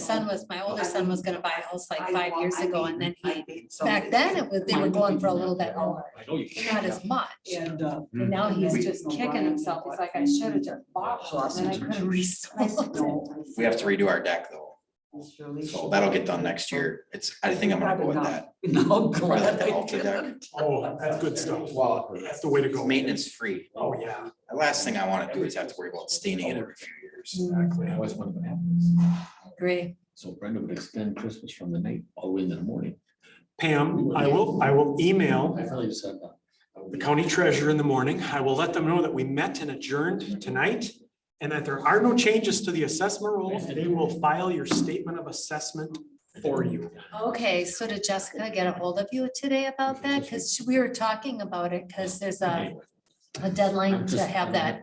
S2: son was gonna buy a house like 5 years ago and then back then they were going for a little bit more,
S1: I know you
S2: not
S1: can't.
S2: as much.
S4: And,
S2: And now he's just kicking himself. He's like, I should have just bought one and I could have resold it.
S3: We have to redo our deck though. So that'll get done next year. I think I'm gonna go with that.
S4: No,
S3: Probably like
S4: glad
S3: the
S4: I
S3: Alta deck.
S4: didn't.
S6: Oh, that's good stuff.
S3: Well,
S6: That's the way to
S3: it's
S6: go.
S3: maintenance free.
S6: Oh, yeah.
S3: The last thing I wanna do is have to worry about staining it every few years.
S6: Exactly.
S1: I always wondered what happens.
S2: Agree.
S1: So Brenda would extend Christmas from the night all the way into the morning.
S6: Pam, I will email
S1: I finally just said that.
S6: the county treasurer in the morning. I will let them know that we met and adjourned tonight and that there are no changes to the assessment rules. They will file your statement of assessment for you.
S2: Okay, so did Jessica get a hold of you today about that? Because we were talking about it, because there's a deadline to have that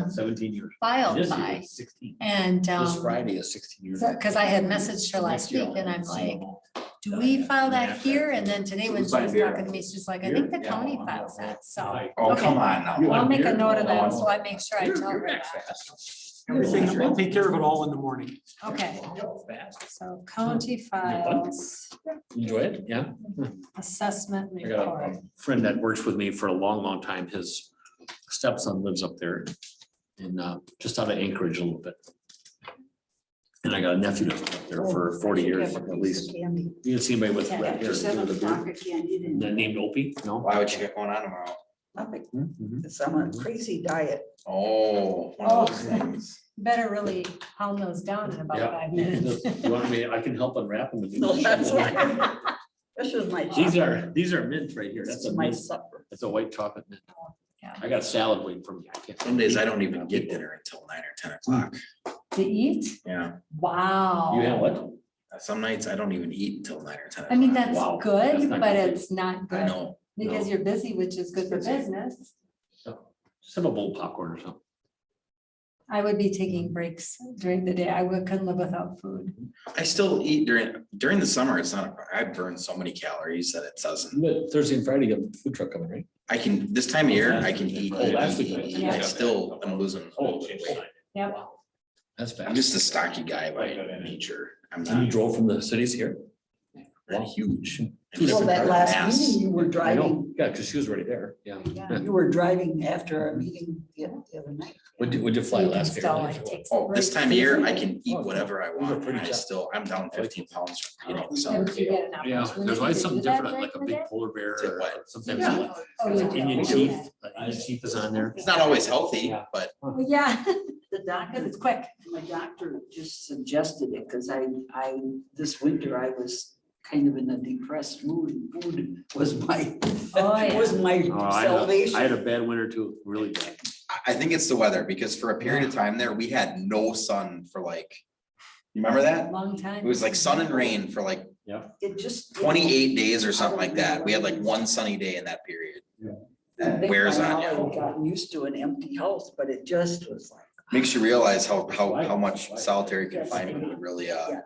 S1: 17 years.
S2: filed
S1: This year
S2: by.
S1: is 16.
S2: And,
S1: This Friday is 16 years.
S2: because I had messaged her last week and I'm like, do we file that here? And then today when she was talking to me, she's like, I think the county files that, so.
S3: Oh,
S2: Okay.
S3: come on now.
S2: I'll make a note of that, so I make sure I tell her that.
S6: Everything, we'll take care of it all in the morning.
S2: Okay, so county files,
S1: Enjoy it, yeah.
S2: assessment
S1: I got
S2: report.
S1: a friend that works with me for a long, long time. His stepson lives up there in just out of Anchorage a little bit. And I got a nephew that's up there for 40 years at least.
S4: Candy.
S1: You didn't see anybody with
S2: Yeah,
S1: red hair.
S4: Just have a block of candy and
S1: Named Opie, no?
S3: Why would you get going on tomorrow?
S4: nothing.
S1: Mhm.
S4: It's on a crazy diet.
S3: Oh, one of those
S2: Oh.
S3: things.
S2: Better really pound those down in about
S1: Yeah.
S2: 5 minutes.
S1: You want me, I can help unwrap them. if you
S4: No,
S1: want.
S4: that's right. This was my.
S1: These are mint right here.
S4: This
S1: That's
S4: is
S1: a
S4: my
S1: mint.
S4: supper.
S1: That's a white chocolate mint.
S2: Yeah.
S1: I got salad waiting for me. I can't.
S3: Some days I don't even get dinner until 9 or 10 o'clock.
S2: To eat?
S3: Yeah,
S2: Wow.
S1: You have what?
S3: some nights I don't even eat until 9 or 10
S2: I mean,
S3: o'clock.
S2: that's
S1: Wow, that's
S2: good,
S1: not
S2: but
S1: good.
S2: it's not good.
S3: I know.
S2: Because
S1: No.
S2: you're busy, which is good for business.
S1: So, just have a bowl of popcorn or something.
S2: I would be taking breaks during the day. couldn't live without food.
S3: I still eat during the summer. It's not, I burn so many calories that it doesn't.
S1: But Thursday and Friday, you have a food truck coming, right?
S3: I can, this time of year, I can eat.
S1: Oh, last week.
S3: eat. I still am losing.
S2: Yep.
S1: That's
S3: I'm
S1: fast.
S3: just a stocky guy by nature. I'm
S1: So you
S3: not
S1: drove from the cities here?
S3: really huge.
S4: Well, that last
S3: Mass.
S4: meeting you were
S1: I
S4: driving,
S1: know, yeah, because she was already there, yeah.
S4: you were driving after our meeting the other night.
S1: Would you fly
S2: So you can
S1: last year?
S2: still, like, take some
S3: Oh, this
S2: breaks.
S3: time of year, I can eat
S1: Oh,
S3: whatever I
S1: those are
S3: want.
S1: pretty
S3: And I
S1: tough.
S3: still, I'm down 15 pounds from eating.
S2: And
S3: So
S2: if you get an
S1: Yeah,
S2: opportunity
S1: there's always
S2: to
S1: something
S2: do that
S1: different, like a
S2: during the
S1: big
S2: day,
S1: polar bear,
S3: Say
S1: or
S3: what?
S1: sometimes
S2: Yeah.
S1: like
S2: Oh, you do.
S1: Indian
S2: We do
S1: chief,
S2: that.
S1: Indian chief is on there.
S3: it's not always healthy,
S1: Yeah.
S3: but
S2: Well, yeah,
S4: The
S2: because
S4: doctor,
S2: it's quick.
S4: my doctor just suggested it, because this winter I was kind of in a depressed mood. Food was my,
S2: Oh, yeah.
S4: was my
S1: Oh, I had
S4: salvation.
S1: a bad winter too, really bad.
S3: I think it's the weather because for a period of time there, we had no sun for like, you remember that?
S2: Long time.
S3: It was like sun and rain for like
S4: It just.
S3: 28 days or something like that. We had like one sunny day in that period.
S4: I think
S3: Wears
S4: by
S3: on
S4: now
S3: you.
S4: I've gotten used to an empty house, but it just was like.
S3: Makes you realize how much solitary confinement would really,
S4: Yeah.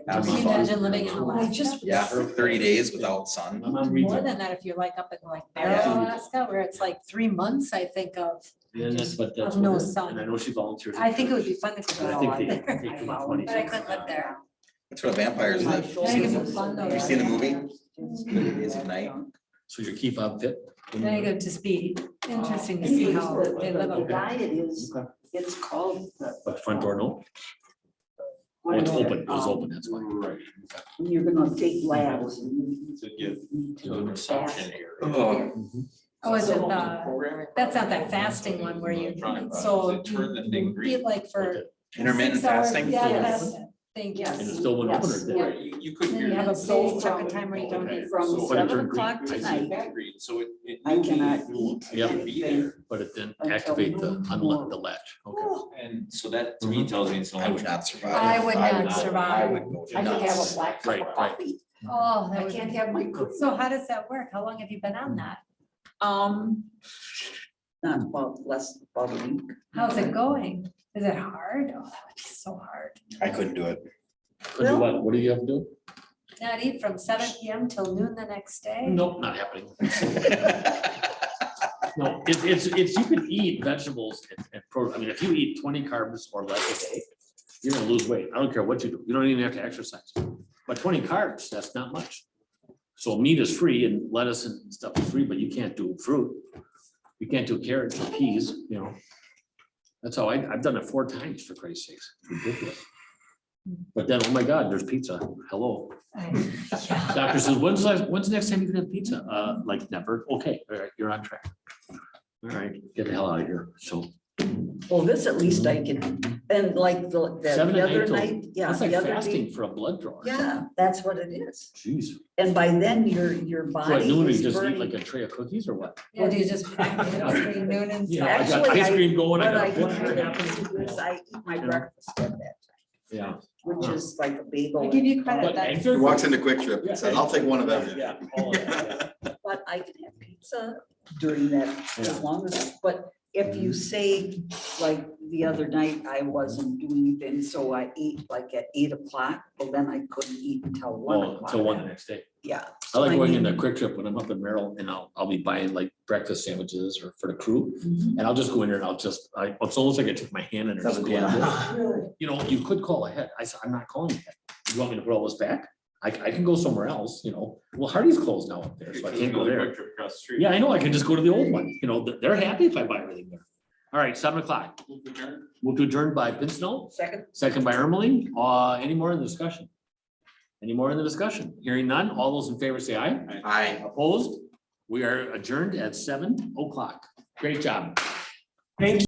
S1: That'd
S2: Can
S1: be
S2: you
S1: fun.
S2: imagine living in
S4: I
S2: Alaska?
S4: just.
S3: yeah, 30 days without sun.
S1: My mom reads
S2: More
S1: it.
S2: than that, if you're like up in like
S3: Yeah.
S2: Barrow, Alaska, where it's like 3 months, I think of.
S1: Yeah, that's what, that's
S2: Of no
S1: what it is.
S2: sun.
S1: And I know she volunteers.
S2: I think it would be fun to go
S1: I
S2: all
S1: think
S2: out
S1: they
S2: there.
S1: take too much money.
S2: But I couldn't live there.
S3: That's what vampires
S4: My
S3: live.
S2: I think it'd
S4: shoulders
S2: be fun though.
S3: You seen the movie?
S4: Just-
S3: 30 Days of Night?
S1: So your key fob fit?
S2: I think it'd just be interesting to see
S4: Anyways,
S2: how
S4: the-
S2: they live
S4: The
S2: up there.
S4: diet is,
S1: Okay.
S4: it's called the.
S1: But front door, no? Oh, it's open, it was open, that's why.
S5: Right.
S4: You're gonna take labs. and you
S5: To give
S4: need to
S5: an
S4: fast.
S5: assumption here.
S3: Oh,
S2: Oh, is it the, that's not that fasting one where you, so
S5: Turn the thing
S2: you
S5: green.
S2: eat like for.
S3: intermittent
S2: 6 hours.
S3: fasting?
S2: Yeah,
S1: Yeah.
S2: that's it. Thank you.
S1: And it's still went open or
S4: Yes.
S1: did?
S5: Right, you couldn't
S2: Then
S5: hear
S2: you have a
S5: that.
S2: big
S4: So
S2: chunk
S4: from-
S2: of time where you don't eat.
S4: From
S1: But it
S4: 7
S1: turned green.
S4: o'clock
S5: I see
S4: tonight,
S5: that green, so it
S4: I
S5: knew
S4: cannot
S5: we
S4: eat.
S1: Yep.
S5: would be there.
S1: But it didn't
S4: Until
S1: activate the,
S4: noon
S1: unlock
S4: tomorrow.
S1: the latch, okay.
S5: And so that to me tells me it's.
S3: I would not survive.
S2: I would not
S3: I
S2: survive.
S3: would go
S4: I could have a
S3: nuts.
S4: black cup
S1: Right,
S4: of
S1: right.
S4: coffee.
S2: Oh, that
S4: I
S2: would.
S4: can't have my cookies.
S2: So how does that work? How long have you been on that?
S4: Not about about a week.
S2: How's it going? Is it hard? Oh, that would be so hard.
S3: I couldn't do it.
S1: Could you what do you have to do?
S2: Not eat from 7 PM till noon the next day?
S1: Nope, not happening. No, it's, you can eat vegetables and protein. I mean, if you eat 20 carbs or less a day, you're gonna lose weight. I don't care what you do. You don't even have to exercise. But 20 carbs, that's not much. So meat is free and lettuce and stuff is free, but you can't do fruit. You can't do carrots or peas, you know. That's how I've done it 4 times for Christ's sakes. Ridiculous. But then, oh my God, there's pizza. Hello.
S2: Yeah.
S1: Doctor says, when's the next time you can have pizza? Like never. Okay, all right, you're on track. All right, get the hell out of here. So
S4: Well, this at least I can, and like the
S1: 7
S4: the
S1: to 8
S4: other
S1: till-
S4: night, yeah,
S1: that's like
S4: the other
S1: fasting
S4: day.
S1: for a blood draw.
S4: Yeah, that's what it is.
S1: Jeez.
S4: And by then your
S1: So at
S4: body
S1: noon, you
S4: is
S1: just eat like
S4: burning.
S1: a tray of cookies or what?
S2: Yeah, do you just pack it up between noon and
S1: Yeah,
S2: seven?
S1: I got
S4: Actually,
S1: ice cream going. I
S4: What
S1: got
S4: I
S1: a food
S4: kind
S1: truck
S4: of
S1: happening.
S4: do is I eat my breakfast at that time,
S1: Yeah.
S4: which is like a bagel.
S2: I give you credit,
S1: But
S2: that's.
S1: eggs are-
S3: into Quick Trip
S1: and says, "I'll take
S3: one of
S1: Yeah. all of that, yeah.
S4: But I can have pizza during that
S1: Yeah.
S4: as long as, but if you say, like the other night, I wasn't doing anything, so I ate like at 8 o'clock, well, then I couldn't eat until 1
S1: Oh,
S4: o'clock.
S1: until 1 the next day.
S4: Yeah.
S1: I like
S4: So
S1: going in
S4: mean-
S1: the Quick Trip when I'm up in Merrill and I'll be buying like breakfast sandwiches or for the crew.
S4: Mhm.
S1: And I'll just go in there and it's almost like I took my hand in there. and just go like this.
S4: Really?
S1: You know, you could call ahead. I said, I'm not calling ahead. You want me to put all this back? I can go somewhere else, you know. Well, Hardee's closed now up there, so I can't go there.
S5: Quick Trip across the street.
S1: Yeah, I know. I can just go to the old one. You know, they're happy if I buy everything there. All right, 7:00. Move to adjourn by Pincinel,
S4: Second.
S1: second by Ermeling. Any more in the discussion? Any more in the discussion? Hearing none. All those in favor say aye.
S3: Aye.
S1: Opposed? We are adjourned at 7:00. Great job.
S6: Thank you.